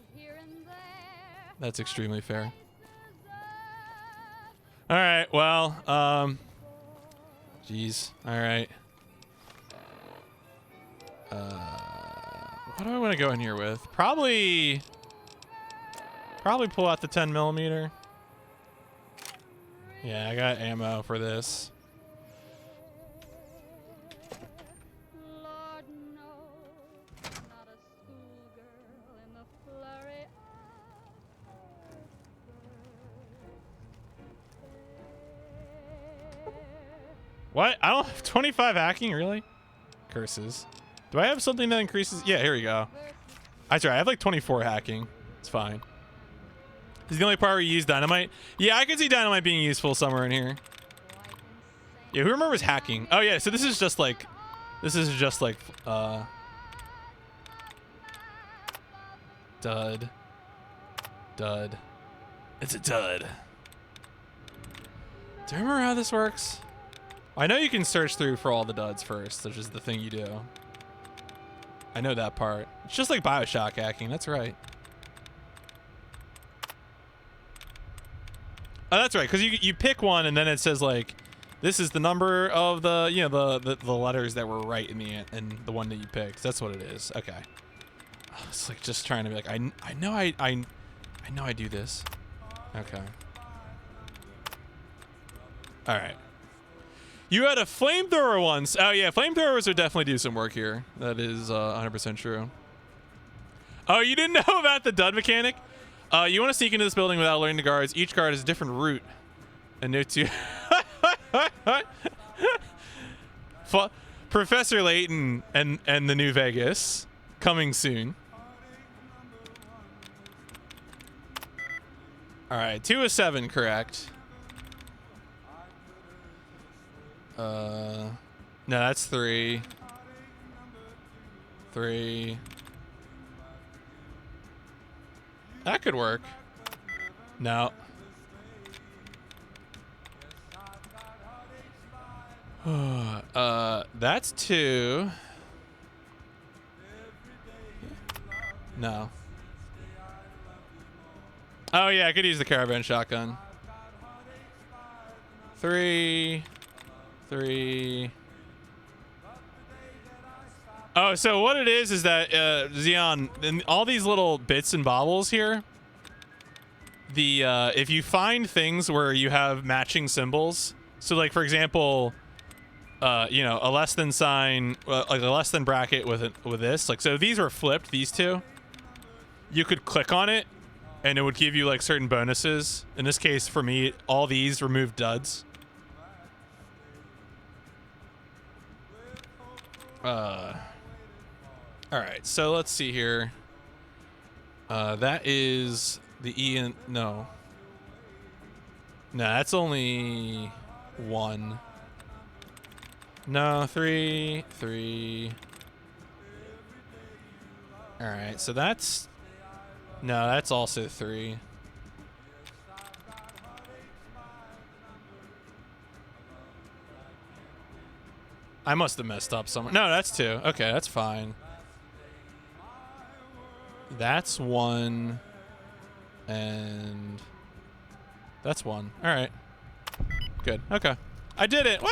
That's extremely fair. All right, well, geez, all right. What do I want to go in here with? Probably pull out the 10mm. Yeah, I got ammo for this. What? I don't have 25 hacking, really? Curses. Do I have something that increases? Yeah, here we go. That's right, I have like 24 hacking. It's fine. This is the only part where you use dynamite. Yeah, I could see dynamite being useful somewhere in here. Yeah, who remembers hacking? Oh yeah, so this is just like dud. Dud. It's a dud. Do you remember how this works? I know you can search through for all the duds first, which is the thing you do. I know that part. It's just like BioShock hacking, that's right. Oh, that's right, because you pick one and then it says like, this is the number of the, you know, the letters that were right in the one that you picked. That's what it is. Okay. It's like just trying to be like, I know I do this. Okay. All right. You had a flamethrower once. Oh yeah, flamethrowers would definitely do some work here. That is 100% true. Oh, you didn't know about the dud mechanic? You want to sneak into this building without alerting the guards. Each guard has a different route. And note to Professor Layton and the New Vegas coming soon. All right, 2 of 7 correct. No, that's 3. 3. That could work. No. That's 2. No. Oh yeah, I could use the caravan shotgun. 3. 3. Oh, so what it is that Xeon, in all these little bits and bobbles here, the if you find things where you have matching symbols, so like for example, you know, a less than sign, like a less than bracket with this, like so these were flipped, these two. You could click on it, and it would give you like certain bonuses. In this case, for me, all these removed duds. All right, so let's see here. That is the E and no, that's only one. No, three. All right, so that's no, that's also 3. I must have messed up somewhere. No, that's 2. Okay, that's fine. That's 1. And that's 1. All right. Good. Okay. I did it. Woo!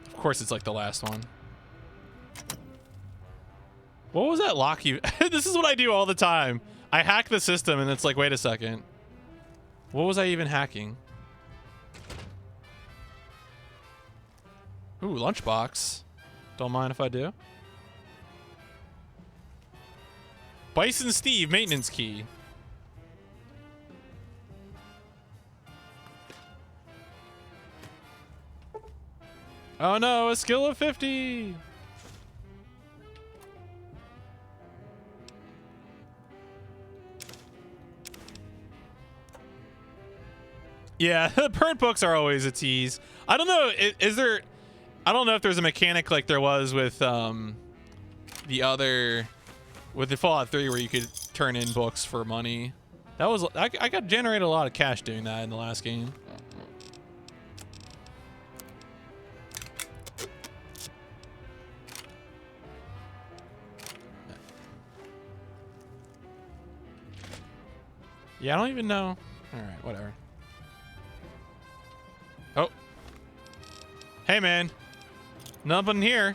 Of course, it's like the last one. What was that lock you? This is what I do all the time. I hack the system and it's like, wait a second. What was I even hacking? Ooh, lunchbox. Don't mind if I do. Bison Steve, maintenance key. Oh no, a skill of 50. Yeah, the pernt books are always a tease. I don't know, is there... I don't know if there's a mechanic like there was with the other... with the Fallout 3 where you could turn in books for money. That was... I got generated a lot of cash doing that in the last game. Yeah, I don't even know. Alright, whatever. Oh. Hey, man. Nothing here.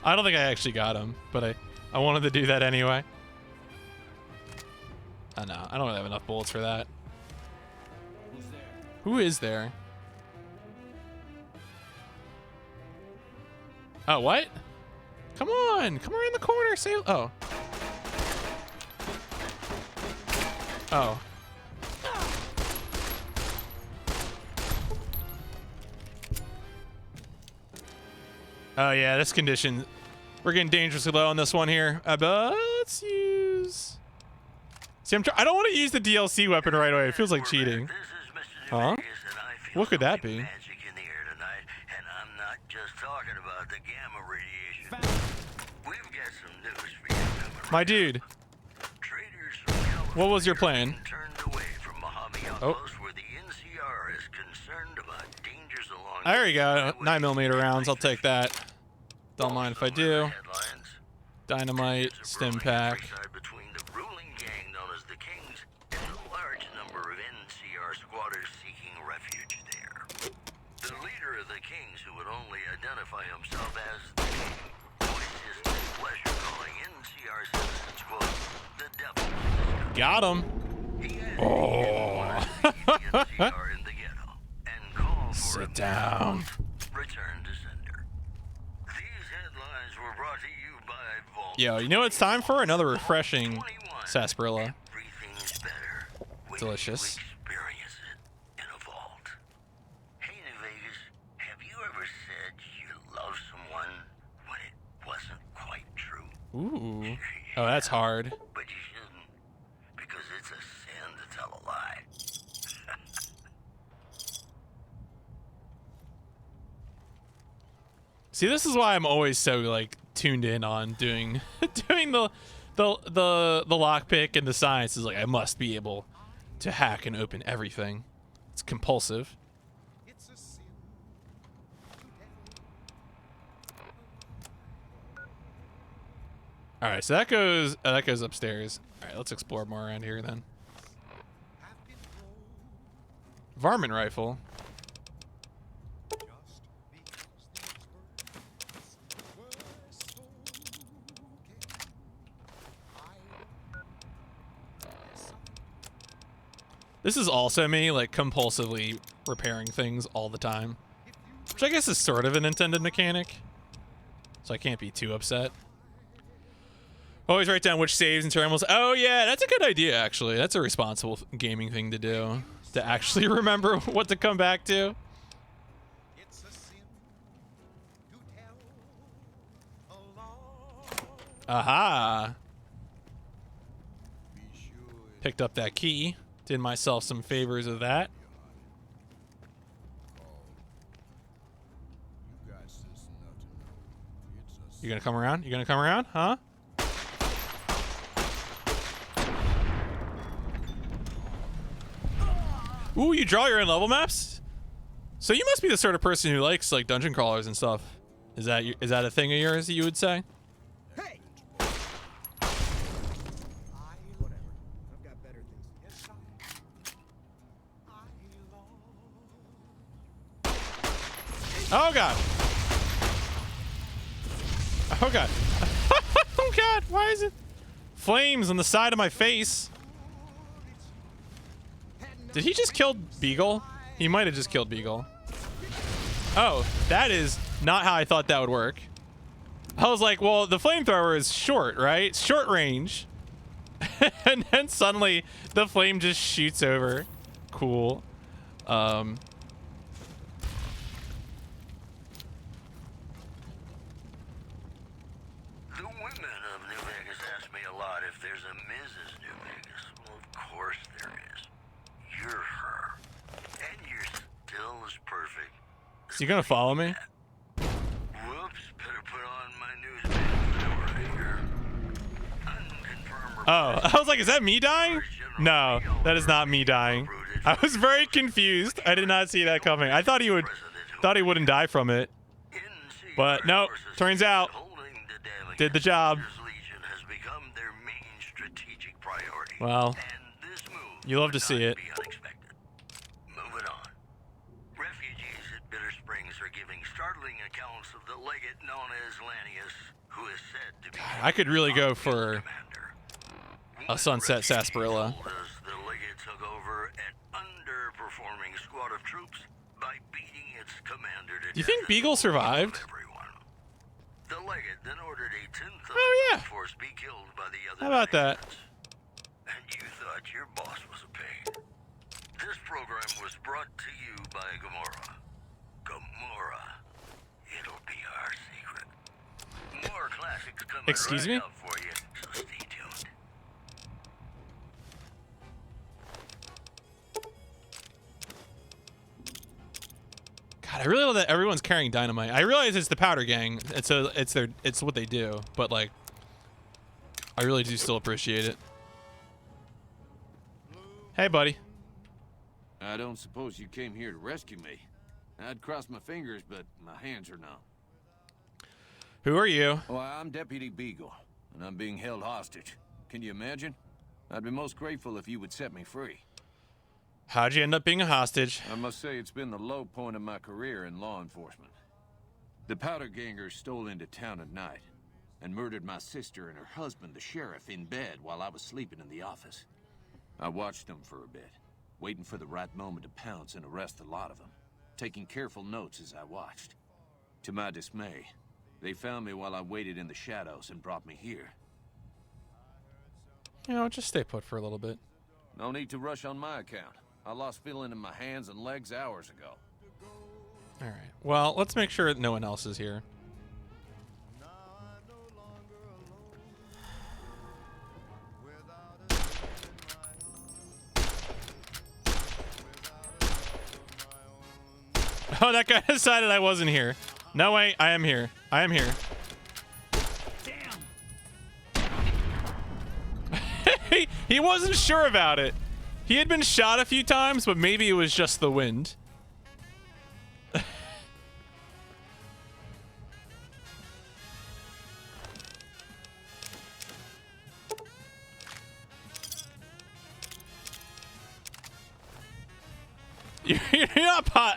I don't think I actually got him, but I wanted to do that anyway. I know. I don't really have enough bullets for that. Who's there? Who is there? Oh, what? Come on. Come around the corner. Say, oh. Oh. Oh, yeah, this condition. We're getting dangerously low on this one here. But let's use... See, I don't want to use the DLC weapon right away. It feels like cheating. Huh? What could that be? My dude. What was your plan? Oh. There you go. 9mm rounds. I'll take that. Don't mind if I do. Dynamite, stim pack. Got him. Oh. Sit down. Yo, you know what it's time for? Another refreshing sarsaparilla. Delicious. Ooh. Oh, that's hard. But you shouldn't, because it's a sin to tell a lie. See, this is why I'm always so like tuned in on doing the lockpick and the science. Is like I must be able to hack and open everything. It's compulsive. All right, so that goes upstairs. All right, let's explore more around here then. Varmint rifle. This is also me, like, compulsively repairing things all the time. Which I guess is sort of an intended mechanic. So I can't be too upset. Always write down which saves and terminals. Oh, yeah, that's a good idea, actually. That's a responsible gaming thing to do. To actually remember what to come back to. Aha! Picked up that key. Did myself some favors of that. You gonna come around? You gonna come around? Huh? Ooh, you draw your own level maps? So you must be the sort of person who likes like dungeon crawlers and stuff. Is that a thing of yours that you would say? Hey! Whatever. I've got better things. Oh god. Oh god. Oh god, why is it flames on the side of my face? Did he just kill Beagle? He might have just killed Beagle. Oh, that is not how I thought that would work. I was like, well, the flamethrower is short, right? It's short range. And then suddenly the flame just shoots over. Cool. The women of New Vegas ask me a lot if there's a Mrs. New Vegas. Well, of course there is. You're her. And you're still as perfect. Is he gonna follow me? Whoops, better put on my news pants over here. Unconfirmed. Oh, I was like, is that me dying? No, that is not me dying. I was very confused. I did not see that coming. I thought he wouldn't die from it. But no, turns out did the job. Well, you love to see it. Moving on. Refugees at Bitter Springs are giving startling accounts of the legate known as Lanius, who is said to be I could really go for a Sunset Sarsaparilla. as the legate took over an underperforming squad of troops by beating its commander to Do you think Beagle survived? The legate then ordered a 10th of Oh, yeah. the force be killed by the other. How about that? And you thought your boss was a pain. This program was brought to you by Gamora. Gamora. It'll be our secret. More classics coming Excuse me? up for you, so stay tuned. God, I really love that everyone's carrying dynamite. I realize it's the Powder Gang. It's what they do, but like, I really do still appreciate it. Hey, buddy. I don't suppose you came here to rescue me. I'd cross my fingers, but my hands are numb. Who are you? Well, I'm Deputy Beagle, and I'm being held hostage. Can you imagine? I'd be most grateful if you would set me free. How'd you end up being a hostage? I must say it's been the low point of my career in law enforcement. The Powder Gangers stole into town at night and murdered my sister and her husband, the sheriff, in bed while I was sleeping in the office. I watched them for a bit, waiting for the right moment to pounce and arrest the lot of them, taking careful notes as I watched. To my dismay, they found me while I waited in the shadows and brought me here. You know, just stay put for a little bit. No need to rush on my account. I lost feeling in my hands and legs hours ago. All right. Well, let's make sure no one else is here. Oh, that guy decided I wasn't here. No, wait, I am here. I am here. Damn. He wasn't sure about it. He had been shot a few times, but maybe it was just the wind.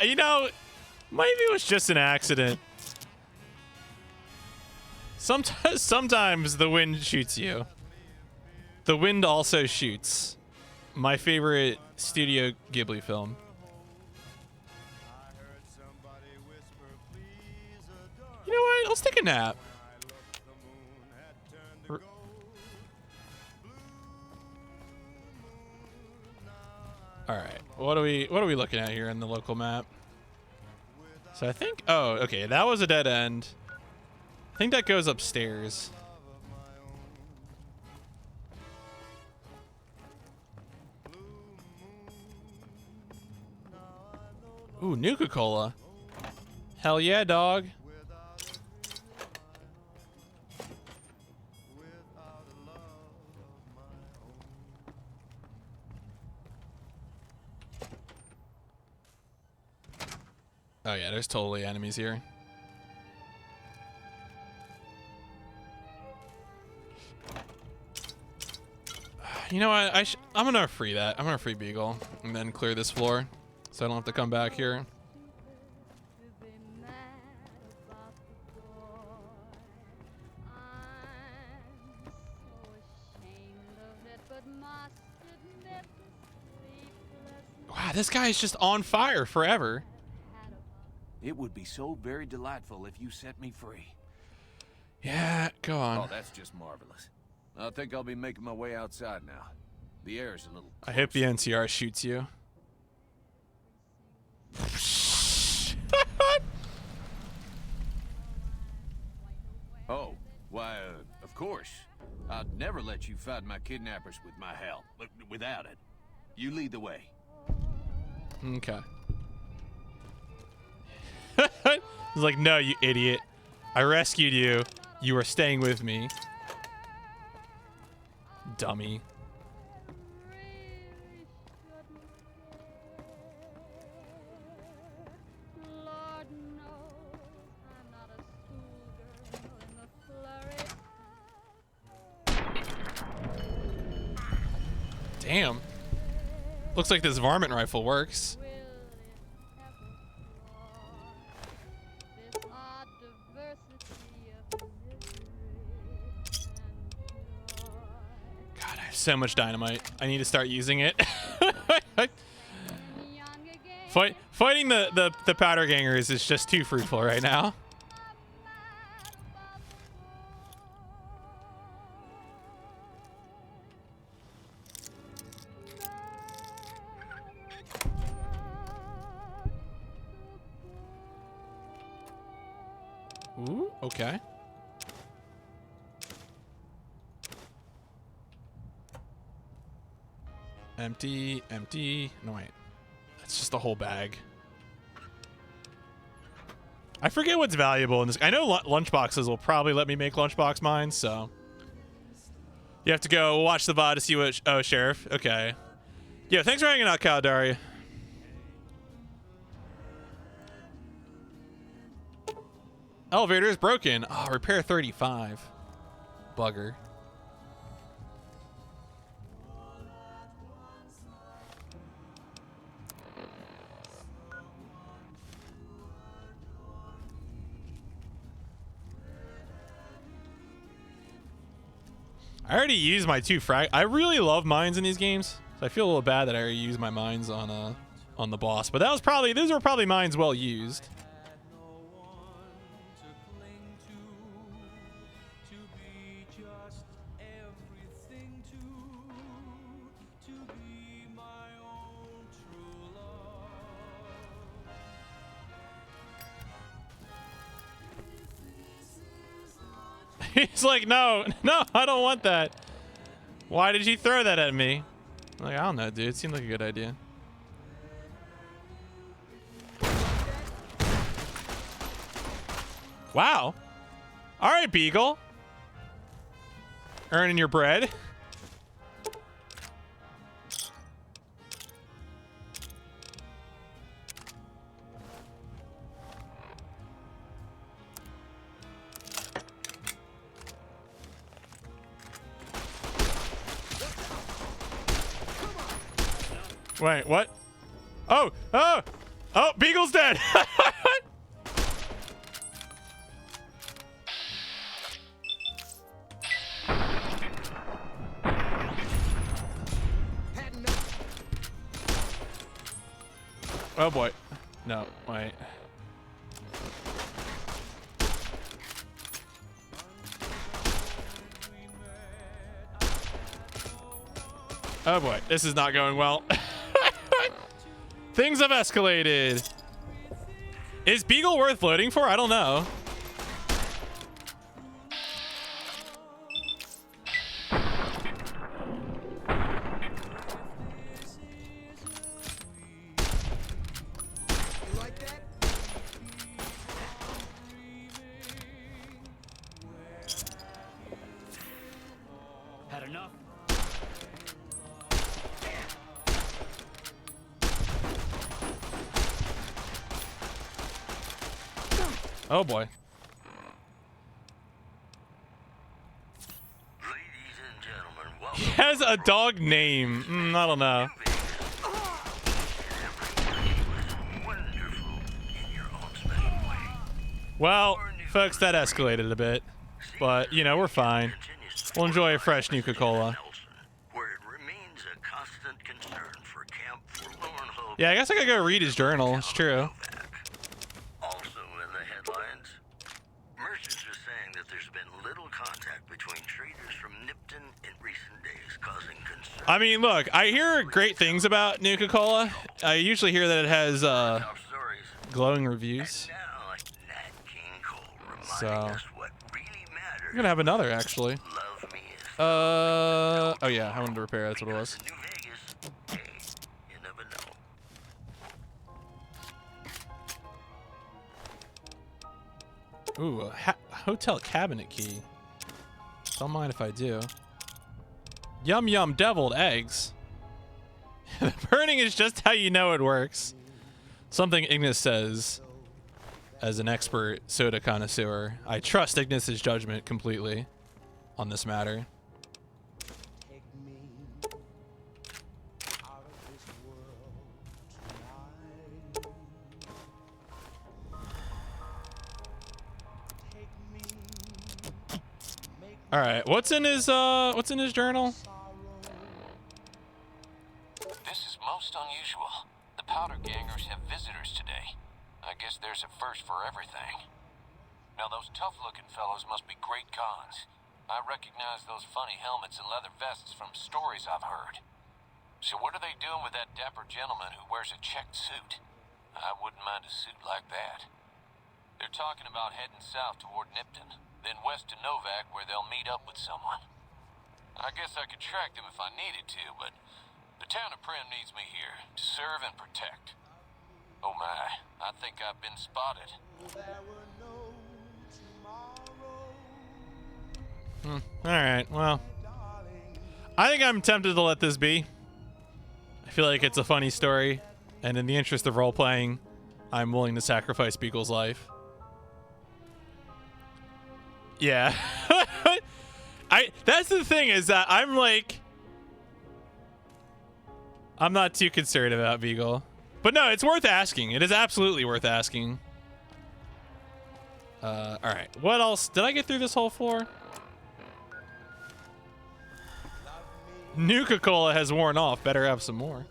You know, maybe it was just an accident. Sometimes the wind shoots you. The wind also shoots. My favorite Studio Ghibli film. You know what? Let's take a nap. All right. What are we looking at here in the local map? So I think, oh, okay, that was a dead end. I think that goes upstairs. Ooh, Nuka-Cola. Hell yeah, dog. Oh yeah, there's totally enemies here. You know what? I'm gonna free that. I'm gonna free Beagle and then clear this floor, so I don't have to come back here. Wow, this guy is just on fire forever. It would be so very delightful if you set me free. Yeah, go on. Oh, that's just marvelous. I think I'll be making my way outside now. The air is a little I hope the NCR shoots you. Oh, why, of course. I'd never let you fight my kidnappers with my help, but without it. You lead the way. Okay. He's like, no, you idiot. I rescued you. You are staying with me. Dummy. Damn. Looks like this varmint rifle works. God, I have so much dynamite. I need to start using it. Fighting the powder gangers is just too fruitful right now. Ooh, okay. Empty, empty. No, wait. That's just the whole bag. I forget what's valuable in this. I know lunchboxes will probably let me make lunchbox mines, so. You have to go watch the VOD to see what. Oh, Sheriff. Okay. Yeah, thanks for hanging out, Caldari. Elevator is broken. Oh, repair 35. Bugger. I already used my 2 frag. I really love mines in these games. So I feel a little bad that I already used my mines on the boss. But that was probably, those were probably mines well used. He's like, no, I don't want that. Why did you throw that at me? I'm like, I don't know, dude. It seemed like a good idea. Wow. All right, Beagle. Earning your bread. Wait, what? Oh! Oh! Oh, Beagle's dead. Oh boy. No, wait. Oh boy, this is not going well. Things have escalated. Is Beagle worth loading for? I don't know. Had enough? Oh boy. He has a dog name. I don't know. Well, folks, that escalated a bit. But, you know, we're fine. We'll enjoy a fresh Nuka-Cola. Yeah, I guess I gotta go read his journal. It's true. Also in the headlines, merchants are saying that there's been little contact between traders from Nipton in recent days, causing concern. I mean, look, I hear great things about Nuka-Cola. I usually hear that it has glowing reviews. So I'm gonna have another actually. Oh yeah, I wanted to repair. That's what it was. Ooh, a hotel cabinet key. Don't mind if I do. Yum yum deviled eggs. The burning is just how you know it works. Something Ignis says. As an expert soda connoisseur, I trust Ignis's judgment completely on this matter. All right, what's in his journal? This is most unusual. The Powder Gangers have visitors today. I guess there's a first for everything. Now those tough-looking fellows must be great cons. I recognize those funny helmets and leather vests from stories I've heard. So what are they doing with that dapper gentleman who wears a checked suit? I wouldn't mind a suit like that. They're talking about heading south toward Nipton, then west to Novak where they'll meet up with someone. I guess I could track them if I needed to, but the town of Primm needs me here to serve and protect. Oh my, I think I've been spotted. Alright, well. I think I'm tempted to let this be. I feel like it's a funny story, and in the interest of role-playing, I'm willing to sacrifice Beagle's life. Yeah. That's the thing, is that I'm like... I'm not too concerned about Beagle. But no, it's worth asking. It is absolutely worth asking. Alright. What else? Did I get through this whole floor? Nuka-Cola has worn off. Better have some more.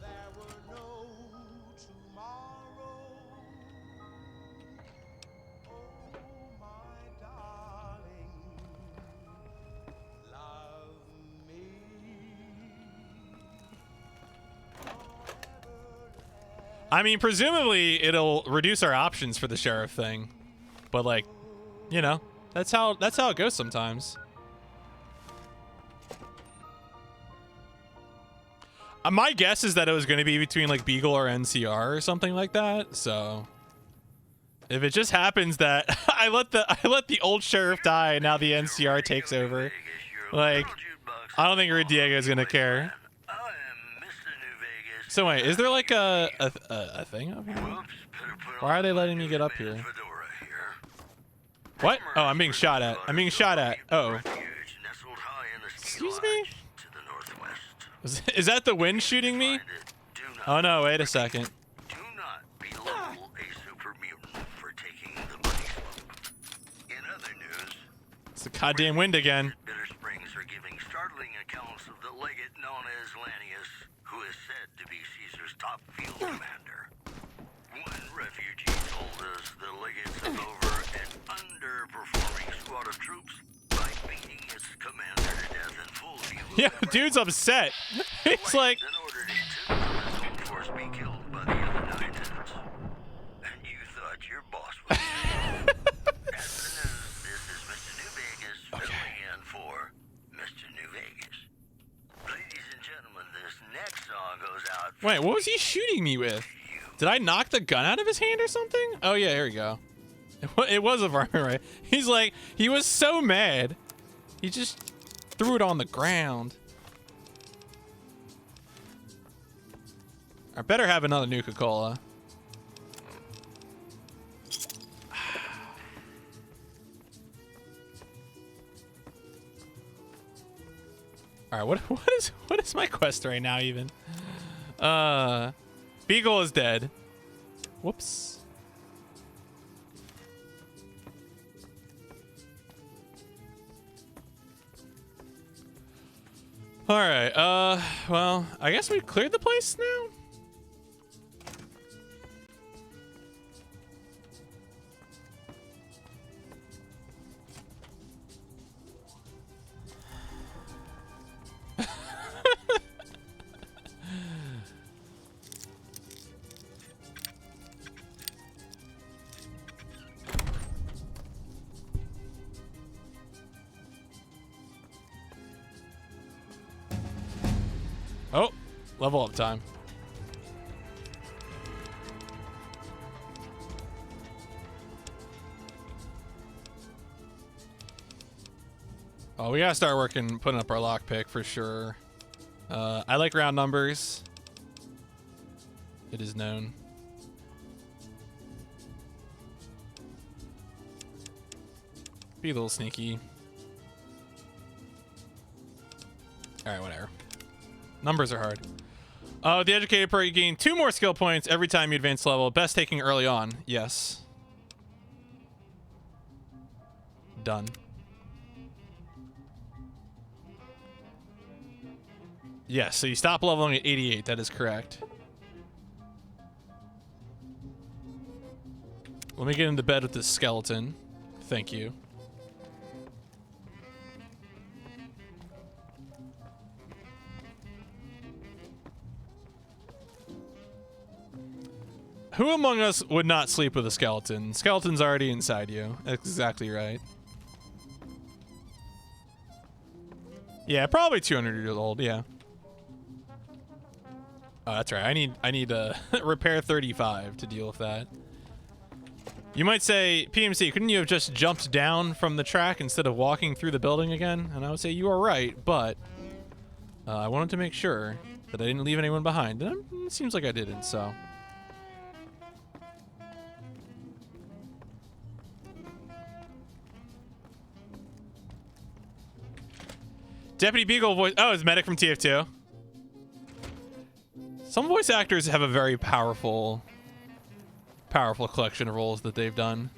I mean, presumably it'll reduce our options for the sheriff thing, but like, you know, that's how it goes sometimes. My guess is that it was going to be between like Beagle or NCR or something like that. So if it just happens that I let the old sheriff die and now the NCR takes over, like, I don't think Red Diego is going to care. So wait, is there like a thing up here? Why are they letting me get up here? What? Oh, I'm being shot at. I'm being shot at. Oh. Excuse me? Is that the wind shooting me? Oh no, wait a second. It's the goddamn wind again. Bitter Springs are giving startling accounts of the legate known as Lanius, who is said to be Caesar's top field commander. One refugee told us the legate took over an underperforming squad of troops by beating its commander to death in full view. Yeah, the dude's upset. It's like... Then ordered a 2 of his own force be killed by the other 9 tenants. And you thought your boss was That's the news. This is Mr. New Vegas, filling in for Mr. New Vegas. Ladies and gentlemen, this next song goes out. Wait, what was he shooting me with? Did I knock the gun out of his hand or something? Oh yeah, here we go. It was a varmint, right? He's like, he was so mad. He just threw it on the ground. I better have another Nuka-Cola. All right, what is my quest right now even? Beagle is dead. Whoops. All right. Well, I guess we cleared the place now. Oh, level up time. Oh, we gotta start putting up our lockpick for sure. I like round numbers. It is known. Be a little sneaky. All right, whatever. Numbers are hard. The educated part, you gain 2 more skill points every time you advance level. Best taking early on. Yes. Done. Yes, so you stop leveling at 88. That is correct. Let me get into bed with this skeleton. Thank you. Who among us would not sleep with a skeleton? Skeleton's already inside you. That's exactly right. Yeah, probably 200 years old, yeah. Oh, that's right. I need repair 35 to deal with that. You might say, PMC, couldn't you have just jumped down from the track instead of walking through the building again? And I would say you are right, but I wanted to make sure that I didn't leave anyone behind. And it seems like I didn't, so... Deputy Beagle voice. Oh, it's Medic from TF2. Some voice actors have a very powerful collection of roles that they've done.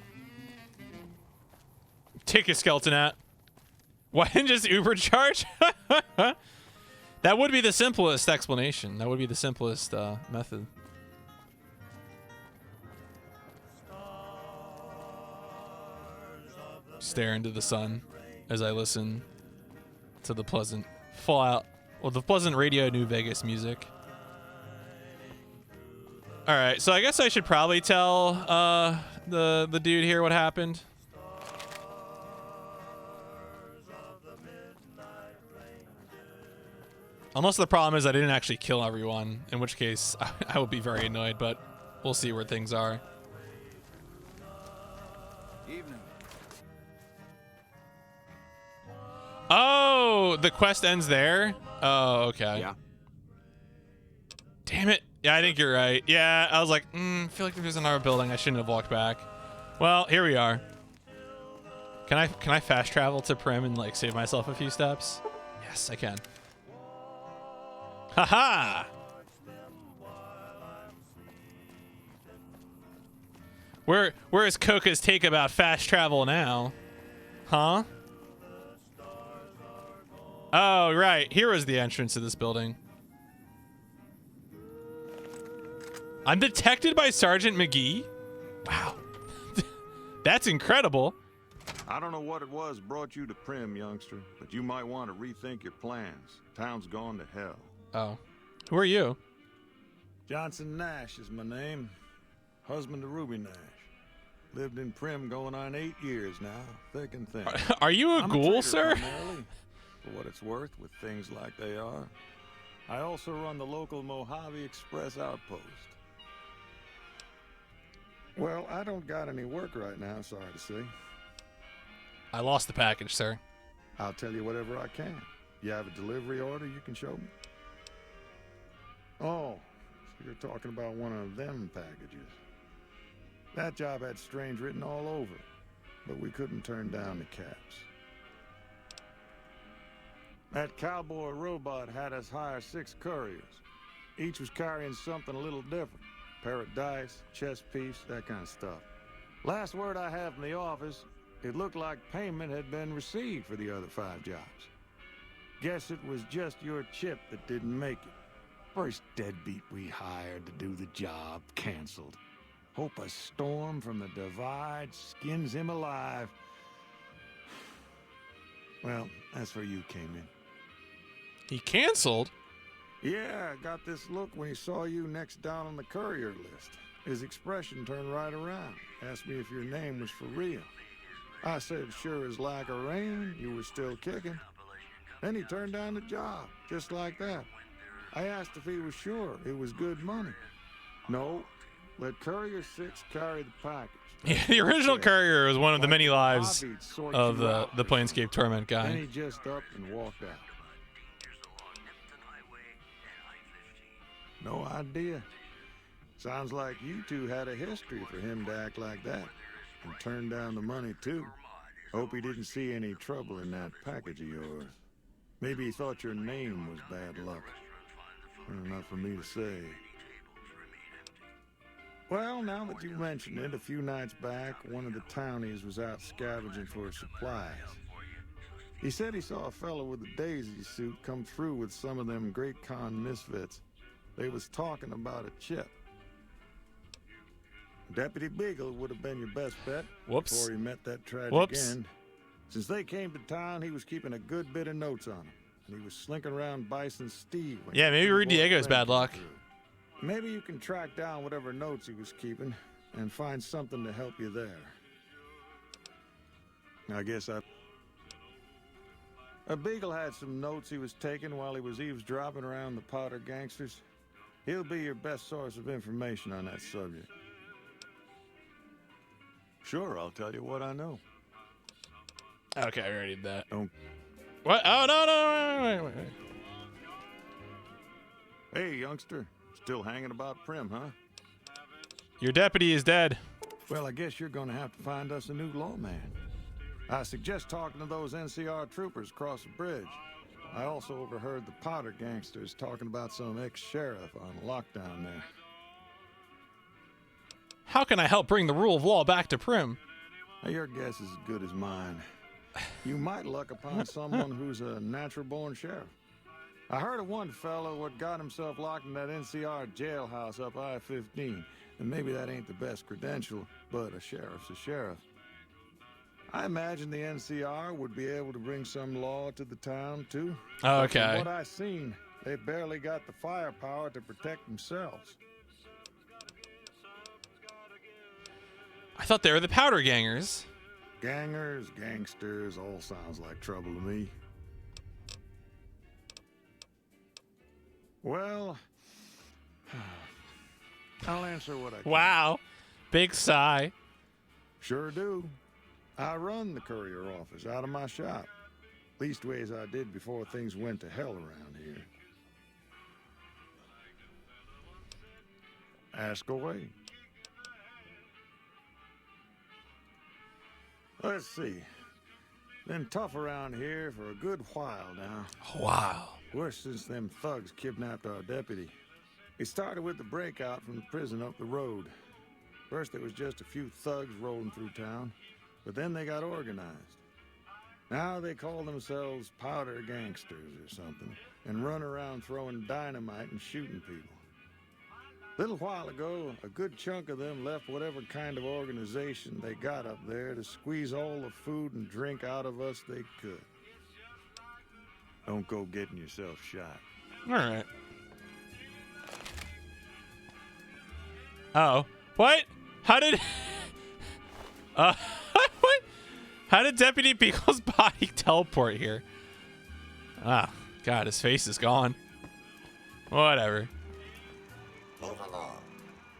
Take a skeleton at. Why didn't just Uber charge? That would be the simplest explanation. That would be the simplest method. Stare into the sun as I listen to the pleasant the pleasant radio New Vegas music. All right, so I guess I should probably tell the dude here what happened. Unless the problem is I didn't actually kill everyone, in which case I would be very annoyed, but we'll see where things are. Evening. Oh, the quest ends there? Oh, okay. Yeah. Damn it. Yeah, I think you're right. Yeah, I was like, I feel like if there's another building, I shouldn't have walked back. Well, here we are. Can I fast travel to Prim and like save myself a few steps? Yes, I can. Haha! Where is Coca's take about fast travel now? Huh? Oh, right. Here was the entrance to this building. I'm detected by Sergeant McGee? Wow. That's incredible. I don't know what it was brought you to Prim, youngster, but you might want to rethink your plans. Town's gone to hell. Oh. Who are you? Johnson Nash is my name. Husband to Ruby Nash. Lived in Prim going on 8 years now, thick and thin. Are you a I'm ghoul, trader sir? primarily, for what it's worth with things like they are. I also run the local Mojave Express outpost. Well, I don't got any work right now, sorry to say. I lost the package, sir. I'll tell you whatever I can. You have a delivery order you can show me? Oh, so you're talking about one of them packages. That job had Strange written all over it, but we couldn't turn down the caps. That cowboy robot had us hire 6 couriers. Each was carrying something a little different. Pair of dice, chess piece, that kind of stuff. Last word I have from the office, it looked like payment had been received for the other 5 jobs. Guess it was just your chip that didn't make it. First deadbeat we hired to do the job canceled. Hope a storm from the divide skins him alive. Well, that's where you came in. He canceled? Yeah, got this look when he saw you next down on the courier list. His expression turned right around. Asked me if your name was for real. I said, sure as lack of rain, you were still kicking. Then he turned down the job, just like that. I asked if he was sure it was good money. No, let Courier 6 carry the package. Yeah, the original courier was one of the many lives of the Planescape Torment Then guy. he just up and walked out. No idea. Sounds like you two had a history for him to act like that. And turn down the money, too. Hope he didn't see any trouble in that package of yours. Maybe he thought your name was bad luck. Not for me to say. Well, now that you mention it, a few nights back, one of the townies was out scavenging for supplies. He said he saw a fellow with a daisy suit come through with some of them Great Khan misfits. They was talking about a chip. Deputy Beagle would have been your best bet. Whoops. Before he met that tragic Whoops. end. Since they came to town, he was keeping a good bit of notes on him. And he was slinking around Bison Steve. when Yeah, your maybe two Rudy boy Diego's friend bad luck. came through. Maybe you can track down whatever notes he was keeping and find something to help you there. I guess A Beagle had some notes he was taking while he was eavesdropping around the Potter gangsters. He'll be your best source of information on that subject. Sure, I'll tell you what I know. Okay, I already did that. Don't. What? Oh, no, wait. Hey, youngster. Still hanging about Prim, huh? Your deputy is dead. Well, I guess you're gonna have to find us a new lawman. I suggest talking to those NCR troopers across the bridge. I also overheard the Potter gangsters talking about some ex-sheriff on lockdown there. How can I help bring the rule of law back to Prim? Now, your guess is as good as mine. You might luck upon someone who's a natural-born sheriff. I heard of one fellow what got himself locked in that NCR jailhouse up I-15. And maybe that ain't the best credential, but a sheriff's a sheriff. I imagine the NCR would be able to bring some law to the town, too. Oh, But from okay. what I've seen, they barely got the firepower to protect themselves. I thought they were the Powder Gangers. Gangers, gangsters, all sounds like trouble to me. Well, I'll answer what I can. Wow. Big sigh. Sure do. I run the courier office out of my shop. Leastways I did before things went to hell around here. Ask away. Let's see. Been tough around here for a good while now. Wow. Worse since them thugs kidnapped our deputy. It started with the breakout from the prison up the road. First there was just a few thugs rolling through town, but then they got organized. Now they call themselves powder gangsters or something, and run around throwing dynamite and shooting people. A little while ago, a good chunk of them left whatever kind of organization they got up there to squeeze all the food and drink out of us they could. Don't go getting yourself shot. All right. Oh, what? How did? What? How did Deputy Beagle's body teleport here? Ah, God, his face is gone. Whatever. Move along.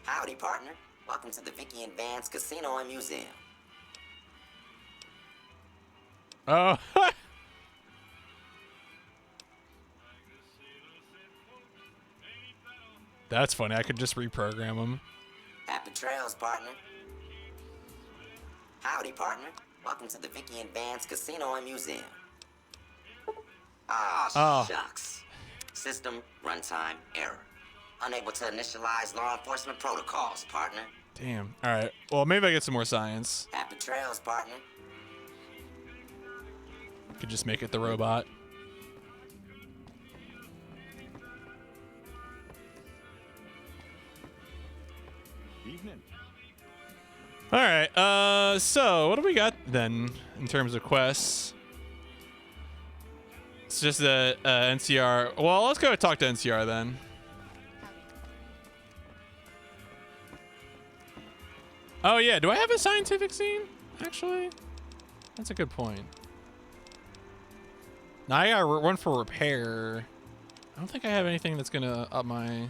Howdy, partner. Welcome to the Vicky and Vance Casino and Museum. Oh. That's funny. I could just reprogram him. Happy trails, partner. Howdy, partner. Welcome to the Vicky and Vance Casino and Museum. Oh. Shucks. System runtime error. Unable to initialize law enforcement protocols, partner. Damn. All right. Well, maybe I get some more science. Happy trails, partner. Could just make it the robot. Evening. All right. So what do we got then in terms of quests? It's just the NCR. Well, let's go talk to NCR then. Oh yeah, do I have a scientific scene? Actually, that's a good point. Now I got one for repair. I don't think I have anything that's gonna up my.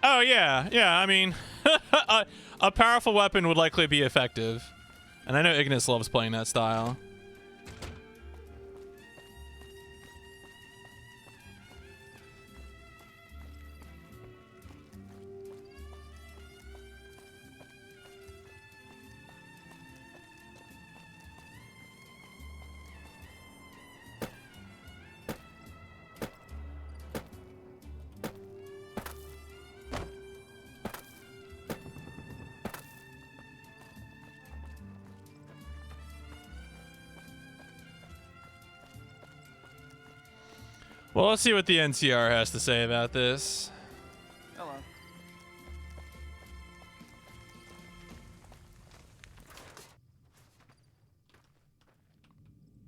Oh yeah, yeah. I mean, a powerful weapon would likely be effective, and I know Ignis loves playing that style. Well, let's see what the NCR has to say about this. Hello.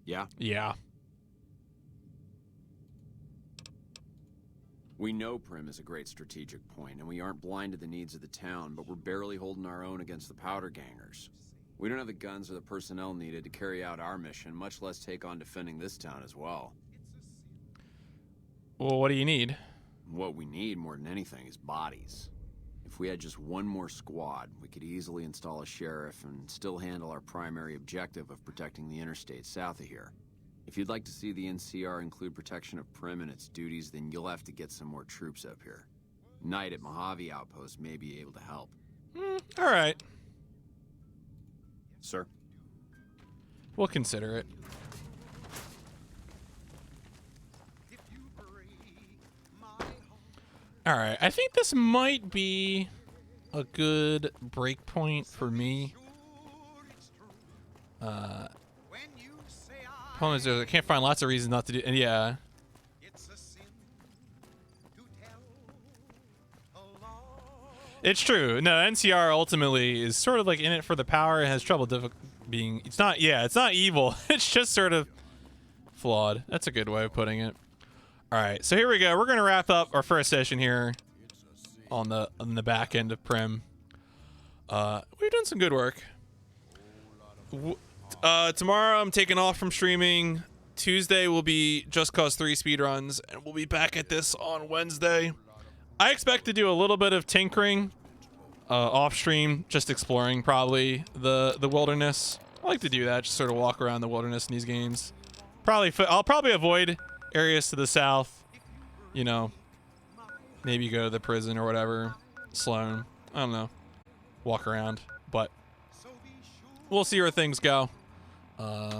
Yeah? Yeah. We know Prim is a great strategic point, and we aren't blind to the needs of the town, but we're barely holding our own against the powder gangers. We don't have the guns or the personnel needed to carry out our mission, much less take on defending this town as well. Well, what do you need? What we need more than anything is bodies. If we had just one more squad, we could easily install a sheriff and still handle our primary objective of protecting the interstate south of here. If you'd like to see the NCR include protection of Prim and its duties, then you'll have to get some more troops up here. Knight at Mojave Outpost may be able to help. All right. Sir? We'll consider it. All right, I think this might be a good break point for me. Problem is, I can't find lots of reasons not to do. And yeah. It's true. No, NCR ultimately is sort of like in it for the power and has trouble being. It's not. Yeah, it's not evil. It's just sort of flawed. That's a good way of putting it. All right, so here we go. We're gonna wrap up our first session here on the back end of Prim. We've done some good work. Tomorrow I'm taking off from streaming. Tuesday will be Just Cause 3 speedruns, and we'll be back at this on Wednesday. I expect to do a little bit of tinkering off stream, just exploring probably the wilderness. I like to do that, just sort of walk around the wilderness in these games. I'll probably avoid areas to the south, you know, maybe go to the prison or whatever, Sloan, I don't know, walk around, but we'll see where things go.